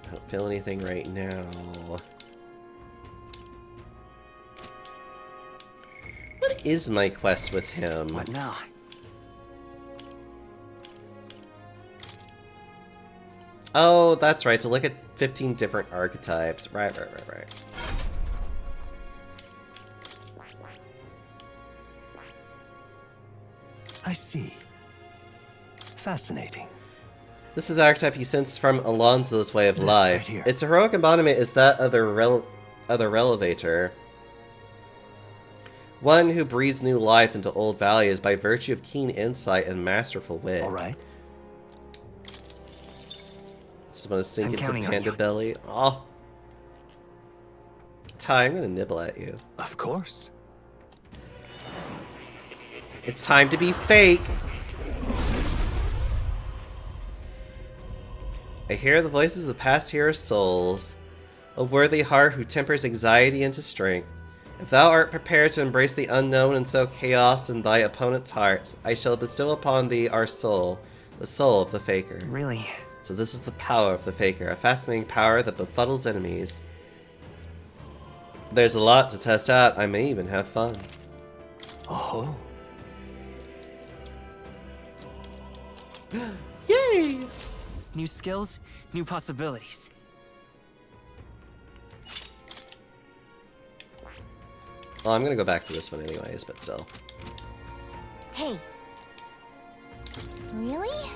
I don't feel anything right now. What is my quest with him? What now? Oh, that's right, to look at 15 different archetypes. Right. I see. Fascinating. This is the archetype he sensed from Alonso's way of This life. right here. Its heroic embodiment is that of the Relevator. One who breathes new life into old values by virtue of keen insight and masterful wit. All right. Just want to sink I'm into counting on Panda you. Belly. Oh. Ty, I'm gonna nibble at you. Of course. It's time to be fake! I hear the voices of past heroes' souls. A worthy heart who tempers anxiety into strength. If thou art prepared to embrace the unknown and sow chaos in thy opponent's hearts, I shall bestow upon thee our soul, the soul of the Faker. Really? So this is the power of the Faker, a fascinating power that befuddles enemies. There's a lot to test out, I may even have fun. Oh. Yay! New skills, new possibilities. Well, I'm gonna go back to this one anyways, but still. Hey. Really?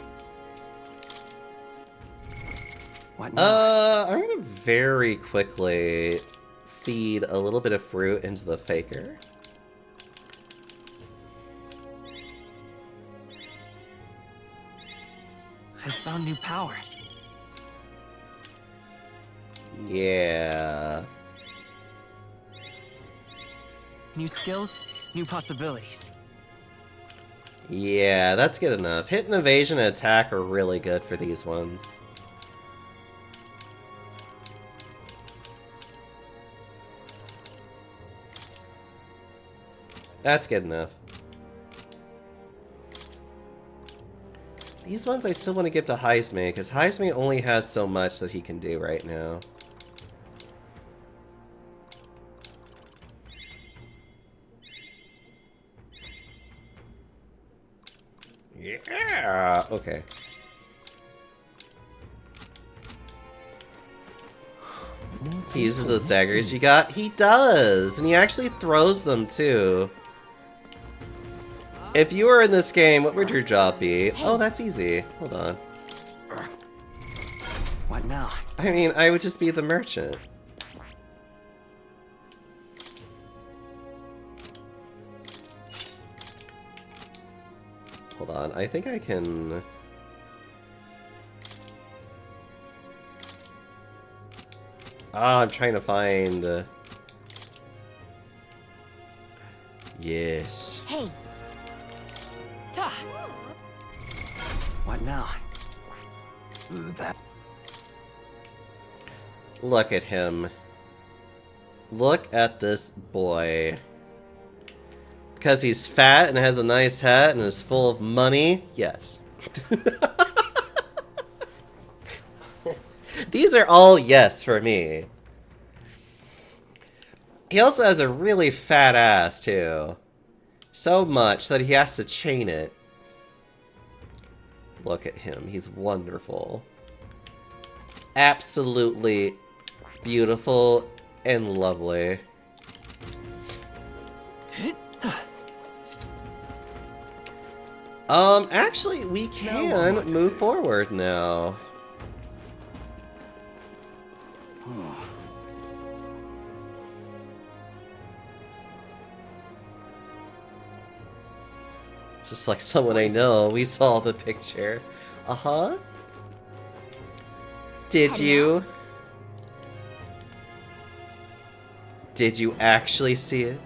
What now? I'm gonna very quickly feed a little bit of fruit into the Faker. I found new power. Yeah. New skills, new possibilities. Yeah, that's good enough. Hit and evasion and attack are really good for these ones. That's good enough. These ones I still want to give to Heisme, because Heisme only has so much that he can do right now. Yeah! Okay. He uses those daggers you got? He does! And he actually throws them too. If you were in this game, what would your job be? Oh, that's easy. Hold on. What now? I mean, I would just be the merchant. Hold on, I think I can... I'm trying to find... Yes. Hey. What now? That. Look at him. Look at this boy. Because he's fat and has a nice hat and is full of money? Yes. These are all yes for me. He also has a really fat ass, too. So much that he has to chain it. Look at him. He's wonderful. Absolutely beautiful and lovely. Actually, we can move forward now. Just like someone I know, we saw the picture. Uh-huh. Did you? Did you actually see it?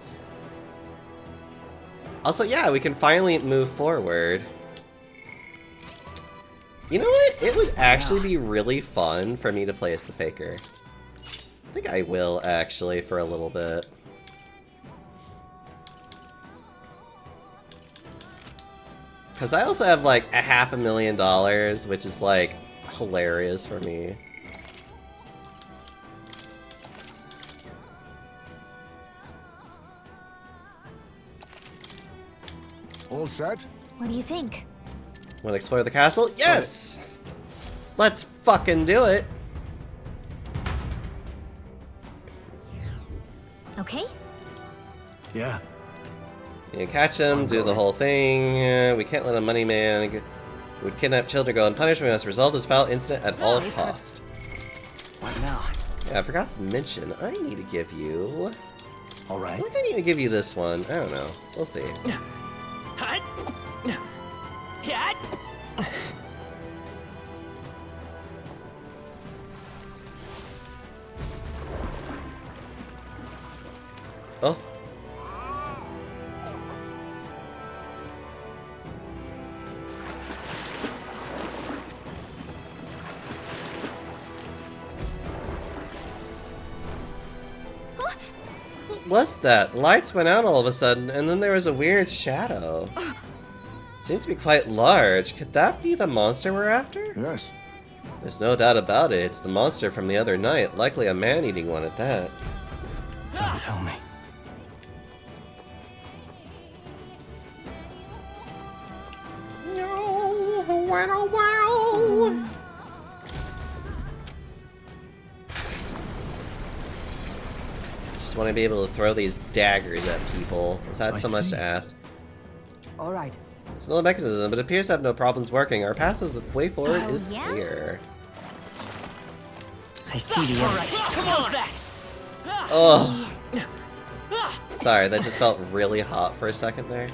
Also, yeah, we can finally move forward. You know what? It would actually be really fun for me to play as the Faker. I think I will, actually, for a little bit. Because I also have, like, $500,000, which is, like, hilarious for me. All set? What do you think? Want to explore the castle? Yes! Let's fucking do it! Okay? Yeah. You catch him, do the whole thing. We can't let a money man who would kidnap children go unpunished. We must resolve this foul incident at all cost. What now? Yeah, I forgot to mention, I need to give you... Alright. I think I need to give you this one. I don't know. We'll see. Oh. What was that? Lights went out all of a sudden, and then there was a weird shadow. Seems to be quite large. Could that be the monster we're after? Yes. There's no doubt about it. It's the monster from the other night. Likely a man-eating one at that. Don't tell me. Just want to be able to throw these daggers at people. Was that so much to ask? All right. It's another mechanism, but it appears to have no problems working. Our path of the way forward is yeah? clear. I see the end. Come on! Oh. Sorry, that just felt really hot for a second there.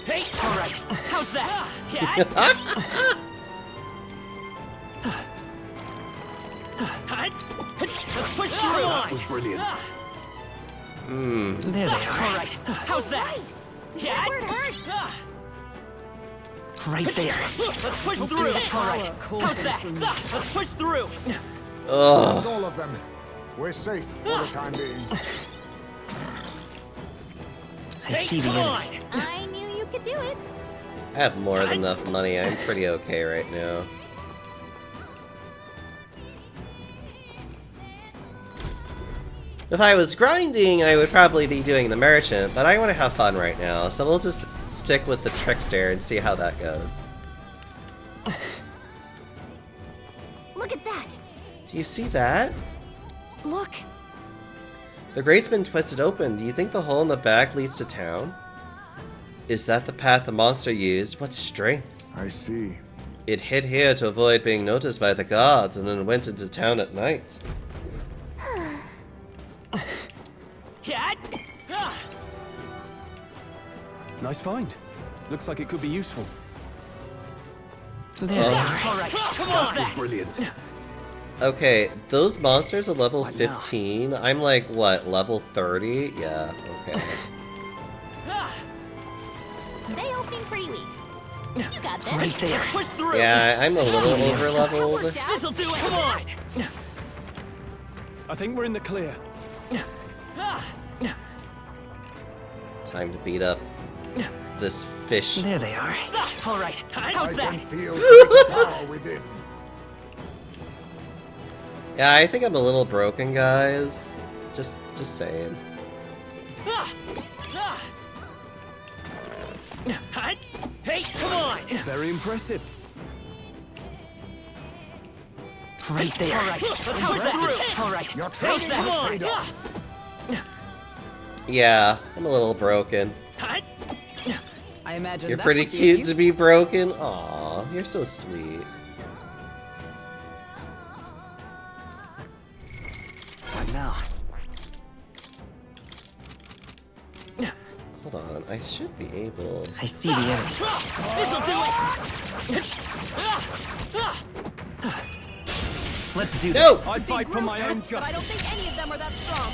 Hey, all right. How's that? Let's push through. That was brilliant. There they are. All right. How's that? Right there. Let's push through. All right. How's that? Let's push through. That's all of them. We're safe for the time being. I see the enemy. I knew you could do it. I have more than enough money. I'm pretty okay right now. If I was grinding, I would probably be doing the merchant, but I want to have fun right now, so we'll just stick with the trickster and see how that goes. Look at that. Do you see that? Look. The grate's been twisted open. Do you think the hole in the back leads to town? Is that the path the monster used? What strength? I see. It hid here to avoid being noticed by the guards and then went into town at night. Nice find. Looks like it could be useful. There they are. All right. Come on. That was brilliant. Okay, those monsters are level 15. I'm like, what, level 30? Yeah, okay. They all seem pretty weak. You got this. Right there. Push through. Yeah, I'm a little over leveled. This'll do it. Come on. I think we're in the clear. Time to beat up this fish. There they are. All right. How's I that? can feel the power within. Yeah, I think I'm a little broken, guys. Just saying. Hey, come on. Very impressive. Right there. All right. Let's push that. All right. Your training has paid off. Yeah, I'm a little broken. I imagine You're that pretty would be cute a to use. be broken. Aw, you're so sweet. What now? Hold on, I should be able. I see the enemy. This'll do it. Let's do No! this. I fight for my own But I don't justice. think any of them are that strong.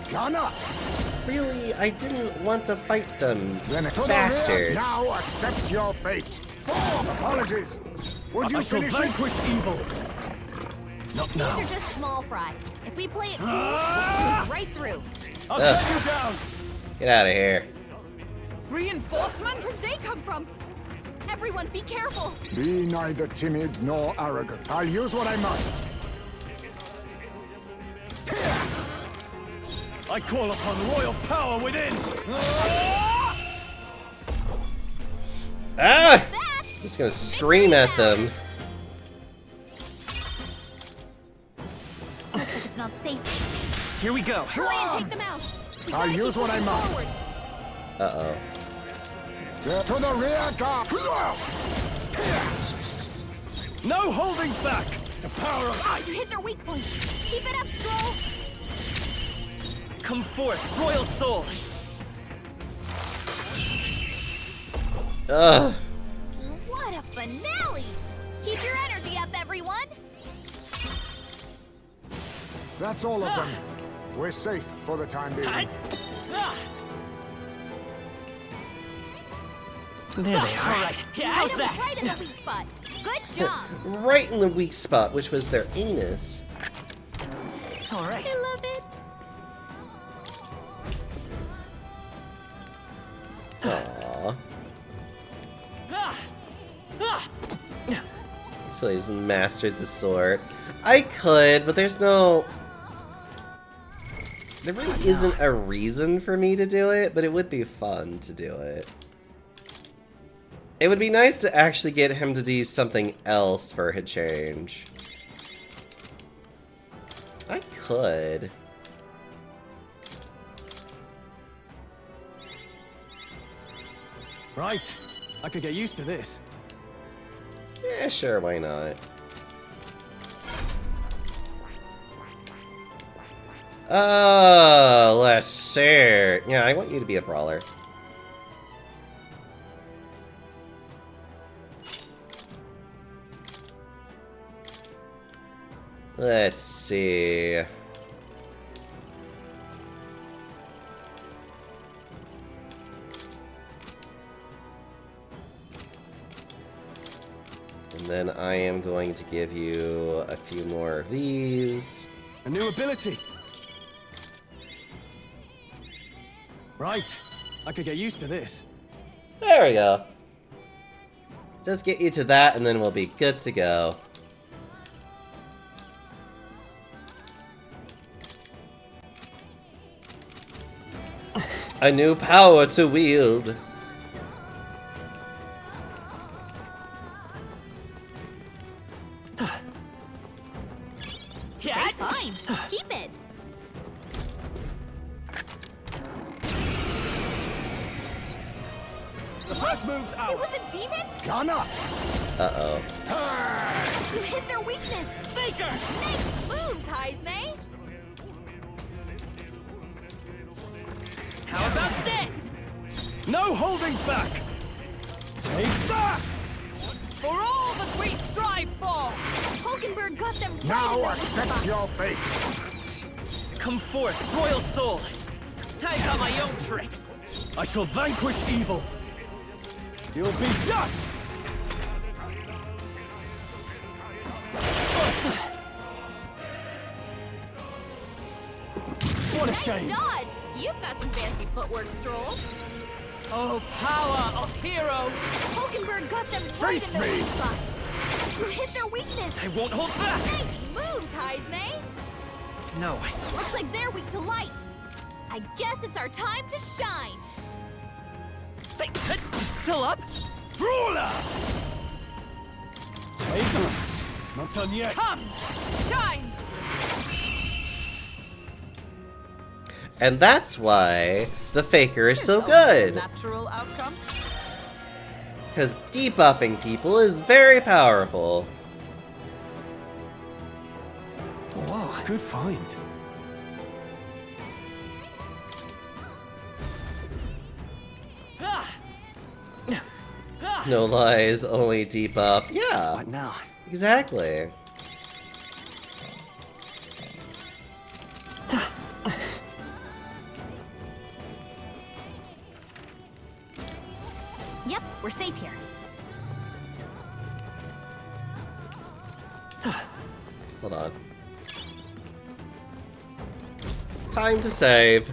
Ghana, Really, I didn't want to fight them, then to the rear. bastards. Now accept your fate. 4 apologies. Would you I shall finish it? vanquish evil. Not These now. are just small fry. If we play it cool, we'll move right through. I'll set you down. Get out of here. Reinforcements? Where'd they come from? Everyone, be careful. Be neither timid nor arrogant. I'll use what I must. I call upon royal power within. Ah! Just gonna scream at them. Looks like it's not safe. Here we go. Hurry and take them out. We I'll gotta use keep what I moving must. forward. Uh-oh. To the rear, guard. No holding back. The power of You hit their weak point. Keep it up, Stroll. Come forth, royal soul. Ugh. What a finale! Keep your energy up, everyone. That's all of them. We're safe for the time being. There they are. All right. Yeah, how's that? Right in the weak spot. Good job. Right in the weak spot, which was their anus. All right. I love it. Aww. So he's mastered the sword. I could, but there's no... There really isn't a reason for me to do it, but it would be fun to do it. It would be nice to actually get him to do something else for a change. I could. right. I could get used to this. Yeah, sure, why not? Let's see. Yeah, I want you to be a brawler. Let's see. And then I am going to give you a few more of these. A new ability. Right. I could get used to this. There we go. Just get you to that and then we'll be good to go. A new power to wield. Great find. Keep it. The first move's It out. was a demon? Ghana! Uh-oh. You hit their weakness. Faker! Nice moves, Heisme. How about this? No holding back. Take that! For all that we strive for! Hulkenberg got them Now accept your fate. Come forth, royal soul. I got my own tricks. I shall vanquish evil. You'll be dust. What a shame. Dodge! You've got some fancy footwork, Stroll. Oh, power of heroes! Hulkenberg got them right Face in the me. weak spot. You hit their weakness. I won't hold back! Nice moves, Heismay. No. Looks like they're weak to light. I guess it's our time to shine. Say, still up? Brawler! Take them. Not done yet. Come! Shine! And that's why the Faker is so It's good. a natural outcome. Because debuffing people is very powerful. Wow, good find. Ah! Ah! No lies, only debuff. Yeah, What now? exactly. Yep, we're safe here. Hold on. Time to save.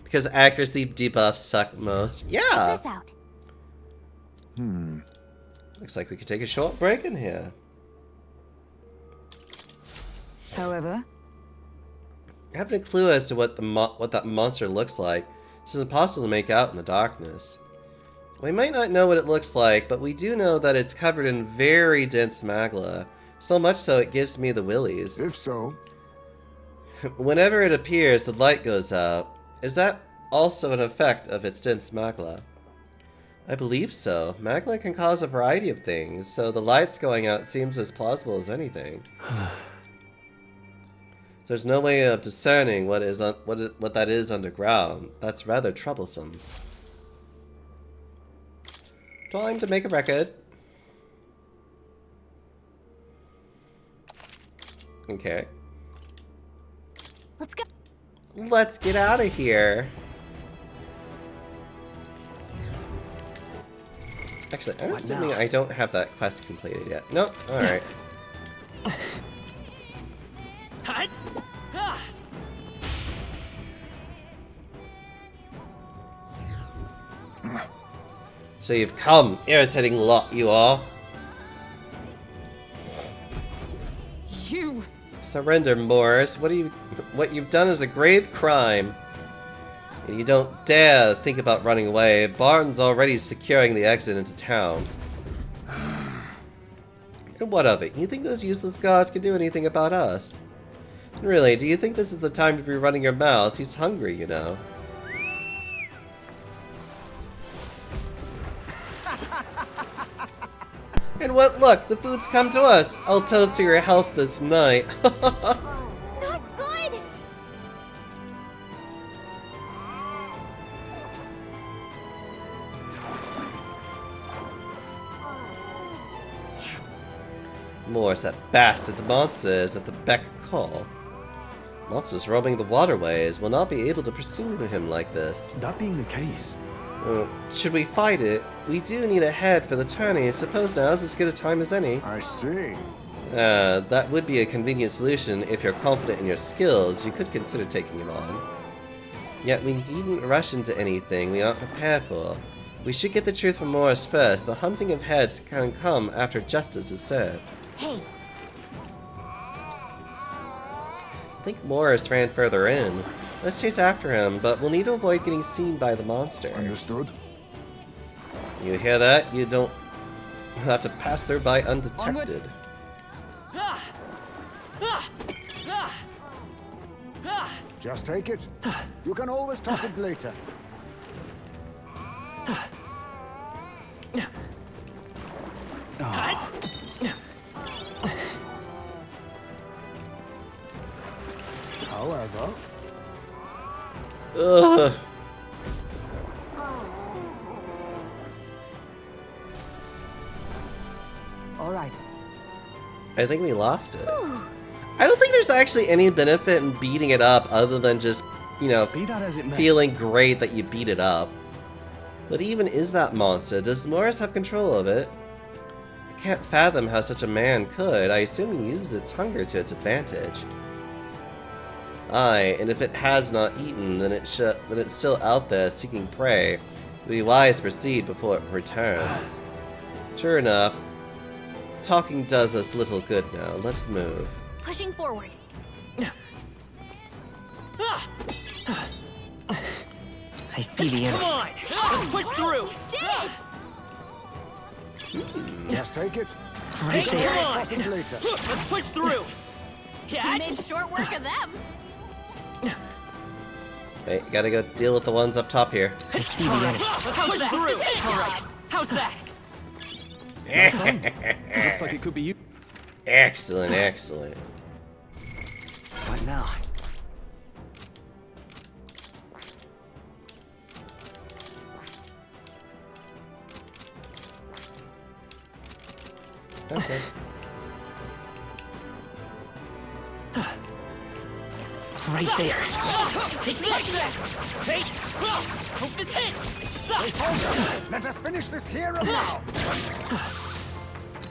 Because accuracy debuffs suck most. Check Yeah. this out. Looks like we could take a short break in here. However, I haven't a clue as to what that monster looks like. This is impossible to make out in the darkness. We might not know what it looks like, but we do know that it's covered in very dense magma. So much so it gives me the willies. If so, Whenever it appears, the light goes out. Is that also an effect of its dense magma? I believe so. Magma can cause a variety of things, so the lights going out seems as plausible as anything. There's no way of discerning what that is underground. That's rather troublesome. Time to make a record. Okay. Let's go. Let's get out of here. Actually, I'm assuming I don't have that quest completed yet. Nope. Alright. Ah! Ah! So you've come, irritating lot, you are. you. Surrender, Morris. What you've done is a grave crime. And you don't dare think about running away. Barton's already securing the exit into town. And what of it? You think those useless guards can do anything about us? Really, do you think this is the time to be running your mouths? He's hungry, you know. And what? Look, the food's come to us. I'll toast to your health this night. Not good. Morris, that bastard, the monster is at the beck and call. Monsters roaming the waterways will not be able to pursue him like this. That being the case, Should we fight it? We do need a head for the tourney. Suppose now's as good a time as any. I see. That would be a convenient solution. If you're confident in your skills, you could consider taking him on. Yet we needn't rush into anything we aren't prepared for. We should get the truth from Morris first. The hunting of heads can come after justice is served. Hey, I think Morris ran further in. Let's chase after him, but we'll need to avoid getting seen by the monster. Understood. You hear that? You don't have to pass through by undetected. Ah! Ah! Ah! Ah! Just take it. You can always toss it later. However, Ugh. All right. I think we lost it. I don't think there's actually any benefit in beating it up other than just, you know, Be that as it may. feeling great that you beat it up. What even is that monster? Does Morris have control of it? I can't fathom how such a man could. I assume he uses its hunger to its advantage. Aye, and if it has not eaten, then it's still out there seeking prey. It would be wise to proceed before it returns. Sure enough, talking does us little good now. Let's move. Pushing forward. I see the enemy. Come on! Let's push through! We did it! Just take it. Right Come there. on! Toss it later. Let's push through! We Yeah! made short work of them. Wait, gotta go deal with the ones up top here. I see the enemy. Let's push through! Alright, how's that? Looks like it could be you. Excellent, excellent. What now? Okay. Right there. Take this! Hey! Hope this hits! Let us finish this here and now.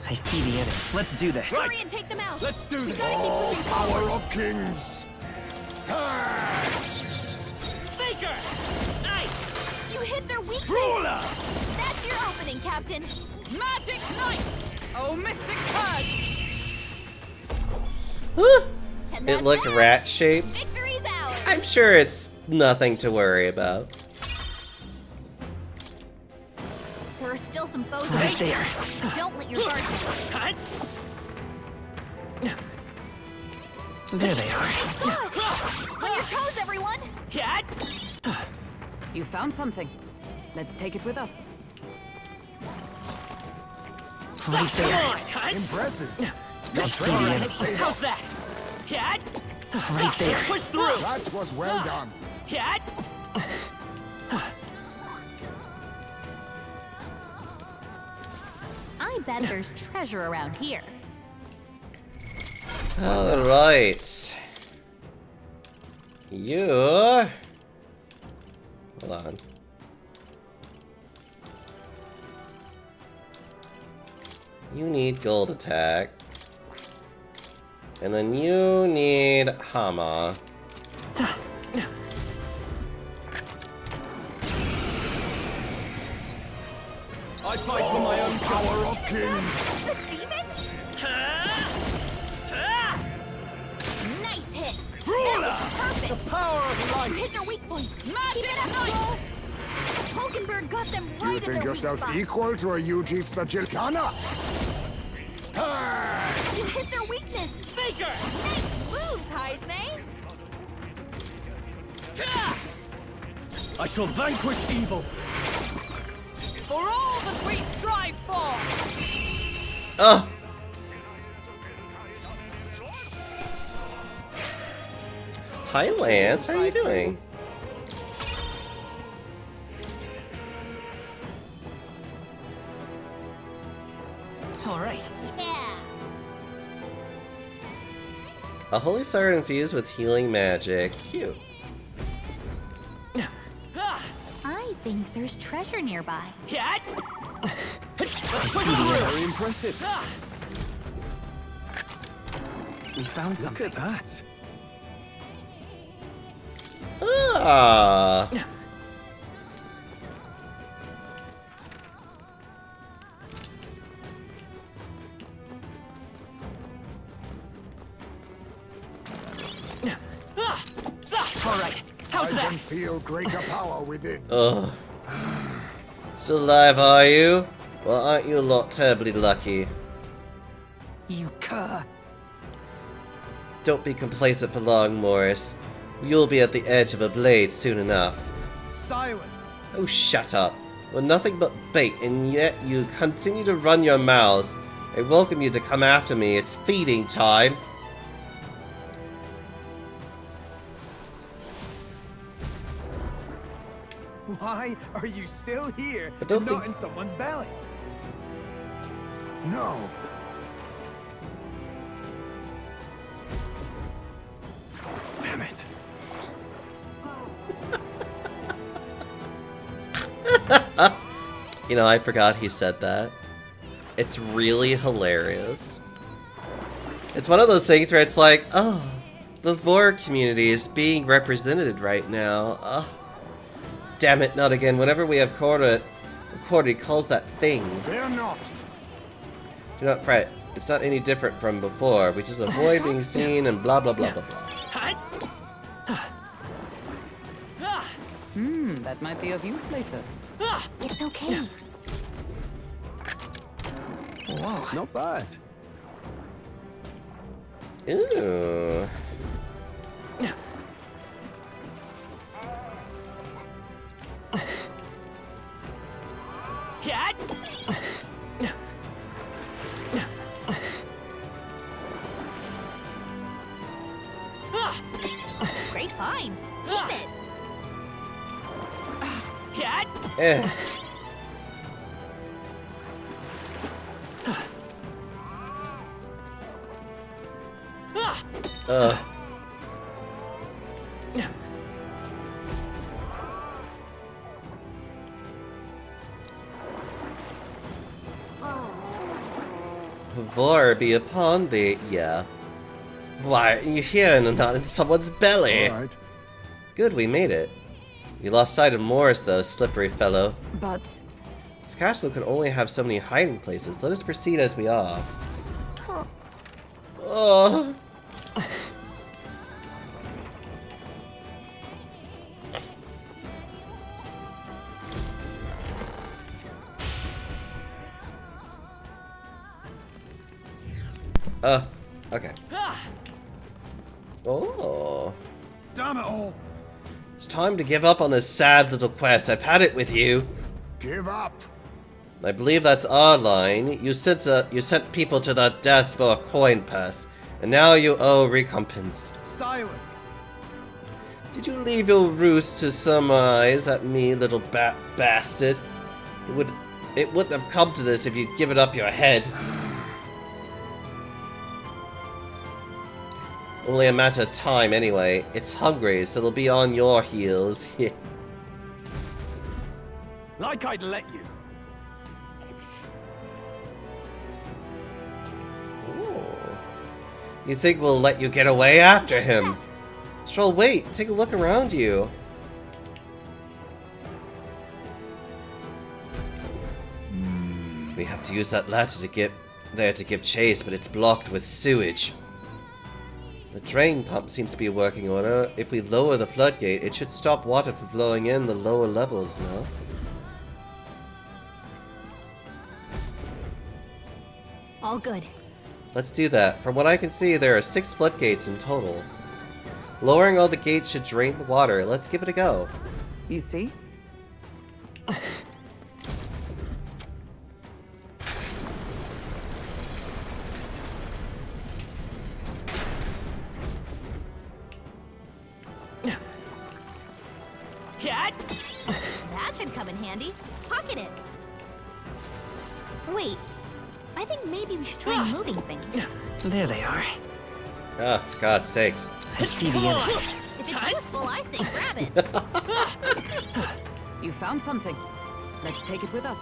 I see the enemy. Let's do this. Hurry and take them out. Let's do this! Gotta keep Oh, pushing power forward. of kings. Faker! Nice! You hit their weakness. Ruler! That's your opening, Captain. Magic Knight! Oh, Mystic Purge! And It that's looked that. rat-shaped. Victory's ours. I'm sure it's nothing to worry about. There are still some foes Right around. there. Don't let your guard down. Cut! There they are. They saw us. On your toes, everyone. Cat! You found something. Let's take it with us. Right Come there. on! Cut! Impressive. I see the enemy. How's that? Cat! Right there. Push through! That was well done. Cat! I bet there's treasure around here. Alright. You... Hold on. You need gold attack. And then you need Hama. I fight for my own Power of kings. The demon? Nice hit. Ruler! That was perfect. power of You light! hit their weak point. Magic Keep it up, Knight! Joel. Hulkenberg got them right You at think their yourself weak spot. equal to a Ujif Sajilkana? You hit their weakness. Faker! Nice moves, Heismay. I shall vanquish evil! For all that we strive for! Oh! Hi Lance, how are you doing? All right. Yeah. A holy sword infused with healing magic. Cute. I think there's treasure nearby. Cat! Let's push see the through! Very impressive. We found Look something. at that. Ah! All right, how's I that? can feel greater power within. Ugh. Still alive, are you? Well, aren't you a lot terribly lucky? You cur. Don't be complacent for long, Morris. You'll be at the edge of a blade soon enough. Silence! Oh, shut up. We're nothing but bait, and yet you continue to run your mouths. I welcome you to come after me. It's feeding time. Why are you still here I don't and not think- in someone's belly? No. it. You know, I forgot he said that. It's really hilarious. It's one of those things where it's like, oh, the Vor community is being represented right now. Oh, damn it, not again. Whenever we have Corda, he calls that thing. Fear not. Do not fret. It's not any different from before. We just avoid being seen and blah blah blah blah blah. That might be of use later. It's okay. Wow, not bad. Ooh. Great find. Keep it. Eh. Vor be upon thee, yeah. Why, you're here and not in someone's belly. All right. Good, we made it. We lost sight of Morris, though, slippery fellow. But This castle can only have so many hiding places. Let us proceed as we are. Oh. Okay. Oh. Damn it all. It's time to give up on this sad little quest. I've had it with you. Give up. I believe that's our line. You sent people to their deaths for a coin purse, and now you owe recompense. Silence. Did you leave your roost to surmise at me, little bastard? It wouldn't have come to this if you'd given up your head. Only a matter of time anyway. It's hungry, so it'll be on your heels. Like I'd let you. Ooh. You think we'll let you get away after him? Stroll, wait. Take a look around you. We have to use that ladder to get there to give chase, but it's blocked with sewage. The drain pump seems to be in working order. If we lower the floodgate, it should stop water from flowing in the lower levels now. All good. Let's do that. From what I can see, there are 6 floodgates in total. Lowering all the gates should drain the water. Let's give it a go. you see? That should come in handy. Pocket it. Wait. I think maybe we should try moving things. There they are. Ah, for God's sakes. I see the enemy. If it's useful, I say grab it. You found something. Let's take it with us.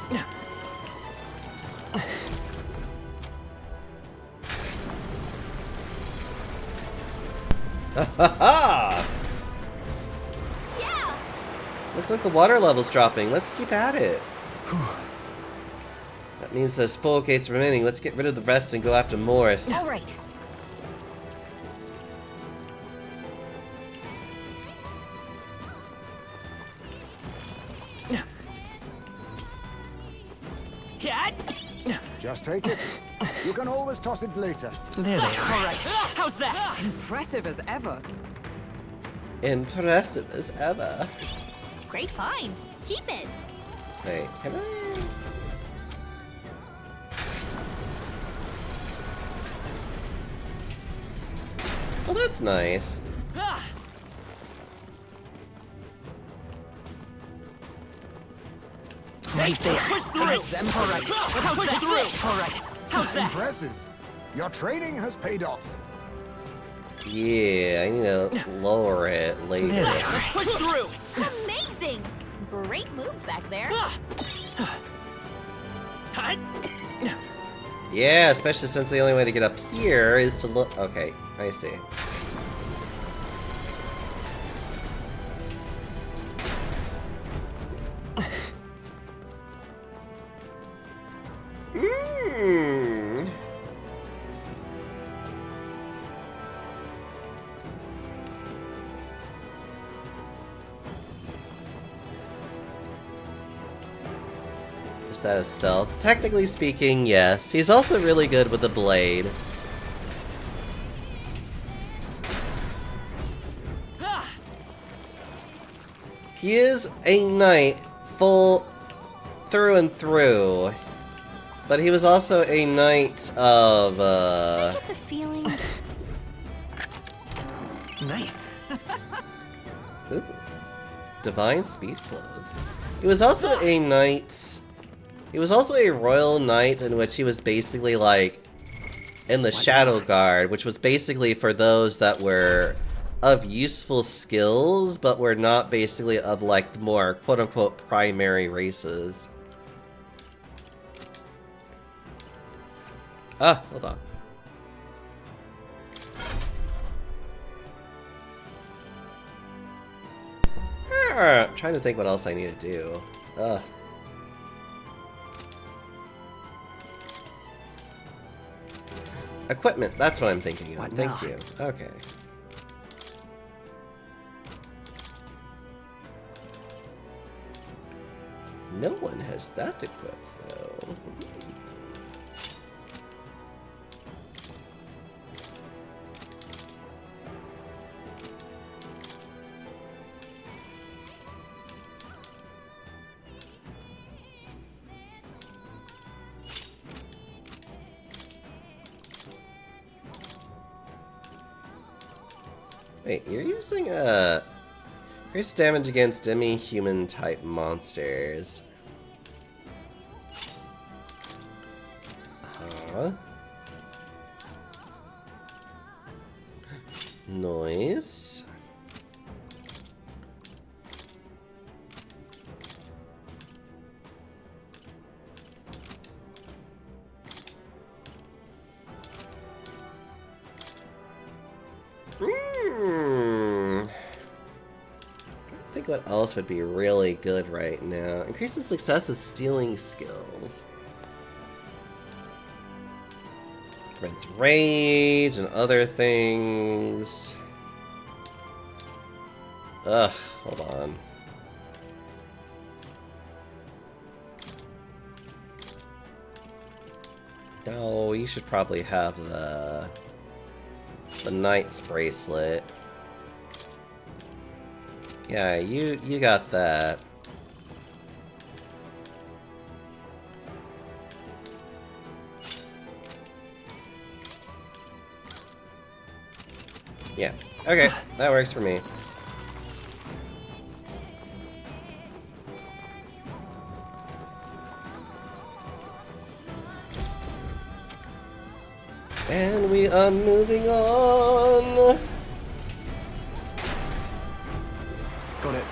Ha! Yeah. Looks like the water level's dropping. Let's keep at it. That means there's 4 gates remaining. Let's get rid of the rest and go after Morris. All right. Just take it. You can always toss it later. There they are. All right. How's that? Impressive as ever. Impressive as ever. Great find. Keep it. Wait, can I? Oh, that's nice. Right there. Push through. All right. Push through. All right. How's that? Impressive. Your training has paid off. Yeah, I need to lower it later. Let's push through. Amazing! Great moves back there. Yeah, especially since the only way to get up here is to look. Okay, I see. Is that a stealth? Technically speaking, yes. He's also really good with the blade. He is a knight full through and through. But he was also a knight of, I get the feeling. Nice. Ooh. Divine speed flows. He was also a knight. He was also a royal knight in which he was basically like in the Shadow Guard, which was basically for those that were of useful skills, but were not basically of like the more quote-unquote primary races. Ah, hold on. I'm trying to think what else I need to do. Equipment, that's what I'm thinking of. Thank you. Okay. No one has that equipped, though. Wait, you're using increased damage against demi-human type monsters. Huh? Noise. I think what else would be really good right now. Increases success with stealing skills. Prevents rage and other things. Ugh, hold on. No, you should probably have the Knight's Bracelet. Yeah, you got that. Yeah. Okay, that works for me. And we are moving on. Got it.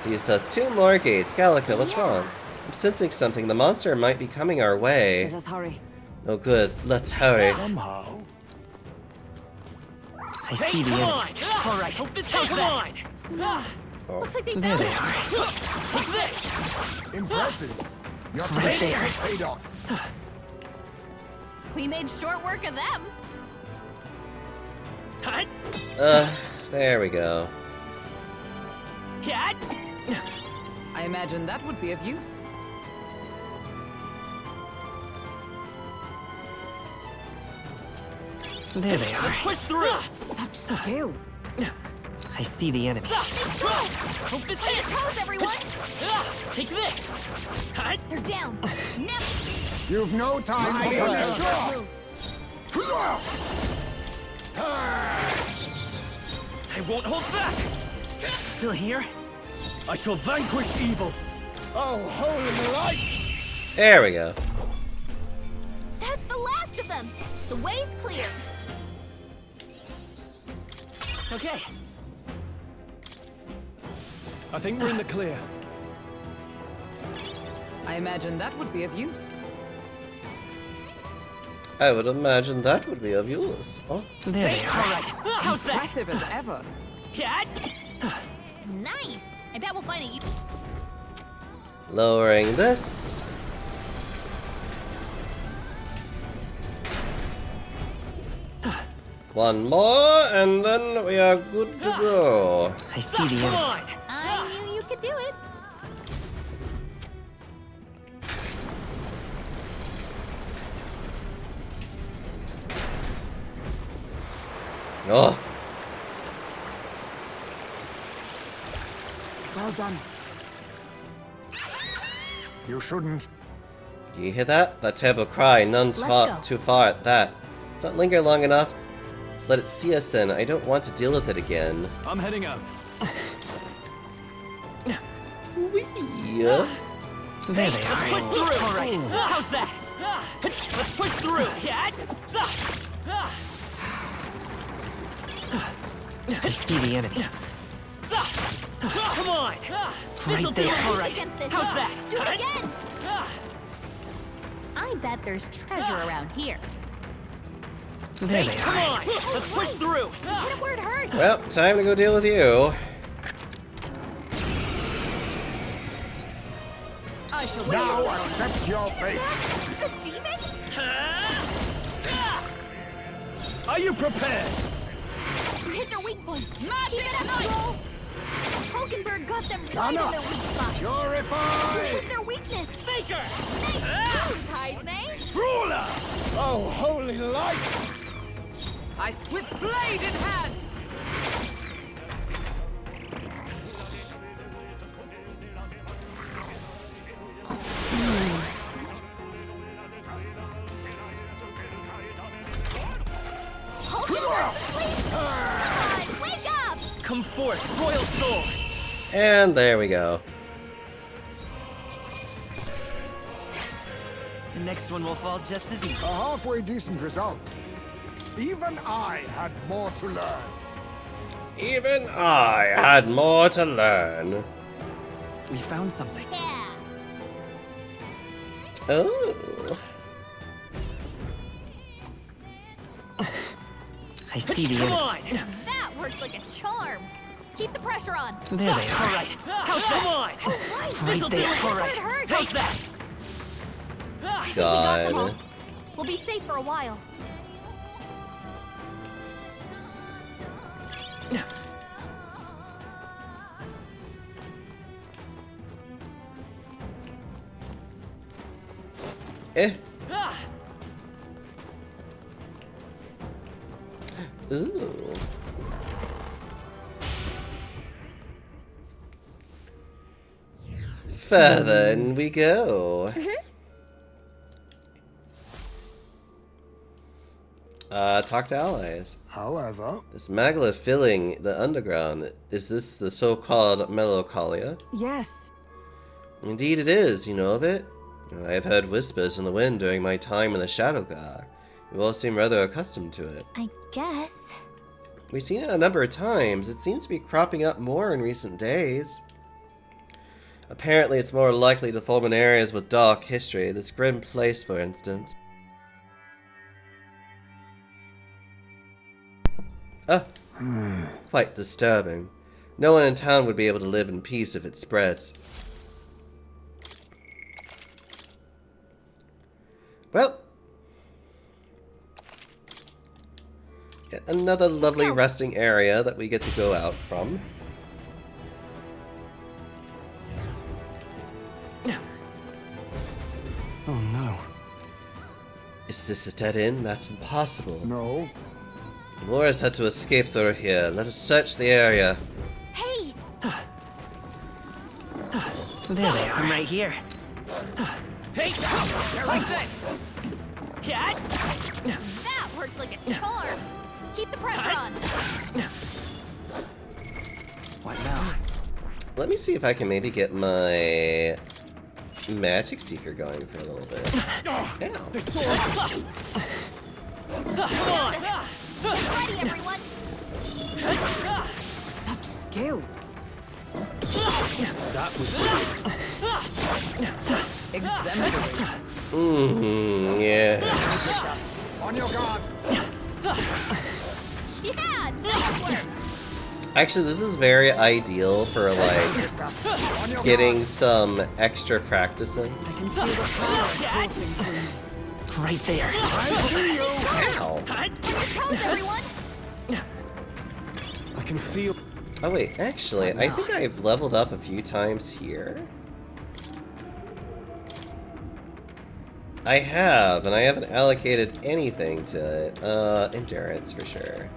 Zeus has 2 more gates. Gallica, what's wrong? I'm sensing something. The monster might be coming our way. Let us hurry. Oh good, let's hurry. Somehow. I see the enemy. All right, hope this takes mine. Oh. Looks like they There found they us. are. Take this. Impressive. Your Right training there. has paid off. We made short work of them. Hut. There we go. Cat. I imagine that would be of use. There they are. Push through. Such skill. I see the enemy. Hope this On your hits. toes, everyone! Take this. Hut. They're down. Now, You've no time for pleasure. move. I won't hold back. Still here? I shall vanquish evil. Oh, holy light! There we go. That's the last of them. The way's clear. Okay. I think we're in the clear. I imagine that would be of use. I would imagine that would be of use. Oh. There they are. All right. How's that? Impressive as ever. Yeah. Nice. I bet we'll find a. Lowering this. One more, and then we are good to go. I see the enemy. I knew you could do it. Oh, Well done. You shouldn't. you hear that? That terrible cry, none Let's go. too far at that. Let's not linger long enough. Let it see us then. I don't want to deal with it again. I'm heading out. Whee! There they are. Let's push through. All right. How's that? Let's push through. Yeah. I see the enemy. Come on. Right there. All right. Against this. How's that? Do it again. I bet there's treasure around here. There they are. Come on. Let's push through. Hit it where it hurts. Well, time to go deal with you. I shall Now accept your fate. The demon? Are you prepared? Hit their weak point. Keep it up, Roll. Hulkenberg got them right Anna, in their weak spot. Purify! Hit their weakness. Faker. Nice. Heisman. Ruler! Oh, holy light! I swift blade in hand. Hulkenberg, please. Come on, wake up. Come forth, Royal Sword. And there we go. The next one will fall just as easy. A halfway decent result. Even I had more to learn. Even I had more to learn. We found something. Yeah. Oh. I see the enemy. Come on. That works like a charm. Keep the pressure on. There they are. All right. How's that? Come on. Right there. All It right. hurts. How's that? I think we got them all. God. We'll be safe for a while. Eh. Ooh. Further in we go. Talk to allies. However, This magma filling the underground, is this the so-called Melancholia? Yes. Indeed it is, you know of it? I have heard whispers in the wind during my time in the Shadowgar. You all seem rather accustomed to it. I guess. We've seen it a number of times. It seems to be cropping up more in recent days. Apparently it's more likely to form in areas with dark history, this grim place for instance. Quite disturbing. No one in town would be able to live in peace if it spreads. Well, yet another lovely resting area that we get to go out from. Oh no. Is this a dead end? That's impossible. no. Morris had to escape through here. Let us search the area. Hey! There they are. I'm right here. Hey! Like this! Yeah! That works like a charm. Keep the pressure on. What now? Let me see if I can maybe get my Magic Seeker going for a little bit. Ow. The sword! Ready, everyone. Such skill. That was brilliant. Exemplary. Yeah. On your guard. Yeah, nice work. Actually, this is very ideal for like getting some extra practice in. I can feel the power coursing through me. Right there. Ow. On your toes, everyone. I can feel. Oh wait, actually, I think I've leveled up a few times here. I have, and I haven't allocated anything to it. Endurance for sure.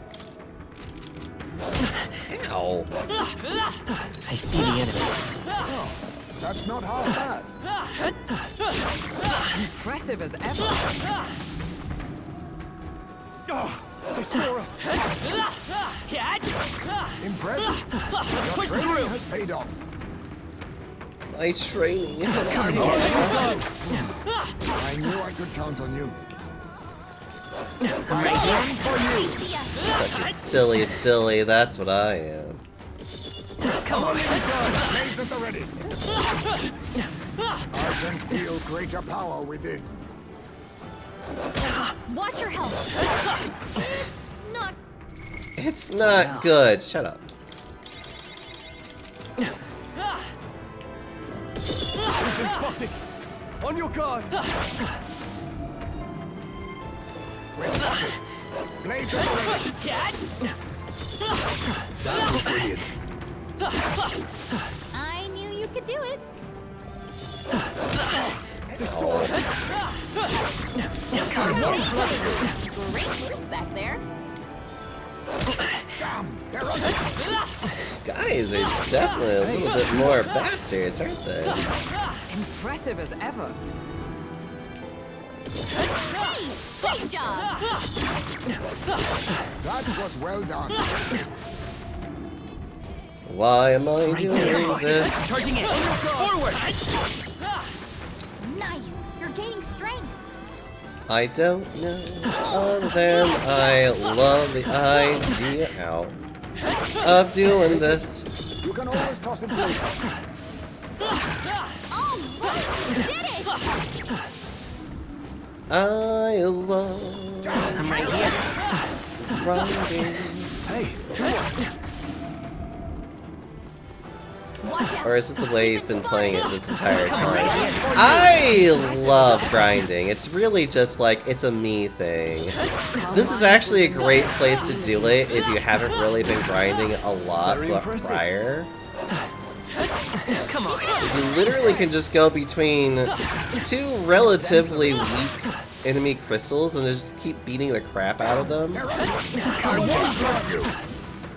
Ow. I see the enemy. That's not half bad. Impressive as ever. Oh, they saw us. Impressive. Your training has paid off. My training has I knew I could count on you. Stand for you. such a silly Billy, that's what I am. Come on, blades at the ready. I can feel greater power within. Watch your health. It's not good. Shut up. We've been spotted. On your guard. We're spotted. Blades at the ready. That was brilliant. I knew you could do it. They saw us. Great moves back there. Damn, they're on. These guys are definitely a little bit more bastards, aren't they? Impressive as ever. Hey, great job. That was well done. Why am I doing this? Charging in. Forward. Nice. You're gaining strength. I don't know. Other than I love the idea of doing this. You can always toss it blades. Oh, right. You did it. I love I'm right here. grinding. Hey, Watch out. Or is it the way you've been playing it this entire time? I love grinding. It's really just like, it's a me thing. This is actually a great place to do it if you haven't really been grinding a lot prior. Come on. You literally can just go between two relatively weak enemy crystals and just keep beating the crap out of them.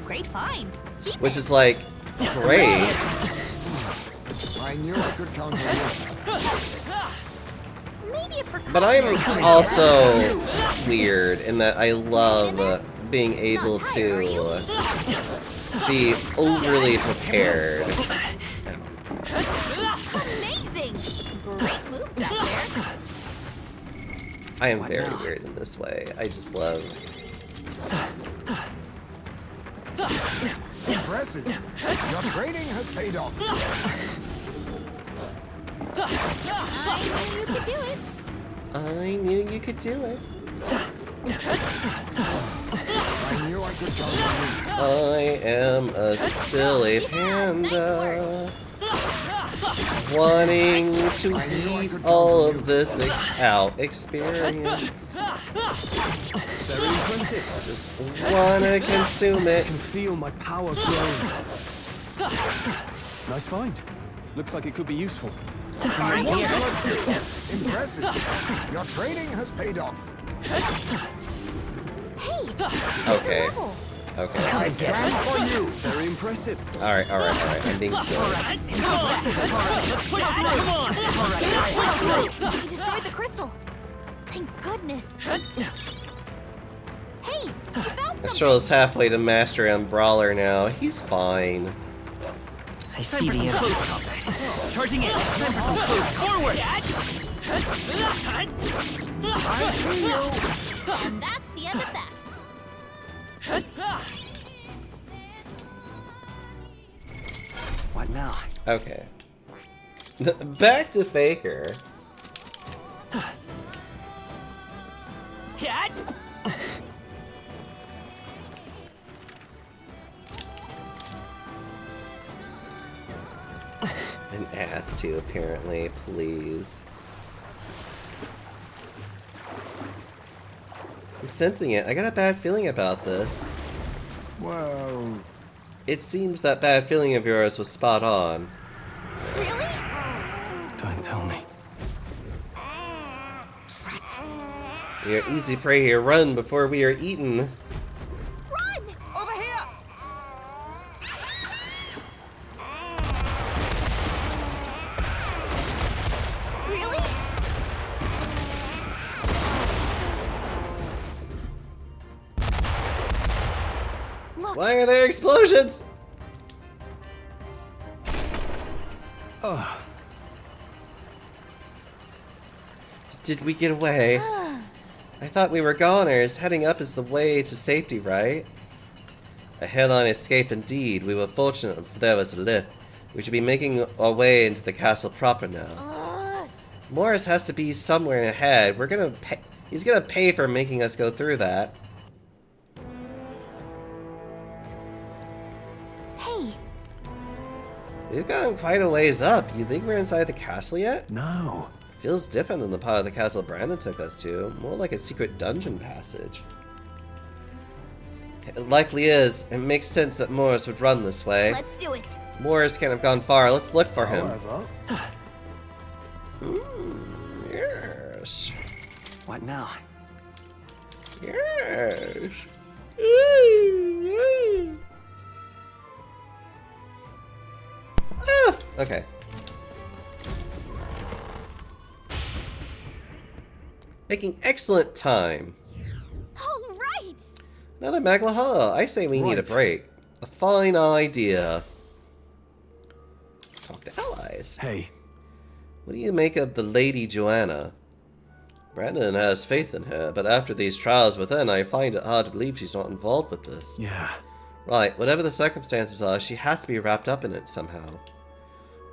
Great find. Keep Which it. is like, great. I knew I could count on you. Maybe if But I'm also weird in that I love being able to be overly prepared. Amazing. Great moves back there. I am very weird in this way. I just love. Impressive. Your training has paid off. I knew you could do it. I knew you could do it. I knew I could count on you. I am a silly panda. Wanting to eat all of this experience. very impressive. Just wanna consume I it. can feel my power growing. Nice find. Looks like it could be useful. I'm right here. Impressive. Your training has paid off. Hey. Okay. Level. Okay. I stand for you. Very impressive. Alright. I'm being silly. Let's push through. Come on. All right. You destroyed the crystal. Thank goodness. Hey, you found something. Astrol's halfway to mastery on Brawler now. He's fine. I see the enemy. Charging in. Time for some close forward. I see you. And that's the end of that. What now? Okay. Back to Faker. Cat. An ass too, apparently. Please. I'm sensing it. I got a bad feeling about this. Well... It seems that bad feeling of yours was spot on. Really? Don't tell me. We are easy prey here. Run before we are eaten. Run! Over here! Really? Look, Why are there explosions? Oh, Did we get away? I thought we were goners. Heading up is the way to safety, right? A headline escape indeed. We were fortunate if there was a lift. We should be making our way into the castle proper now. Morris has to be somewhere ahead. We're gonna pay. He's gonna pay for making us go through that. hey, We've gone quite a ways up. You think we're inside the castle yet? no. Feels different than the part of the castle Brandon took us to. More like a secret dungeon passage. It likely is. It makes sense that Morris would run this way. let's do it. Morris can't have gone far. Let's look for him. However, Yes. What now? Yes. Ah, okay. Making excellent time. All right! Another Maglaha. I say we need a Right. break. A fine idea. Talk to allies. Hey, What do you make of the Lady Joanna? Brandon has faith in her, but after these trials within, I find it hard to believe she's not involved with this. yeah. Right, whatever the circumstances are, she has to be wrapped up in it somehow.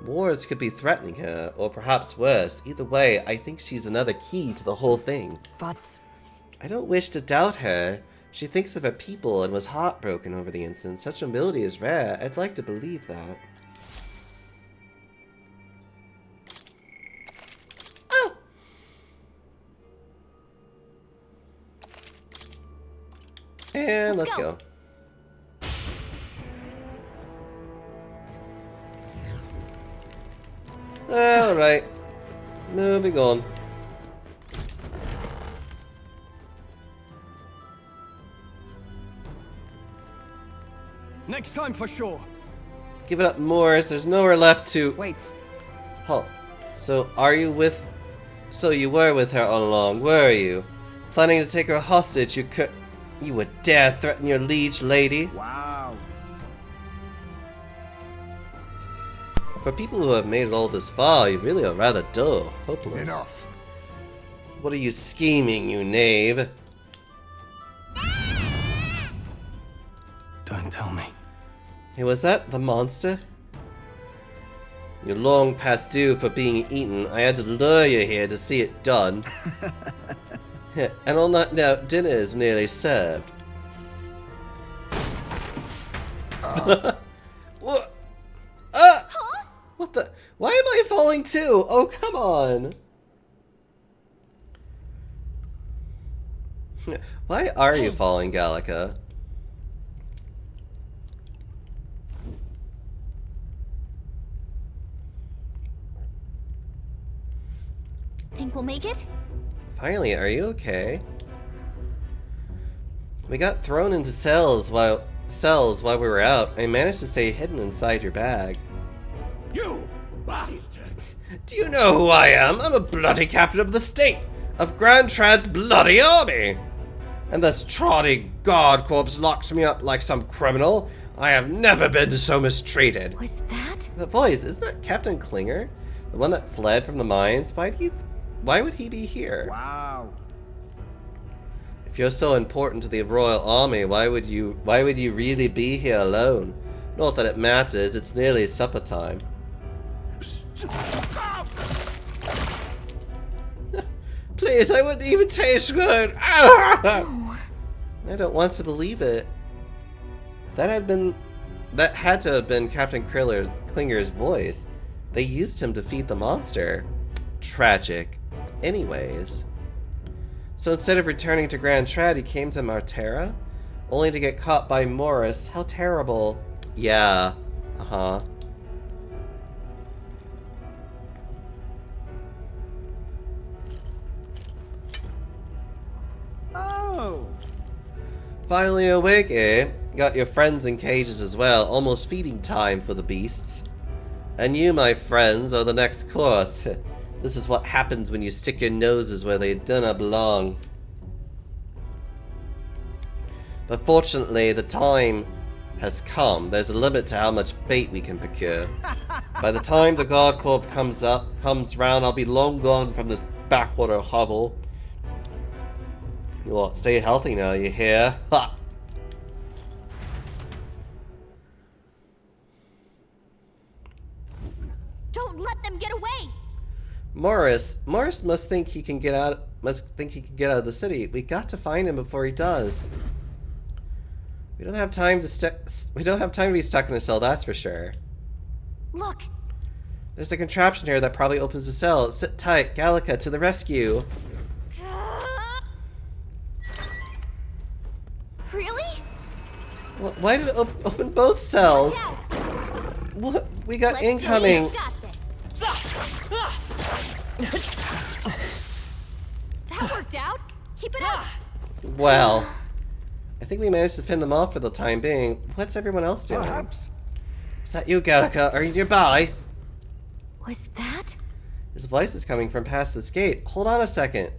Wars could be threatening her, or perhaps worse. Either way, I think she's another key to the whole thing. But I don't wish to doubt her. She thinks of her people and was heartbroken over the incident. Such nobility is rare. I'd like to believe that. Oh! And let's go. Alright. Moving on. Next time for sure. Give it up, Morris. There's nowhere left to... wait. Halt. So, are you with... So you were with her all along, were you? Planning to take her hostage, you could... You would dare threaten your liege lady? wow. For people who have made it all this far, you really are rather dull, hopeless. Enough. What are you scheming, you knave? Don't tell me. Hey, was that the monster? You're long past due for being eaten. I had to lure you here to see it done. And on that note, dinner is nearly served. What? What the? Why am I falling too? Oh, come on. Why are you falling, Gallica? Think we'll make it? Finally, are you okay? We got thrown into cells while we were out. I managed to stay hidden inside your bag. You bastard! Do you know who I am? I'm a bloody captain of the state of Grand Trad's bloody army. And this troddy guard corps locked me up like some criminal. I have never been so mistreated. Was that? The voice, isn't that Captain Klinger? The one that fled from the mines? Why would he be here? Wow. If you're so important to the royal army, why would you really be here alone? Not that it matters, it's nearly supper time. Please, I wouldn't even taste good! I don't want to believe it. That had to have been Captain Klinger's voice. They used him to feed the monster. Tragic. Anyways. So instead of returning to Grand Trad, he came to Martera? Only to get caught by Morris. How terrible. Yeah. Uh-huh. Oh! Finally awake, eh? Got your friends in cages as well. Almost feeding time for the beasts. And you, my friends, are the next course. This is what happens when you stick your noses where they do not belong. But fortunately, the time has come. There's a limit to how much bait we can procure. By the time the Guard Corps comes round, I'll be long gone from this backwater hovel. You lot stay healthy now, you hear? Ha! Don't let them get away! Morris must think he can get out of the city. We got to find him before he does. We don't have time to be stuck in a cell, that's for sure. Look! There's a contraption here that probably opens the cell. Sit tight, Gallica, to the rescue. Really? Why did it open both cells? What? We got Let's incoming. That worked out. Keep it up. Well, I think we managed to fend them off for the time being. What's everyone else doing? Perhaps. Is that you, Gallica? Are you nearby? Was that? His voice is coming from past this gate. Hold on a second.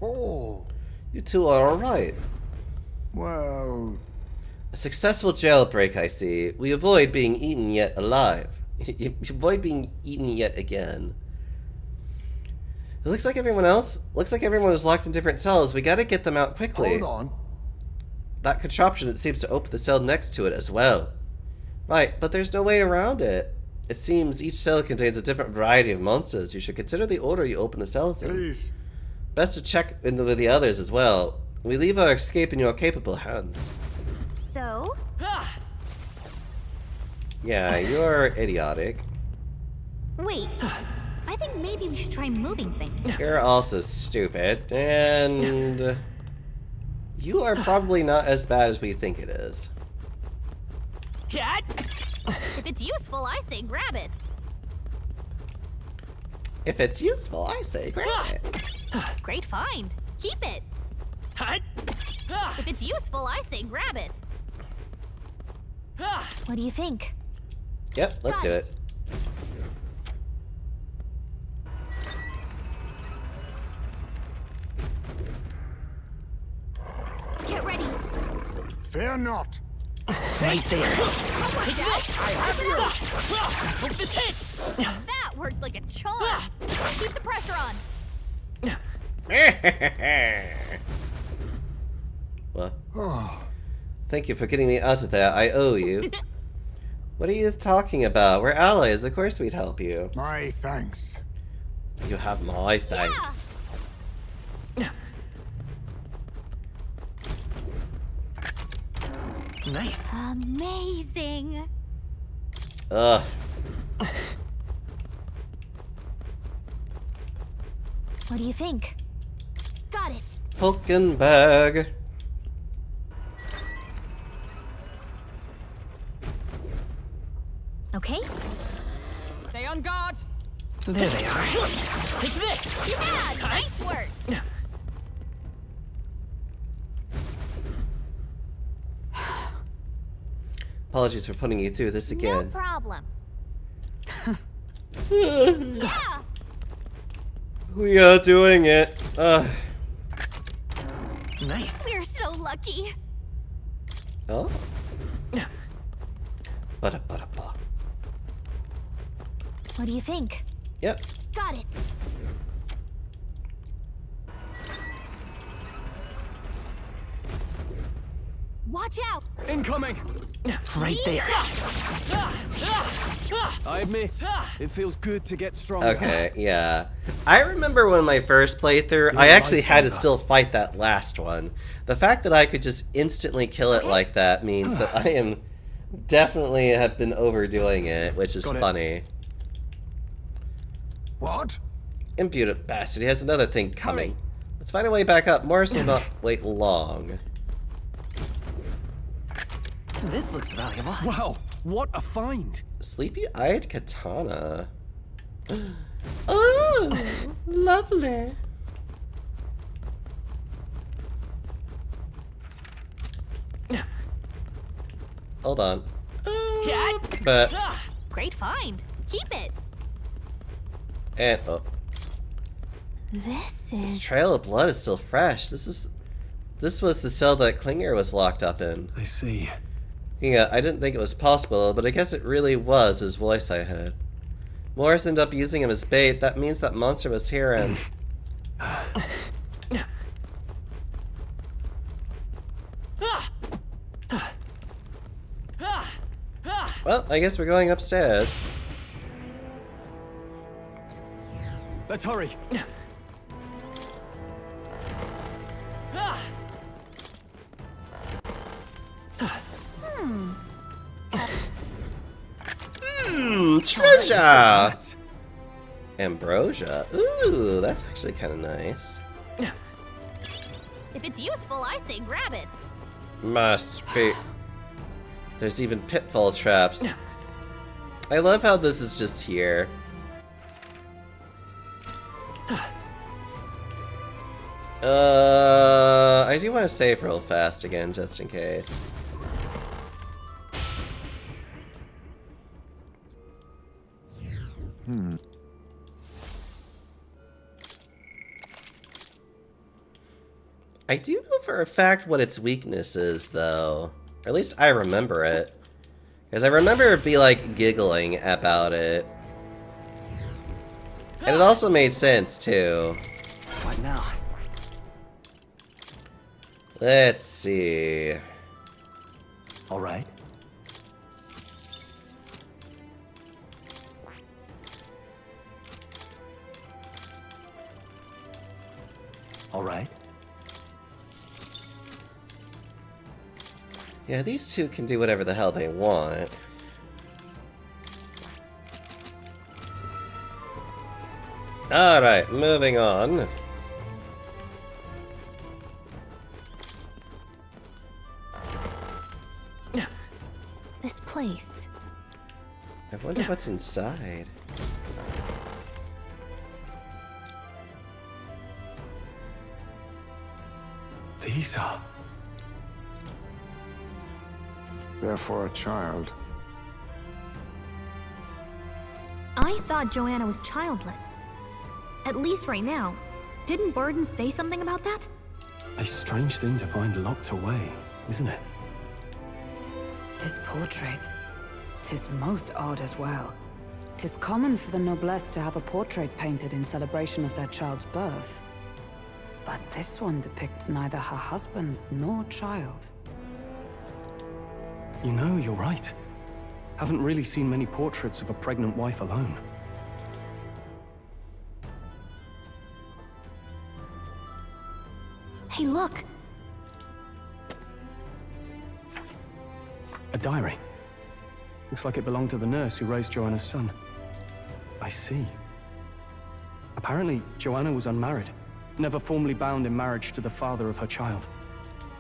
Oh. You two are alright. Well, A successful jailbreak, I see. We avoid being eaten yet alive. You avoid being eaten yet again. It looks like everyone is locked in different cells. We gotta get them out quickly. hold on. That contraption, it seems to open the cell next to it as well. Right, but there's no way around it. It seems each cell contains a different variety of monsters. You should consider the order you open the cells in. Please. Best to check in with the others as well. We leave our escape in your capable hands. So? Yeah, you're idiotic. Wait. I think maybe we should try moving things. You're also stupid, and you are probably not as bad as we think it is. If it's useful, I say grab it. If it's useful, I say grab it. Great find. Keep it. If it's useful, I say grab it. What do you think? Yep, let's Got do it. it. Get ready. Fear not. Right there. That worked like a charm. Keep the pressure on. What? Thank you for getting me out of there. I owe you. What are you talking about? We're allies. Of course we'd help you. My thanks. You have my thanks. Nice. Amazing. Ugh. What do you think? Got it. Hulkenberg. Okay. Stay on guard. There they are. Take this. Yeah, nice work. Apologies for putting you through this No again. problem. Yeah. We are doing it. Nice. We're so lucky. Oh. Ba-da-ba-da-ba. What do you think? Yep. Got it. Watch out! Incoming! Right there. I admit, it feels good to get stronger. Okay, yeah. I remember when my first playthrough, I actually had to still fight that last one. The fact that I could just instantly kill it like that means that I am definitely have been overdoing it, which is funny. What? Impudent bastard, he has another thing coming. Let's find a way back up. Morris will not wait long. This looks valuable. Wow, what a find! Sleepy-eyed katana. Oh, lovely. Hold on. But Great find. Keep it. and oh, This this is... trail of blood is still fresh. This was the cell that Klinger was locked up in. I see. Yeah, I didn't think it was possible, but I guess it really was his voice I heard. Morris ended up using him as bait. That means that monster was here and... Well, I guess we're going upstairs. Let's hurry. Treasure! Ambrosia. Ooh, that's actually kind of nice. If it's useful, I say grab it. Must be. There's even pitfall traps. I love how this is just here. I do want to save real fast again, just in case. I do know for a fact what its weakness is, though. Or at least I remember it. Because I remember it be like giggling about it. And it also made sense, too. What now? Let's see. All right. All right. Yeah, these two can do whatever the hell they want. Alright, moving on. This place. I wonder what's inside. These are... They're for a child. I thought Joanna was childless. At least right now. Didn't Burden say something about that? A strange thing to find locked away, isn't it? This portrait, 'tis most odd as well. 'Tis common for the noblesse to have a portrait painted in celebration of their child's birth. But this one depicts neither her husband nor child. You know, you're right. Haven't really seen many portraits of a pregnant wife alone. Hey, look! A diary. Looks like it belonged to the nurse who raised Joanna's son. I see. Apparently, Joanna was unmarried, never formally bound in marriage to the father of her child.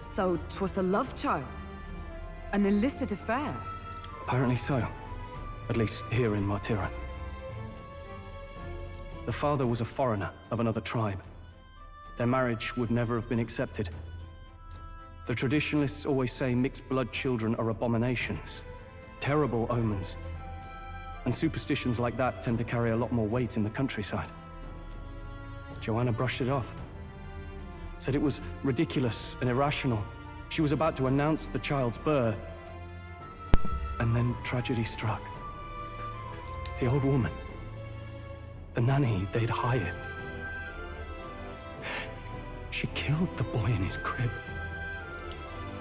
So 'twas a love child? An illicit affair? Apparently so. At least here in Martira. The father was a foreigner of another tribe. Their marriage would never have been accepted. The traditionalists always say mixed blood children are abominations, terrible omens. And superstitions like that tend to carry a lot more weight in the countryside. Joanna brushed it off. Said it was ridiculous and irrational. She was about to announce the child's birth. And then tragedy struck. The old woman, the nanny they'd hired, she killed the boy in his crib.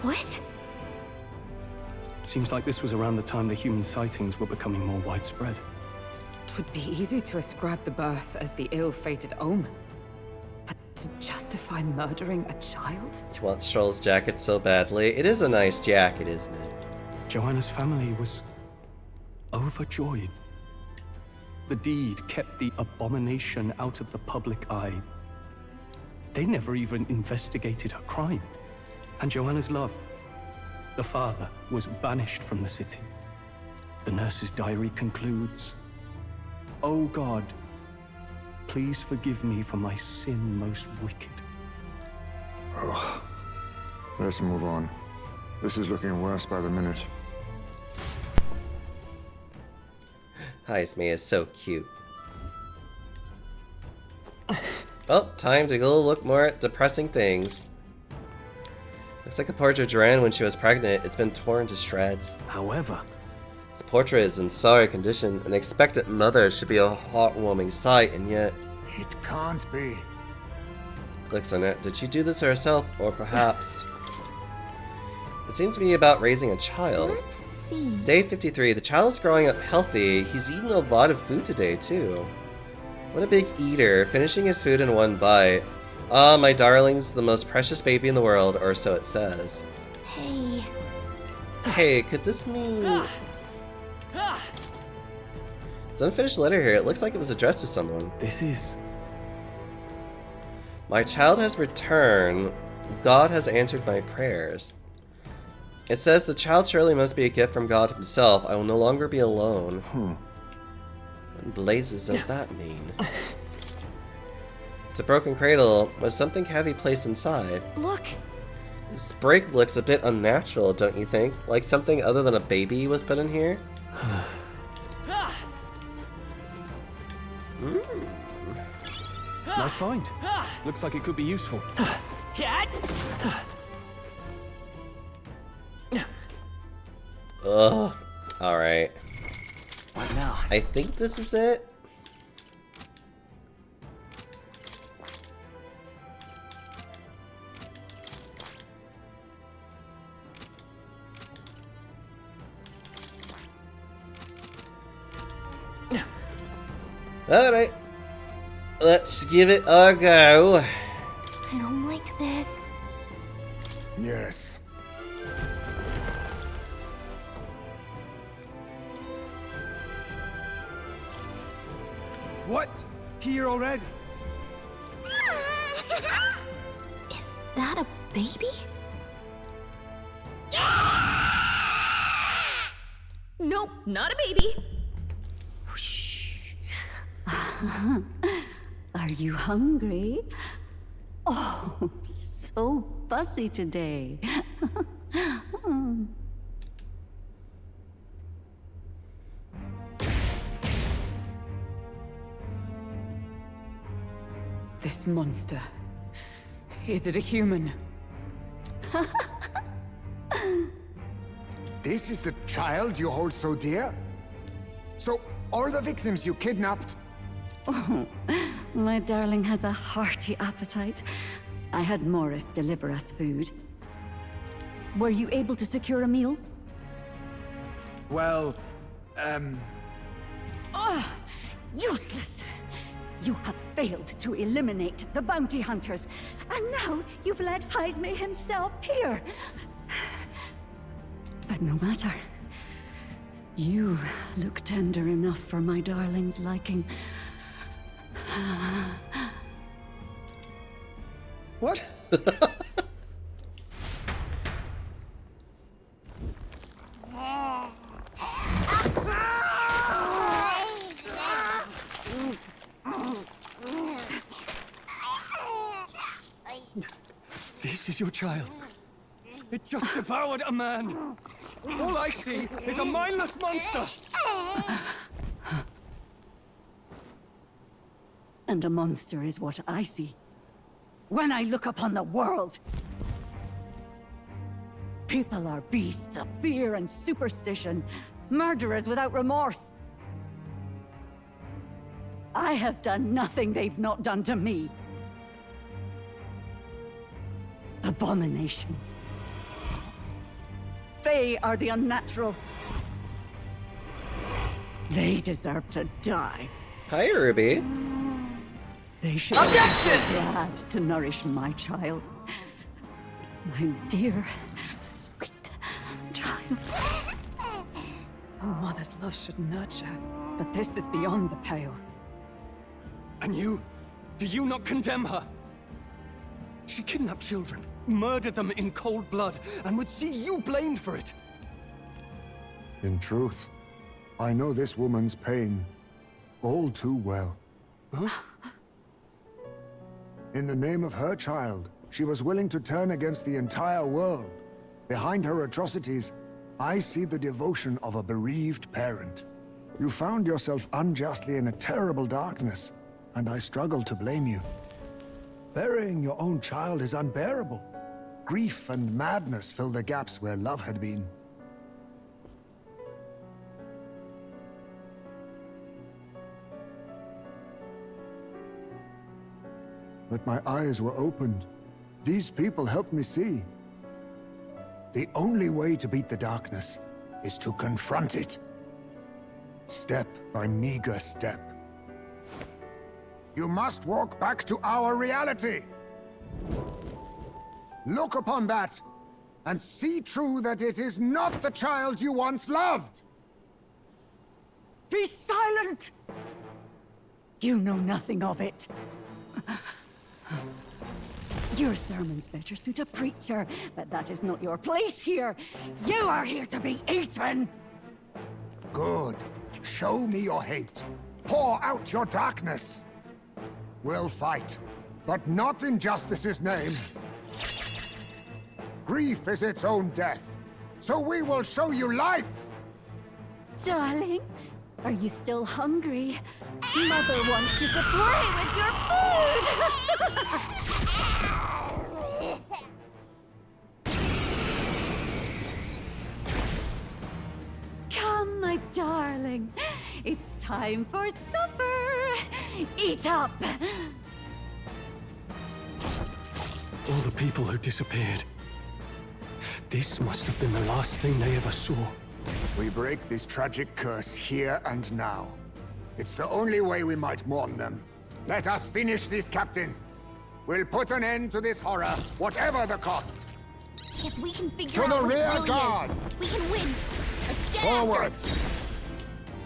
What? Seems like this was around the time the human sightings were becoming more widespread. It would be easy to ascribe the birth as the ill-fated omen. But to justify murdering a child? You want Stroll's jacket so badly. It is a nice jacket, isn't it? Joanna's family was overjoyed. The deed kept the abomination out of the public eye. They never even investigated her crime. And Joanna's love, the father, was banished from the city. The nurse's diary concludes, "O God, please forgive me for my sin most wicked." Ugh. Let's move on. This is looking worse by the minute. Heisme is so cute. Well, time to go look more at depressing things. Looks like a portrait of Joanne when she was pregnant. It's been torn to shreds. However, this portrait is in sorry condition. An expectant mother should be a heartwarming sight, and yet... It can't be. Clicks on it. Did she do this herself, or perhaps... It seems to be about raising a child. Let's see. Day 53. The child is growing up healthy. He's eaten a lot of food today, too. What a big eater, finishing his food in one bite. Ah, my darling's the most precious baby in the world, or so it says. Hey. Hey, could this mean... It's an unfinished letter here. It looks like it was addressed to someone. this is... My child has returned. God has answered my prayers. It says the child surely must be a gift from God himself. I will no longer be alone. What in blazes does that mean? It's a broken cradle. Was something heavy placed inside? Look. This break looks a bit unnatural, don't you think? Like something other than a baby was put in here? Nice find. Looks like it could be useful. Ugh. Alright. What now? I think this is it. Alright. Let's give it a go. I don't like this. Yes. What? Here already? Is that a baby? Nope, not a baby. Are you hungry? Oh, so fussy today. This monster. Is it a human? This is the child you hold so dear? So, all the victims you kidnapped? Oh, my darling has a hearty appetite. I had Morris deliver us food. Were you able to secure a meal? Well, Ah, useless! You have failed to eliminate the bounty hunters, and now you've led Heisme himself here. But no matter. You look tender enough for my darling's liking. what? This is your child. It just devoured a man. All I see is a mindless monster. And a monster is what I see when I look upon the world. People are beasts of fear and superstition, murderers without remorse. I have done nothing they've not done to me. Abominations. They are the unnatural. They deserve to die. Hi, Ruby. They should be so glad to nourish my child. My dear, sweet child. A mother's love should nurture, but this is beyond the pale. And you? Do you not condemn her? She kidnapped children, murdered them in cold blood, and would see you blamed for it. In truth, I know this woman's pain all too well. Huh? In the name of her child, she was willing to turn against the entire world. Behind her atrocities, I see the devotion of a bereaved parent. You found yourself unjustly in a terrible darkness, and I struggle to blame you. Burying your own child is unbearable. Grief and madness fill the gaps where love had been. But my eyes were opened. These people helped me see. The only way to beat the darkness is to confront it. Step by meager step. You must walk back to our reality. Look upon that, and see true that it is not the child you once loved. Be silent! You know nothing of it. Your sermons better suit a preacher, but that is not your place here. You are here to be eaten! Good. Show me your hate. Pour out your darkness. We'll fight, but not in justice's name. Grief is its own death, so we will show you life! Darling, are you still hungry? Mother wants you to play with your food! Come, my darling. It's time for supper. Eat up. All the people who disappeared. This must have been the last thing they ever saw. We break this tragic curse here and now. It's the only way we might mourn them. Let us finish this, Captain. We'll put an end to this horror, whatever the cost. If we can figure To out the what it rear really guard! is, we can win. Let's get Forward! after it.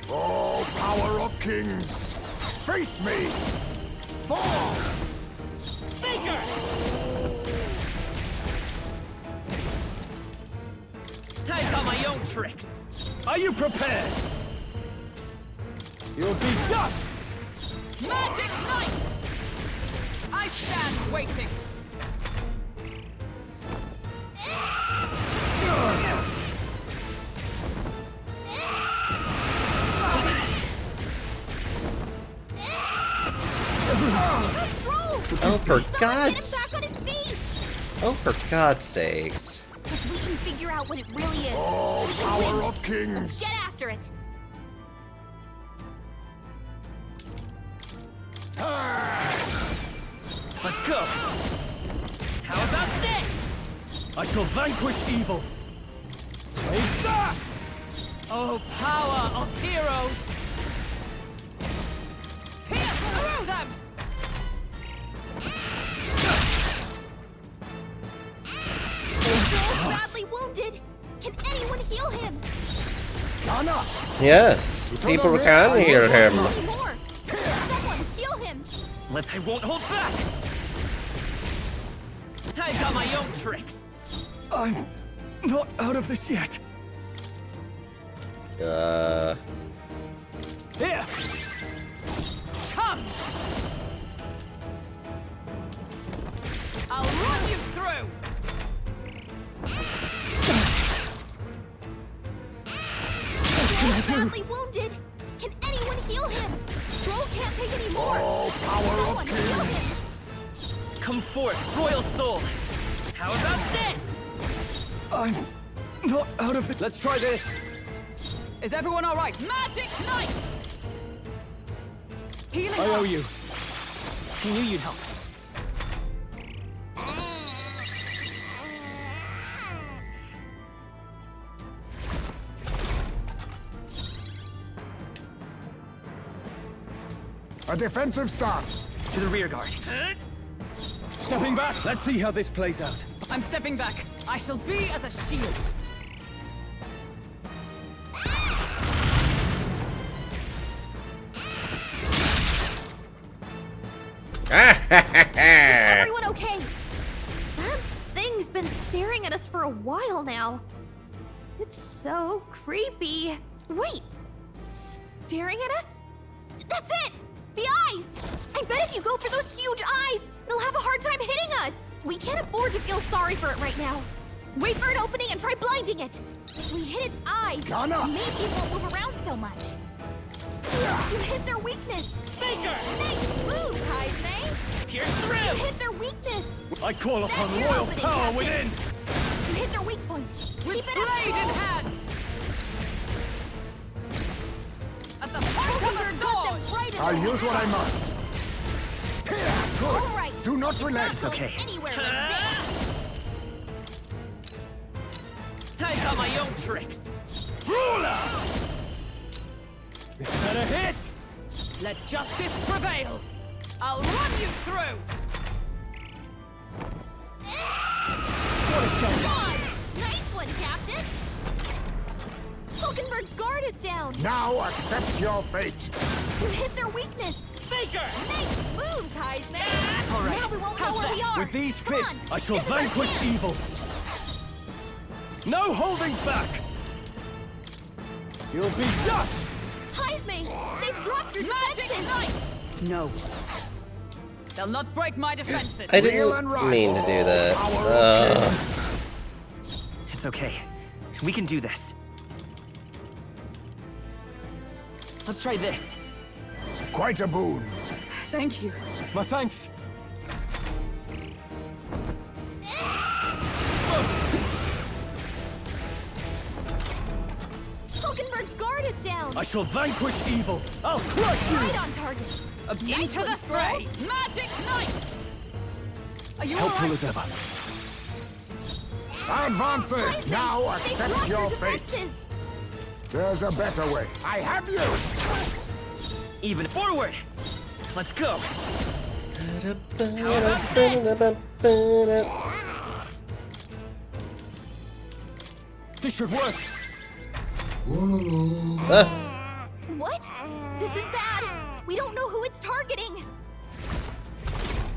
Oh, power of kings! Face me! Fall! Faker! I've got my own tricks. Are you prepared? You'll be dust! Magic Knight! I stand waiting. Oh, for God's... Get him back on his feet! Oh, for God's sakes. If we can figure out what it really is, Oh, we can power win. of kings! Let's get after it. Let's go. How about this? I shall vanquish evil. Take that! Oh, power of heroes! Pierce through them! Joel's badly wounded. Can anyone heal him? Yes, people can hear him. More. Someone heal him. I won't hold back. I've got my own tricks. I'm not out of this yet. Here. Come. I'll run you through! Joel's badly wounded. Can anyone heal him? Joel can't take any more. Oh, power Someone of heal kings! him. Come forth, Royal Soul. How about this? I'm not out of it. Let's try this. Is everyone all right? Magic Knight! Healing I up. owe you. He knew you'd help. A defensive stance. To the rear guard. Stepping back! Let's see how this plays out. I'm stepping back. I shall be as a shield. Is everyone okay? That thing's been staring at us for a while now. It's so creepy. Wait, staring at us? That's it! The eyes! I bet if you go for those huge eyes, it'll have a hard time hitting us. We can't afford to feel sorry for it right now. Wait for an opening and try blinding it. If we hit its eyes, Ghana. maybe it won't move around so much. You hit their weakness. Faker! Nice moves, Heismay. Pierce through! You hit their weakness. I call upon That's your royal opening, power Captain. within! You hit their weak point. Keep it up. Blade in hand! As the point of a sword! Right in I'll the use what I must. Here, All good. right. Do not relent. It's okay. Anywhere like this. I got my own tricks. Ruler! Is that a hit? Let justice prevail! I'll run you through! God! Nice one, Captain. Hulkenberg's guard is down. Now accept your fate. You hit their weakness. Faker! Nice moves, Heisman. All right. Now we won't know How's where that? we are. With these Come on. fists, I shall This is our vanquish chance. evil. No holding back! You'll be dust! Heisman, they've dropped your Magic defenses. Knight! No. They'll not break my defenses. I Real and didn't rival. mean to do that. Power of kings. It's okay. We can do this. Let's try this. Quite a boon. Thank you. My thanks. Hulkenberg's guard is down. I shall vanquish evil. I'll crush you! Right on target. Into the fray! Magic Knight! Are you Helpful alright? as ever. Advancing. Heisman, Now they've accept dropped your your fate. defenses. There's a better way. I have you. Even forward! Let's go! This should work. What? This is bad. We don't know who it's targeting.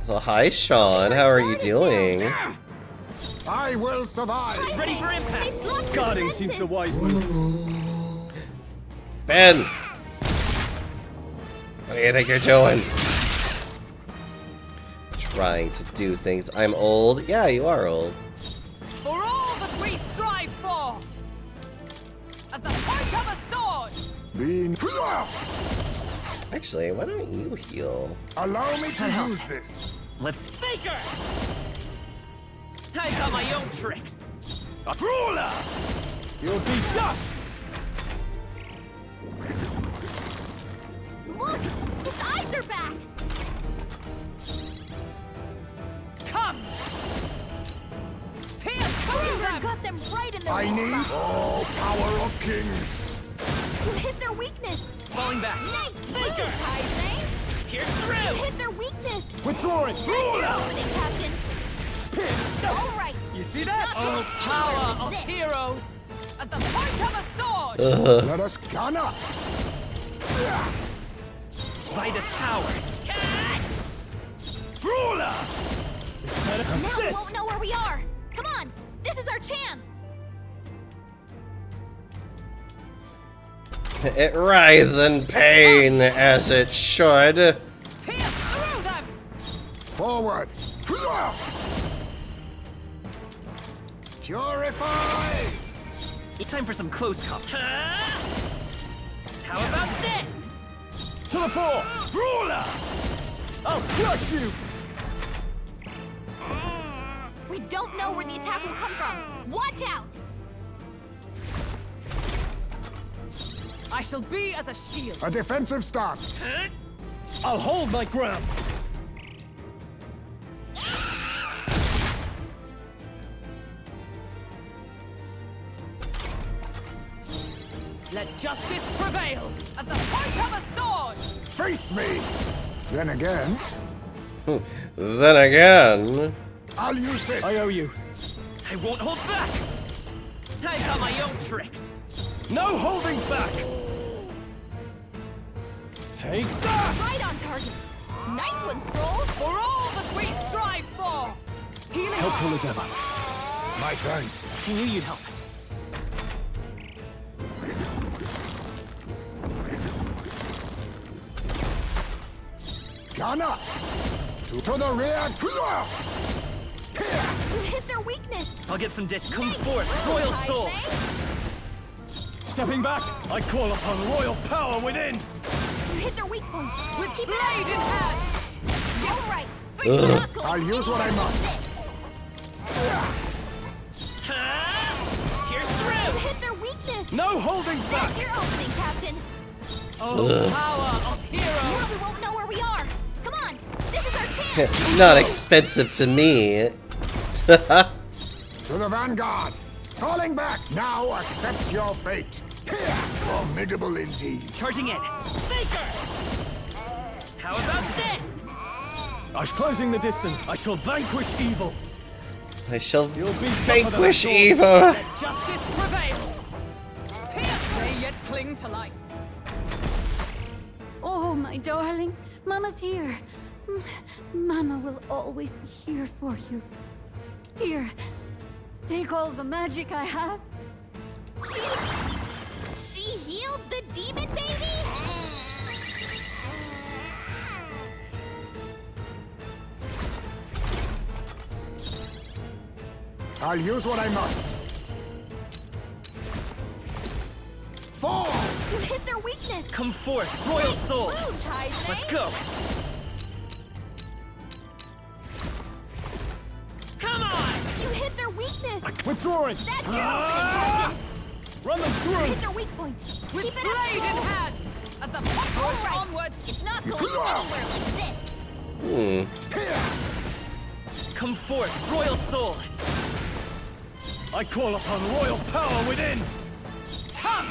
So hi, Sean. How are you doing? I will survive. Ready for impact! They've dropped your Guarding seems the defenses. wise move. Ben! What do you think you're doing? Trying to do things. I'm old? Yeah, you are old. For all that we strive for! As the point of a sword! Bean. Actually, why don't you heal? Allow me to use this. Let's Faker! I got my own tricks. A ruler! You'll be dust! Look, its eyes are back. Come! Pierce through them! Got them right in the I weak need spot. all power of kings. You hit their weakness. Falling back. Nice Faker! moves, Heisman. Pierce You through! hit their weakness. Withdrawing! That's your opening, Captain. All right. You see that? Oh, power of heroes! As the point of a sword! Let us gun up. By power! Ruler! Now we won't know where we are. Come on, this is our chance. It writhes in pain, as it should. Pierce through them! Forward. Purify. Time for some close comp. How about this? To the fore! Ruler! I'll crush you! We don't know where the attack will come from. Watch out. I shall be as a shield. A defensive stance. I'll hold my ground! Let justice prevail as the point of a sword! Face me! Then again, Then again... I'll use this. I owe you. I won't hold back! I've got my own tricks! No holding back! Take that! Right on target. Nice one, Stroll. For all that we strive for! Healing Helpful as ever. My thanks. I knew you'd help. Gunner! To the rear! You hit their weakness. I'll get some disc. Come forth, Royal Soul! Stepping back, I call upon royal power within. You hit their weak point. with blade in hand! All right. I'll use what I must. Here's You through! hit their weakness. No holding back. That's your opening, Captain. Oh, power of Now heroes! we won't know where we are. Come on. This is our chance. Not expensive to me. To the vanguard! Falling back! Now accept your fate! Formidable indeed! Charging in. Faker! How about this? I'm closing the distance. I shall vanquish evil. I shall You'll be tougher than vanquish I thought. evil. Let justice prevail! Pierce they yet cling to life. Oh, my darling. Mama's here. Mama will always be here for you. Here, take all the magic I have. She healed the demon baby? I'll use what I must! Fall! You hit their weakness. Come forth, Royal Soul! Moves, Heisei. Let's go! Come on! You hit their weakness. Withdrawing. That's your opening, Captain. Run them You through. hit their weak point. With Keep it blade up, in Stroll. hand! As the All push right. onward! It's not going anywhere like this. Come forth, Royal Soul! I call upon royal power within. Come!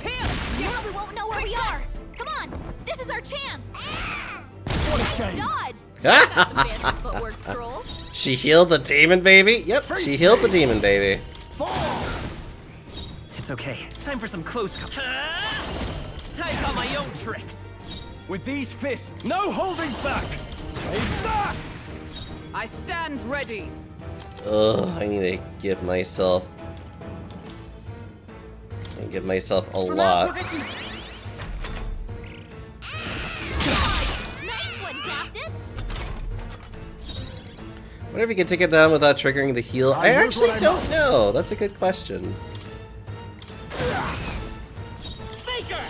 Pierce! Now we won't know where we are. Come on. This is our chance. What a shame. Dodge. Got some fancy footwork, Stroll. She healed the demon baby? Yep, she healed the demon baby. Fall! It's okay. Time for some close I've got my own tricks. With these fists, no holding back. Take that. I stand ready. Ugh, I need to give myself... a lot. Nice one, Captain. What if you can take it down without triggering the heal? I I'll use actually what I don't must. know. That's a good question. Faker!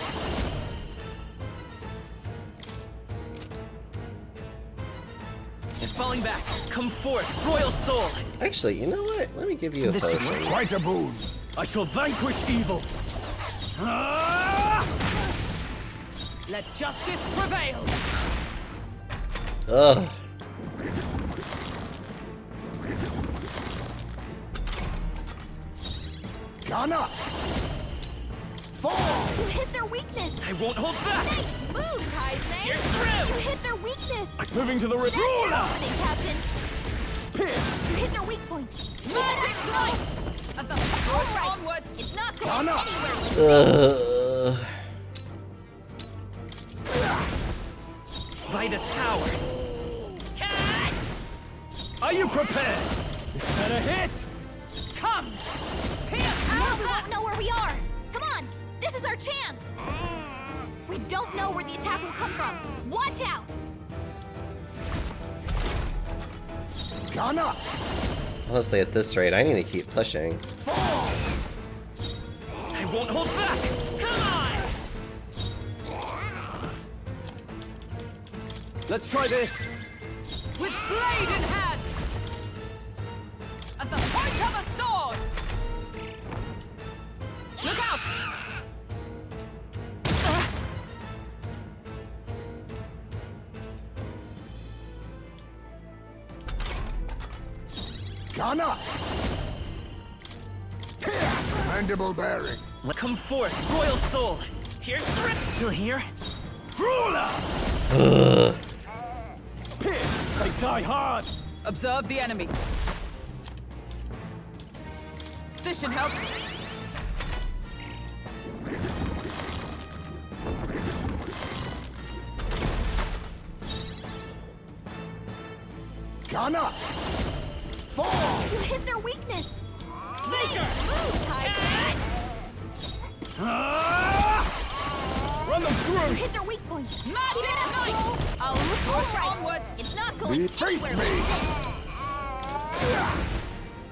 It's falling back. Come forth, Royal Soul! Actually, you know what? Let me give you a potion. Quite a boon! I shall vanquish evil. Let justice prevail! Ugh. Gunner! Fall! You hit their weakness. I won't hold back! Nice moves, Heisei. Here's through! You hit their weakness. Moving to the That's your rear. opening, Captain. Pierce. You hit their weak point. Magic light! As the All push right. onward! It's not going Gunner. anywhere like this. Ugh. Vitus power! Are you prepared? Is that a hit? Come! Pierce Now out we that! won't know where we are. Come on. This is our chance. We don't know where the attack will come from. Watch out. Gunner! Honestly, at this rate, I need to keep pushing. Fall! I won't hold back! Come on! Let's try this. With blade in hand! As the point of a sword! Look out! Gunner! Mandible bearing. Come forth, royal soul. Here's Strip. Still here? Ruler! Pierce, they die hard! Observe the enemy. This should help. Gunner! Fall! You hit their weakness. Maker! Move, Tide. Run them You through! hit their weak point. Magic Keep it up, Knight! Cole. I'll push Right. onward. It's not going Face anywhere. me!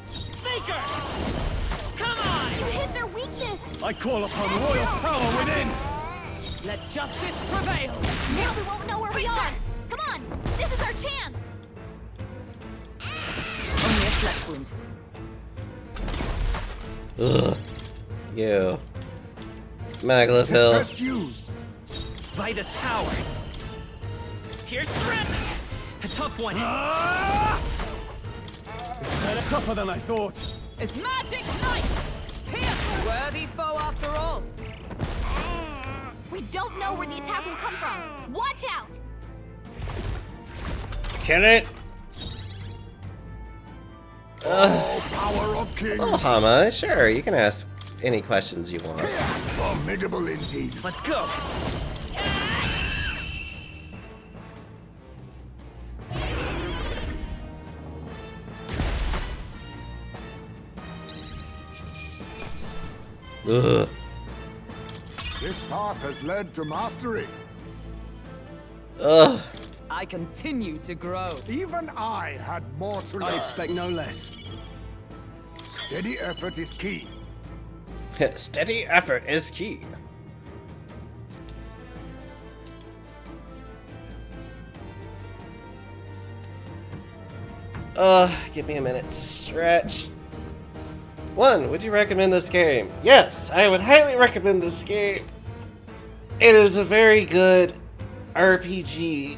Faker! Come on! You hit their weakness. I call upon royal power within! Let justice prevail. Now we won't know where we are. Come on, this is our chance. Only a flesh wound. Ugh. You. Maglet It's Hill. best used. Vitus power. Here's Strip. A tough one. It's tougher than I thought. It's Magic Knight! Pierce, worthy foe after all. We don't know where the attack will come from. Watch out. Kill it! All power of kings. Oh, Hama, sure, you can ask any questions you want. Formidable indeed. Let's go. Ugh. This path has led to mastery. Ugh. I continue to grow. Even I had more to learn. I expect no less. Steady effort is key. Steady effort is key. Give me a minute to stretch. 1, would you recommend this game? Yes, I would highly recommend this game. It is a very good RPG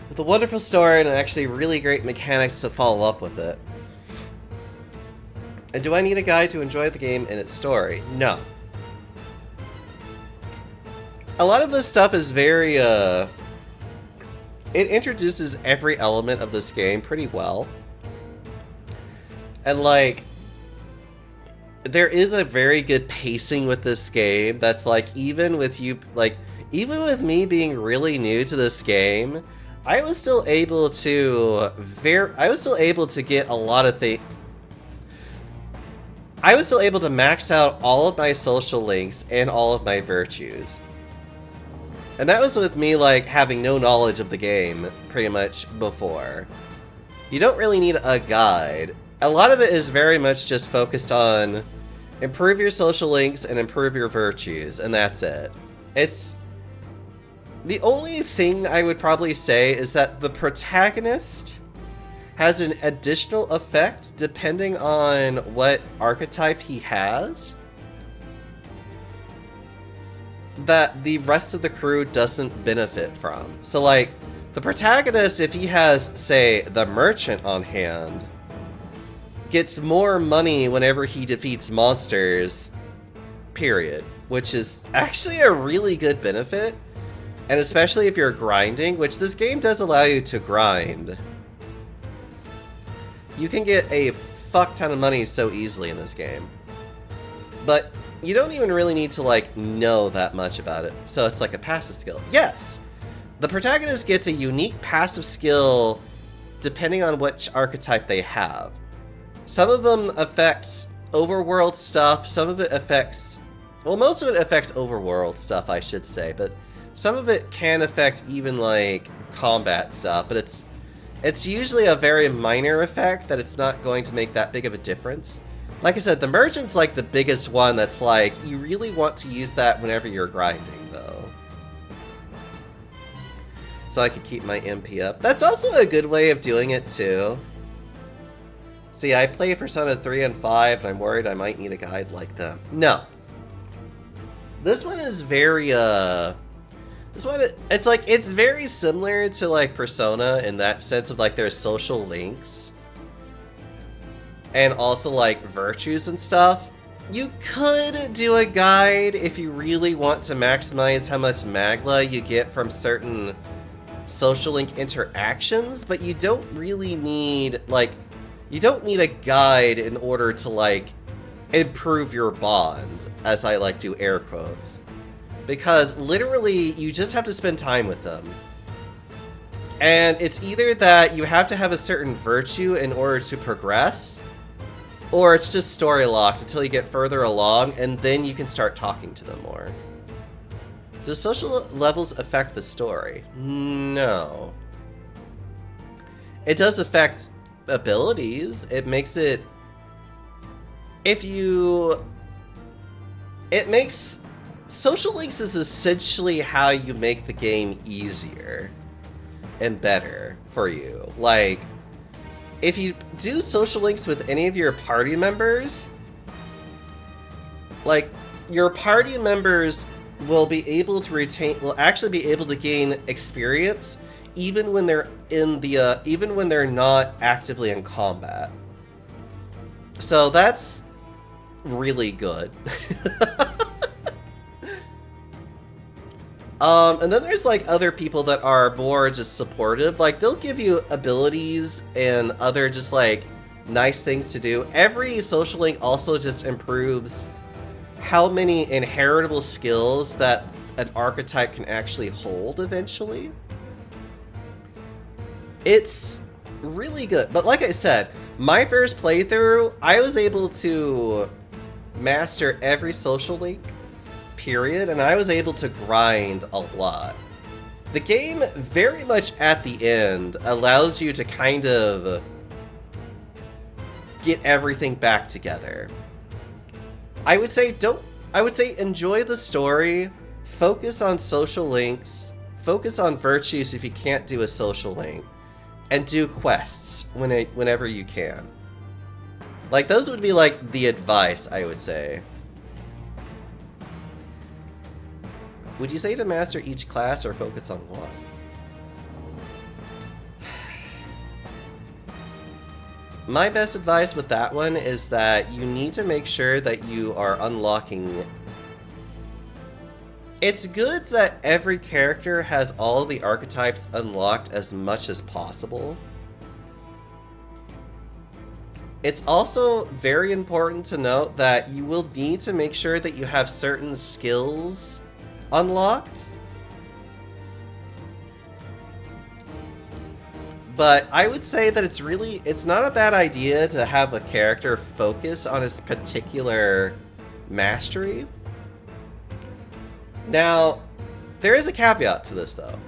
with a wonderful story and actually really great mechanics to follow up with it. And do I need a guide to enjoy the game and its story? No. A lot of this stuff is very, it introduces every element of this game pretty well. And, like, there is a very good pacing with this game that's, like, even with you, like, even with me being really new to this game, I was still able to get a lot of things. I was still able to max out all of my social links and all of my virtues. And that was with me, like, having no knowledge of the game pretty much before. You don't really need a guide. A lot of it is very much just focused on improve your social links and improve your virtues, and that's it. It's... The only thing I would probably say is that the protagonist has an additional effect depending on what archetype he has that the rest of the crew doesn't benefit from. So, like, the protagonist, if he has, say, the merchant on hand, gets more money whenever he defeats monsters, period. Which is actually a really good benefit. And especially if you're grinding, which this game does allow you to grind. You can get a fuck ton of money so easily in this game. But you don't even really need to, like, know that much about it. So it's like a passive skill. Yes! The protagonist gets a unique passive skill depending on which archetype they have. Some of them affects overworld stuff, some of it affects... Well, most of it affects overworld stuff, I should say, but some of it can affect even, like, combat stuff, but it's usually a very minor effect that it's not going to make that big of a difference. Like I said, the merchant's like the biggest one that's like, you really want to use that whenever you're grinding, though. So I can keep my MP up. That's also a good way of doing it, too. See, I played Persona 3 and 5, and I'm worried I might need a guide like them. No. This one is very, This one, it's like, it's very similar to, like, Persona in that sense of, like, their social links. And also, like, virtues and stuff. You could do a guide if you really want to maximize how much Magla you get from certain social link interactions, but you don't really need, like, you don't need a guide in order to, like, improve your bond, as I like to air quotes. Because literally, you just have to spend time with them. And it's either that you have to have a certain virtue in order to progress, or it's just story locked until you get further along, and then you can start talking to them more. Do social levels affect the story? No. It does affect abilities. It makes it... It makes... Social links is essentially how you make the game easier and better for you. Like, if you do social links with any of your party members, like, your party members will be able to will actually be able to gain experience even when they're in the, even when they're not actively in combat. So that's really good. And then there's like other people that are more just supportive. Like, they'll give you abilities and other just like nice things to do. Every social link also just improves how many inheritable skills that an archetype can actually hold eventually. It's really good. But like I said, my first playthrough, I was able to master every social link, period, and I was able to grind a lot. The game, very much at the end, allows you to kind of get everything back together. I would say enjoy the story, focus on social links, focus on virtues if you can't do a social link, and do quests whenever you can. Like, those would be like the advice, I would say. Would you say to master each class or focus on one? My best advice with that one is that you need to make sure that you are unlocking... It's good that every character has all the archetypes unlocked as much as possible. It's also very important to note that you will need to make sure that you have certain skills unlocked. But I would say that it's not a bad idea to have a character focus on his particular mastery. Now, there is a caveat to this though.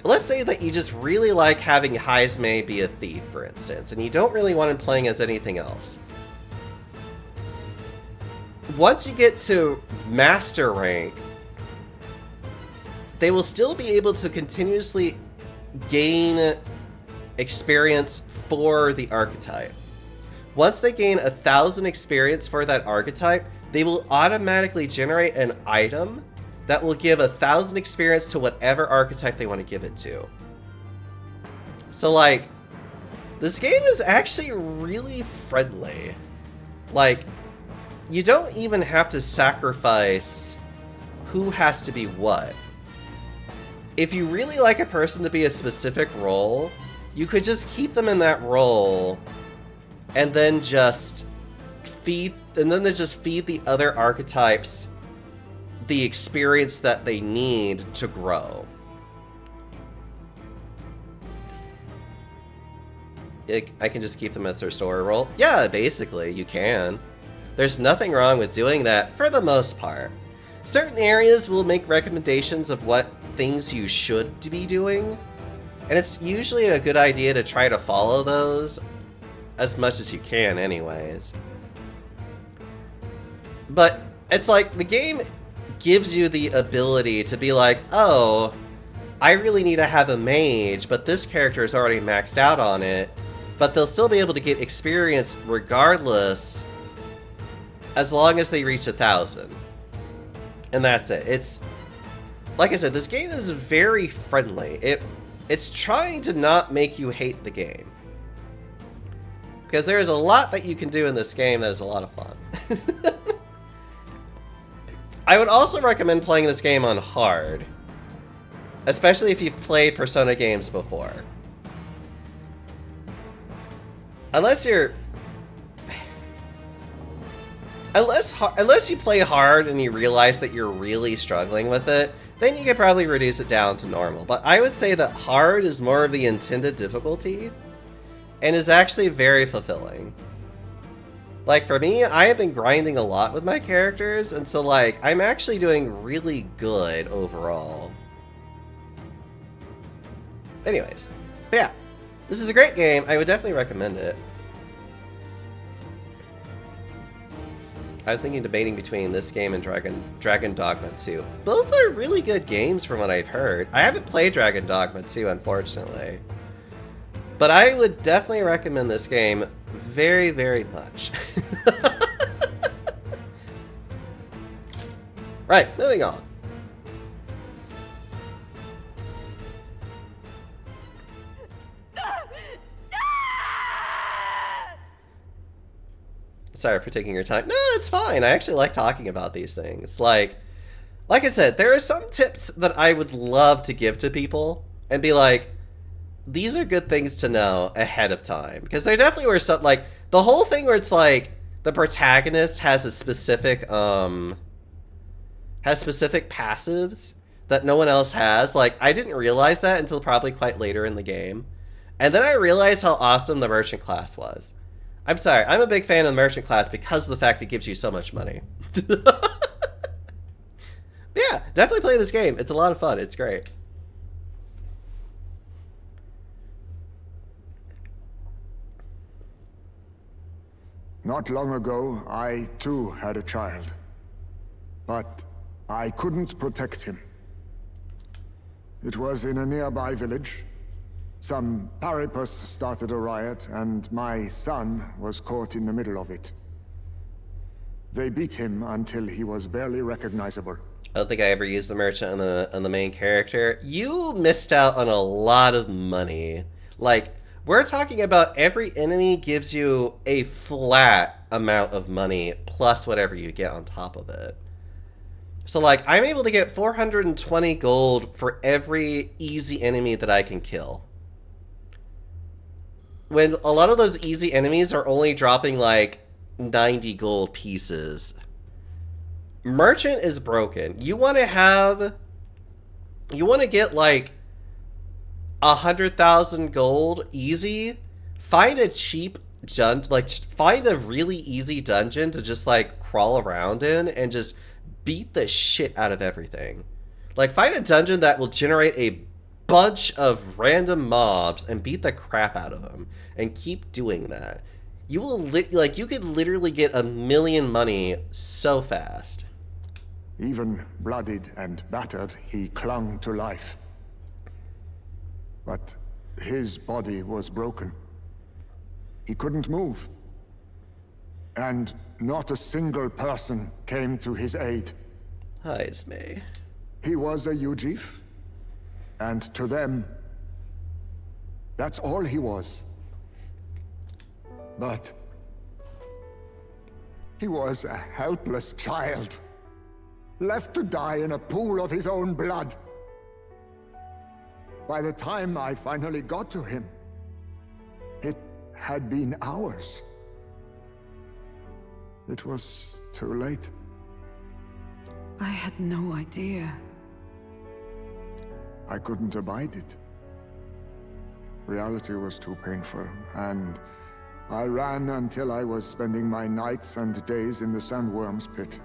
Let's say that you just really like having Heismay be a thief, for instance, and you don't really want him playing as anything else. Once you get to master rank, they will still be able to continuously gain experience for the archetype. Once they gain 1,000 experience for that archetype, they will automatically generate an item that will give 1,000 experience to whatever archetype they want to give it to. So like, this game is actually really friendly. Like, you don't even have to sacrifice who has to be what. If you really like a person to be a specific role, you could just keep them in that role and then just feed the other archetypes the experience that they need to grow. I can just keep them as their story role? Yeah, basically, you can. There's nothing wrong with doing that for the most part. Certain areas will make recommendations of what things you should be doing, and it's usually a good idea to try to follow those as much as you can anyways. But it's like, the game gives you the ability to be like, oh, I really need to have a mage, but this character is already maxed out on it, but they'll still be able to get experience regardless, as long as they reach 1,000. And that's it. It's, like I said, this game is very friendly. It's trying to not make you hate the game, because there's a lot that you can do in this game that is a lot of fun. I would also recommend playing this game on hard, especially if you've played Persona games before. Unless you play hard and you realize that you're really struggling with it, then you could probably reduce it down to normal. But I would say that hard is more of the intended difficulty and is actually very fulfilling. Like for me, I have been grinding a lot with my characters, and so like I'm actually doing really good overall. Anyways, but yeah, this is a great game. I would definitely recommend it. I was debating between this game and Dragon Dogma 2. Both are really good games from what I've heard. I haven't played Dragon Dogma 2, unfortunately. But I would definitely recommend this game very, very much. Right, moving on. Sorry for taking your time. No, it's fine. I actually like talking about these things. Like I said, there are some tips that I would love to give to people and be like, these are good things to know ahead of time. Because there definitely were some, like, the whole thing where it's like, the protagonist has a specific, passives that no one else has. Like, I didn't realize that until probably quite later in the game. And then I realized how awesome the merchant class was. I'm sorry, I'm a big fan of the merchant class because of the fact it gives you so much money. Yeah, definitely play this game. It's a lot of fun. It's great. Not long ago, I too had a child. But I couldn't protect him. It was in a nearby village. Some Paripus started a riot, and my son was caught in the middle of it. They beat him until he was barely recognizable. I don't think I ever used the merchant on the main character. You missed out on a lot of money. Like, we're talking about every enemy gives you a flat amount of money plus whatever you get on top of it. So like, I'm able to get 420 gold for every easy enemy that I can kill. When a lot of those easy enemies are only dropping like 90 gold pieces. Merchant is broken. You want to get like 100,000 gold easy. Find a cheap find a really easy dungeon to just like crawl around in and just beat the shit out of everything. Like, find a dungeon that will generate a bunch of random mobs and beat the crap out of them, and keep doing that. You will you could literally get 1 million money so fast. Even bloodied and battered, he clung to life. But his body was broken. He couldn't move. And not a single person came to his aid. Hi, Ismay. He was a Ujif, and to them, that's all he was. But he was a helpless child, left to die in a pool of his own blood. By the time I finally got to him, it had been hours. It was too late. I had no idea. I couldn't abide it. Reality was too painful, and I ran until I was spending my nights and days in the Sandworm's pit.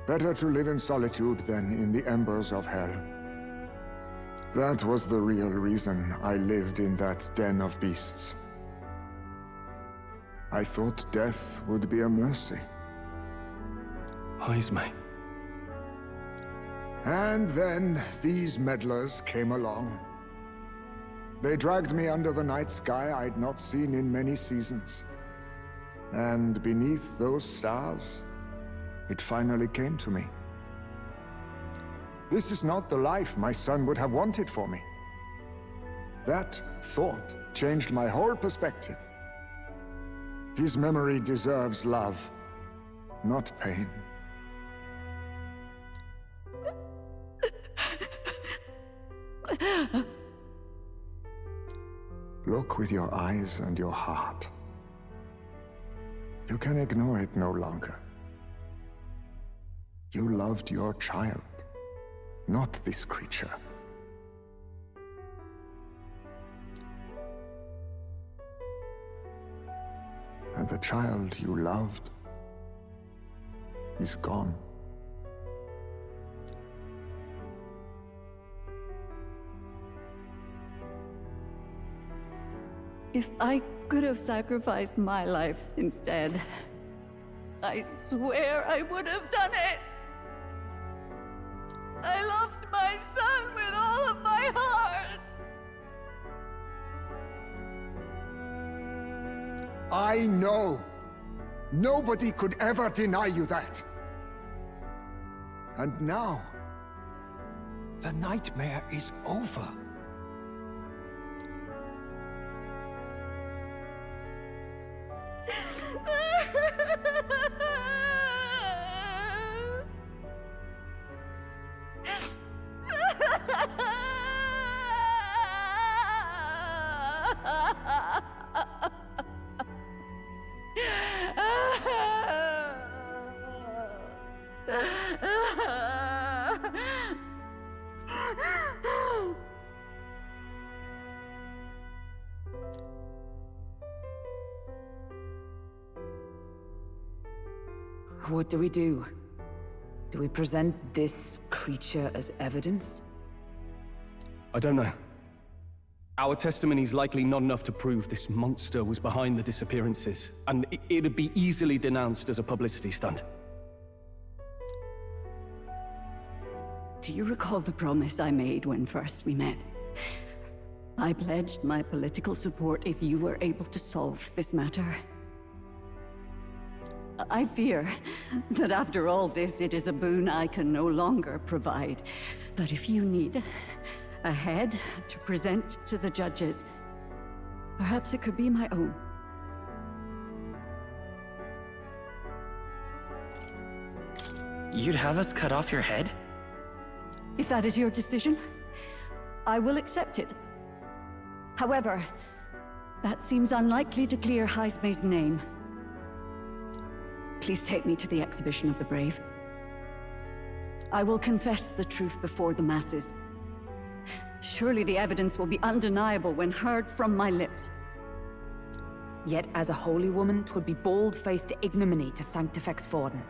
Better to live in solitude than in the embers of hell. That was the real reason I lived in that den of beasts. I thought death would be a mercy. Ismay. And then these meddlers came along. They dragged me under the night sky I'd not seen in many seasons. And beneath those stars, it finally came to me. This is not the life my son would have wanted for me. That thought changed my whole perspective. His memory deserves love, not pain. Look with your eyes and your heart. You can ignore it no longer. You loved your child, not this creature. And the child you loved is gone. If I could have sacrificed my life instead, I swear I would have done it! I loved my son with all of my heart! I know. Nobody could ever deny you that. And now, the nightmare is over. What do we do? Do we present this creature as evidence? I don't know. Our testimony is likely not enough to prove this monster was behind the disappearances, and it'd be easily denounced as a publicity stunt. Do you recall the promise I made when first we met? I pledged my political support if you were able to solve this matter. I fear that after all this, it is a boon I can no longer provide. But if you need a head to present to the judges, perhaps it could be my own. You'd have us cut off your head? If that is your decision, I will accept it. However, that seems unlikely to clear Heisme's name. Please take me to the Exhibition of the Brave. I will confess the truth before the masses. Surely the evidence will be undeniable when heard from my lips. Yet as a holy woman, 'twould be bold-faced ignominy to Sanctifex Forden.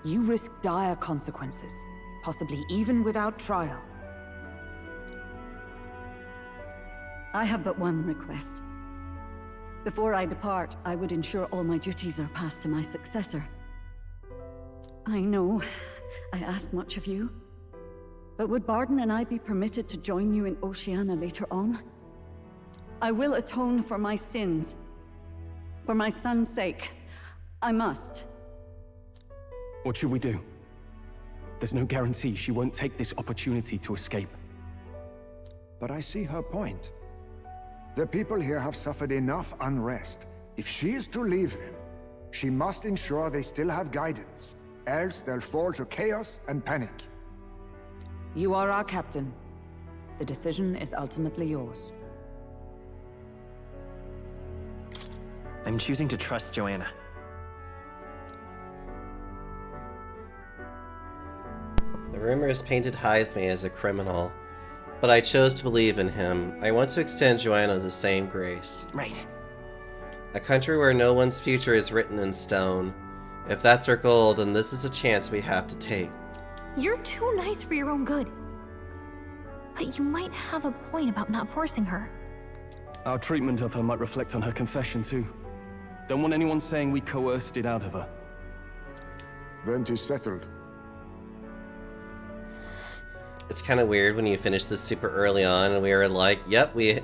You risk dire consequences, possibly even without trial. I have but one request. Before I depart, I would ensure all my duties are passed to my successor. I know I ask much of you, but would Barden and I be permitted to join you in Oceania later on? I will atone for my sins. For my son's sake, I must. What should we do? There's no guarantee she won't take this opportunity to escape. But I see her point. The people here have suffered enough unrest. If she is to leave them, she must ensure they still have guidance, else they'll fall to chaos and panic. You are our captain. The decision is ultimately yours. I'm choosing to trust Joanna. The rumors painted Heisme as a criminal, but I chose to believe in him. I want to extend Joanna the same grace. Right. A country where no one's future is written in stone. If that's our goal, then this is a chance we have to take. You're too nice for your own good. But you might have a point about not forcing her. Our treatment of her might reflect on her confession too. Don't want anyone saying we coerced it out of her. Then 'tis settled. It's kind of weird when you finish this super early on and we were like, yep, we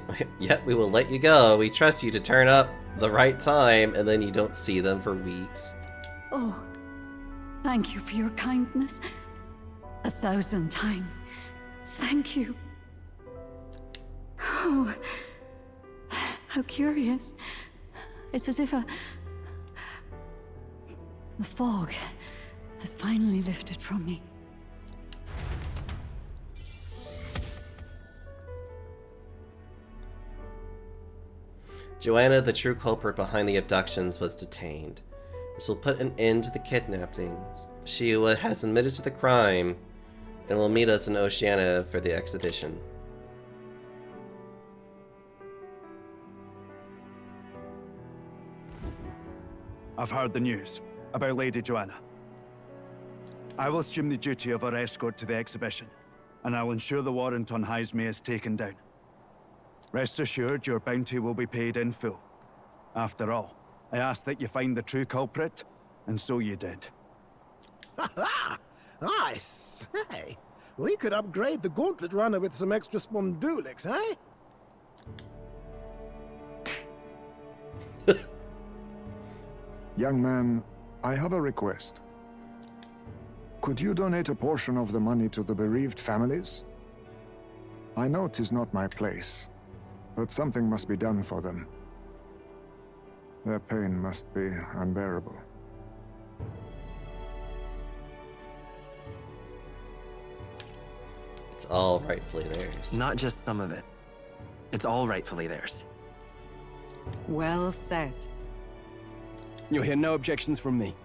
will let you go. We trust you to turn up the right time, and then you don't see them for weeks. Oh, thank you for your kindness. 1,000 times. Thank you. Oh, how curious. It's as if the fog has finally lifted from me. Joanna, the true culprit behind the abductions, was detained. This will put an end to the kidnappings. She has admitted to the crime and will meet us in Oceania for the expedition. I've heard the news about Lady Joanna. I will assume the duty of her escort to the exhibition, and I'll ensure the warrant on Heisme is taken down. Rest assured, your bounty will be paid in full. After all, I asked that you find the true culprit, and so you did. I say, we could upgrade the gauntlet runner with some extra Spondulix, eh? Young man, I have a request. Could you donate a portion of the money to the bereaved families? I know 'tis not my place, but something must be done for them. Their pain must be unbearable. It's all rightfully theirs. Not just some of it. It's all rightfully theirs. Well said. You'll hear no objections from me.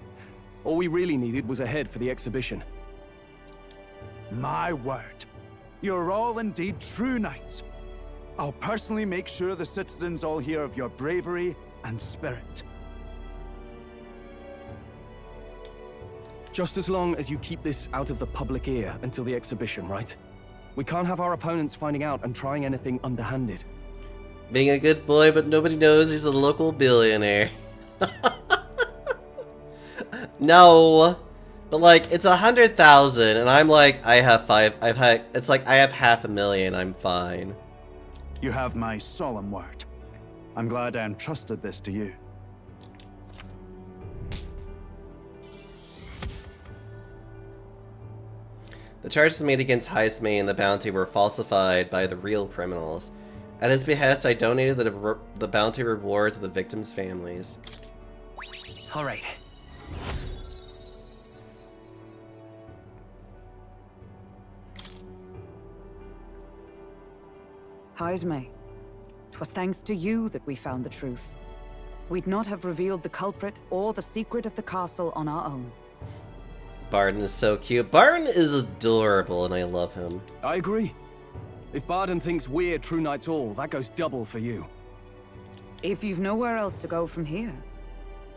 All we really needed was a head for the exhibition. My word. You're all indeed true knights. I'll personally make sure the citizens all hear of your bravery and spirit. Just as long as you keep this out of the public ear until the exhibition, right? We can't have our opponents finding out and trying anything underhanded. Being a good boy, but nobody knows he's a local billionaire. No, but like it's 100,000, and I'm like I have it's like I have 500,000. I'm fine. You have my solemn word. I'm glad I entrusted this to you. The charges made against Heisme and the bounty were falsified by the real criminals. At his behest, I donated the bounty reward to the victims' families. All right. Heisme, 'twas thanks to you that we found the truth. We'd not have revealed the culprit or the secret of the castle on our own. Barden is so cute. Barden is adorable, and I love him. I agree. If Barden thinks we're true knights all, that goes double for you. If you've nowhere else to go from here,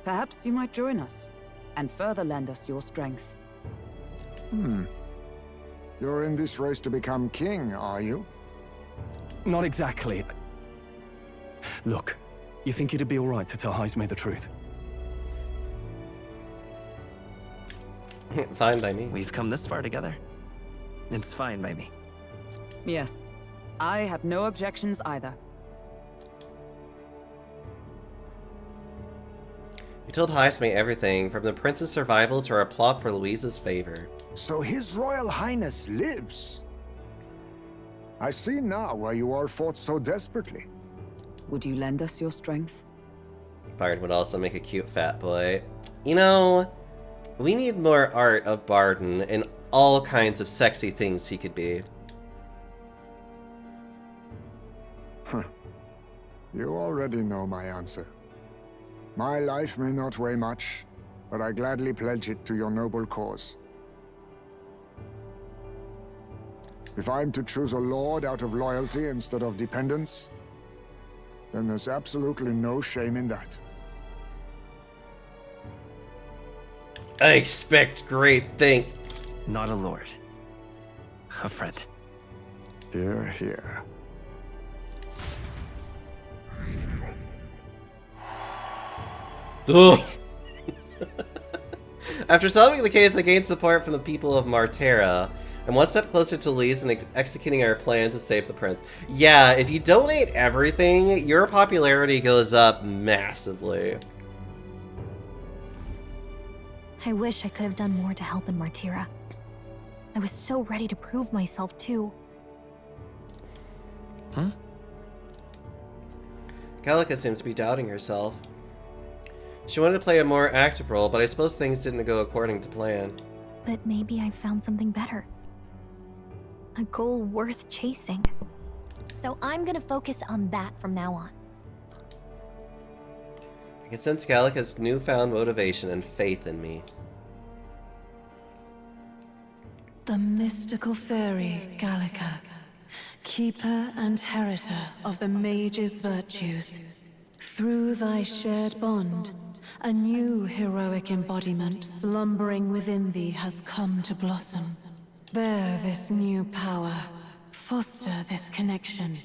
perhaps you might join us and further lend us your strength. You're in this race to become king, are you? Not exactly. Look, you think it'd be alright to tell Heisme the truth? Fine by me. We've come this far together. It's fine by me. Yes, I have no objections either. We told Heisme everything, from the prince's survival to our plot for Louise's favor. So His Royal Highness lives. I see now why you all fought so desperately. Would you lend us your strength? Barden would also make a cute fat boy. You know, we need more art of Barden and all kinds of sexy things he could be. You already know my answer. My life may not weigh much, but I gladly pledge it to your noble cause. If I'm to choose a lord out of loyalty instead of dependence, then there's absolutely no shame in that. I expect great things. Not a lord. A friend. Hear, hear. Ugh. After solving the case, I gained support from the people of Martera. I'm one step closer to Lise and executing our plan to save the prince. Yeah, if you donate everything, your popularity goes up massively. I wish I could have done more to help in Martira. I was so ready to prove myself, too. Gallica seems to be doubting herself. She wanted to play a more active role, but I suppose things didn't go according to plan. But maybe I found something better. A goal worth chasing. So I'm gonna focus on that from now on. I can sense Gallica's newfound motivation and faith in me. The mystical fairy, Gallica, keeper and heritor of the mage's virtues. Through thy shared bond, a new heroic embodiment slumbering within thee has come to blossom. Bear this new power, foster this connection,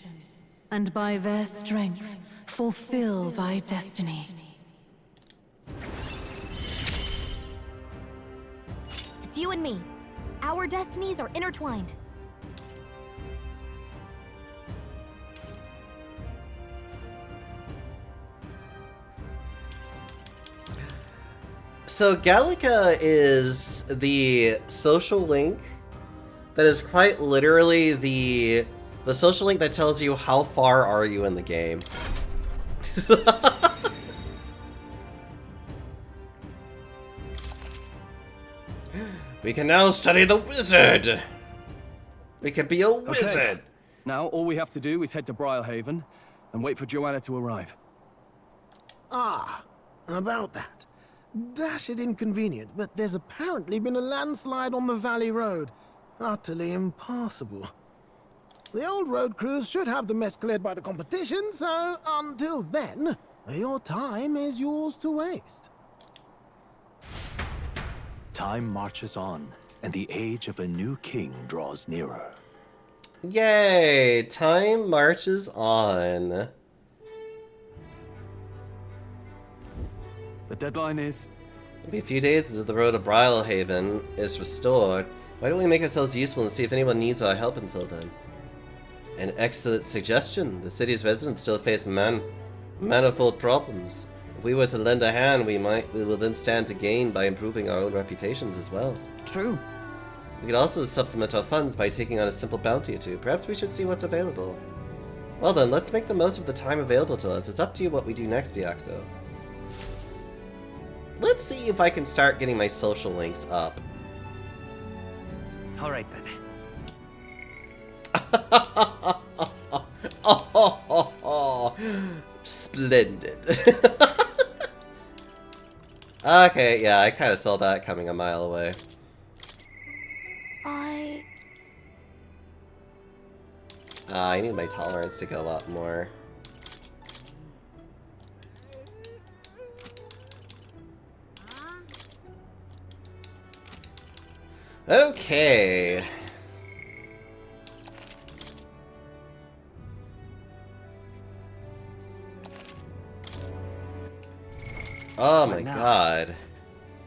and by their strength, fulfill thy destiny. It's you and me. Our destinies are intertwined. So Gallica is the social link that is quite literally the social link that tells you how far are you in the game. We can now study the wizard. We can be a wizard. Okay. Now all we have to do is head to Briarhaven and wait for Joanna to arrive. Ah, about that. Dashed inconvenient, but there's apparently been a landslide on the Valley Road. Utterly impassable. The old road crews should have the mess cleared by the competition, so until then, your time is yours to waste. Time marches on, and the age of a new king draws nearer. Yay! Time marches on. The deadline is? It'll be a few days until the road to Briarhaven is restored. Why don't we make ourselves useful and see if anyone needs our help until then? An excellent suggestion. The city's residents still face manifold problems. If we were to lend a hand, we will then stand to gain by improving our own reputations as well. True. We could also supplement our funds by taking on a simple bounty or two. Perhaps we should see what's available. Well then, let's make the most of the time available to us. It's up to you what we do next, Diaxo. Let's see if I can start getting my social links up. All right then. Splendid. Okay, yeah, I kind of saw that coming a mile away. I need my tolerance to go up more. Okay. Oh my god.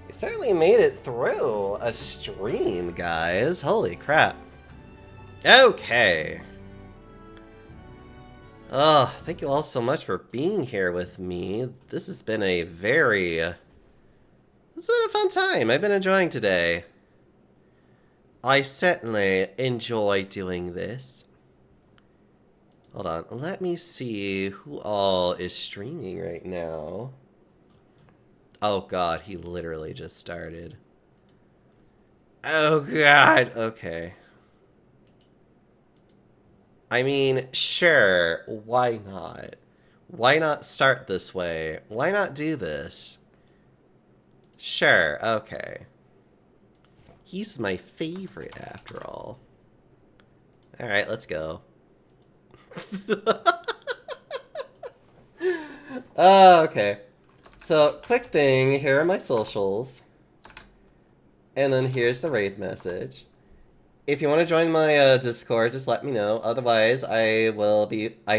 We certainly made it through a stream, guys. Holy crap. Okay. Oh, thank you all so much for being here with me. This has been a very... It's been a fun time. I've been enjoying today. I certainly enjoy doing this. Hold on. Let me see who all is streaming right now. Oh god, he literally just started. Oh god, okay. I mean, sure, why not? Why not start this way? Why not do this? Sure, okay. He's my favorite after all. Alright, let's go. Okay. So, quick thing, here are my socials. And then here's the raid message. If you want to join my Discord, just let me know. Otherwise, I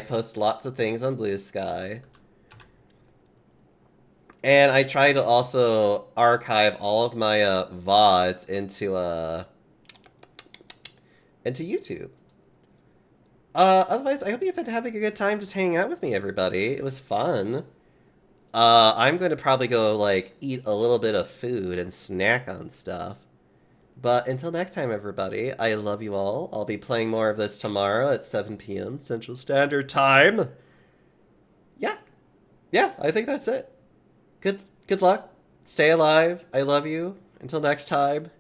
post lots of things on Blue Sky. And I try to also archive all of my VODs into YouTube. Otherwise, I hope you've been having a good time just hanging out with me, everybody. It was fun. I'm going to probably go, like, eat a little bit of food and snack on stuff. But until next time, everybody, I love you all. I'll be playing more of this tomorrow at 7 p.m. Central Standard Time. Yeah, I think that's it. Good luck. Stay alive. I love you. Until next time.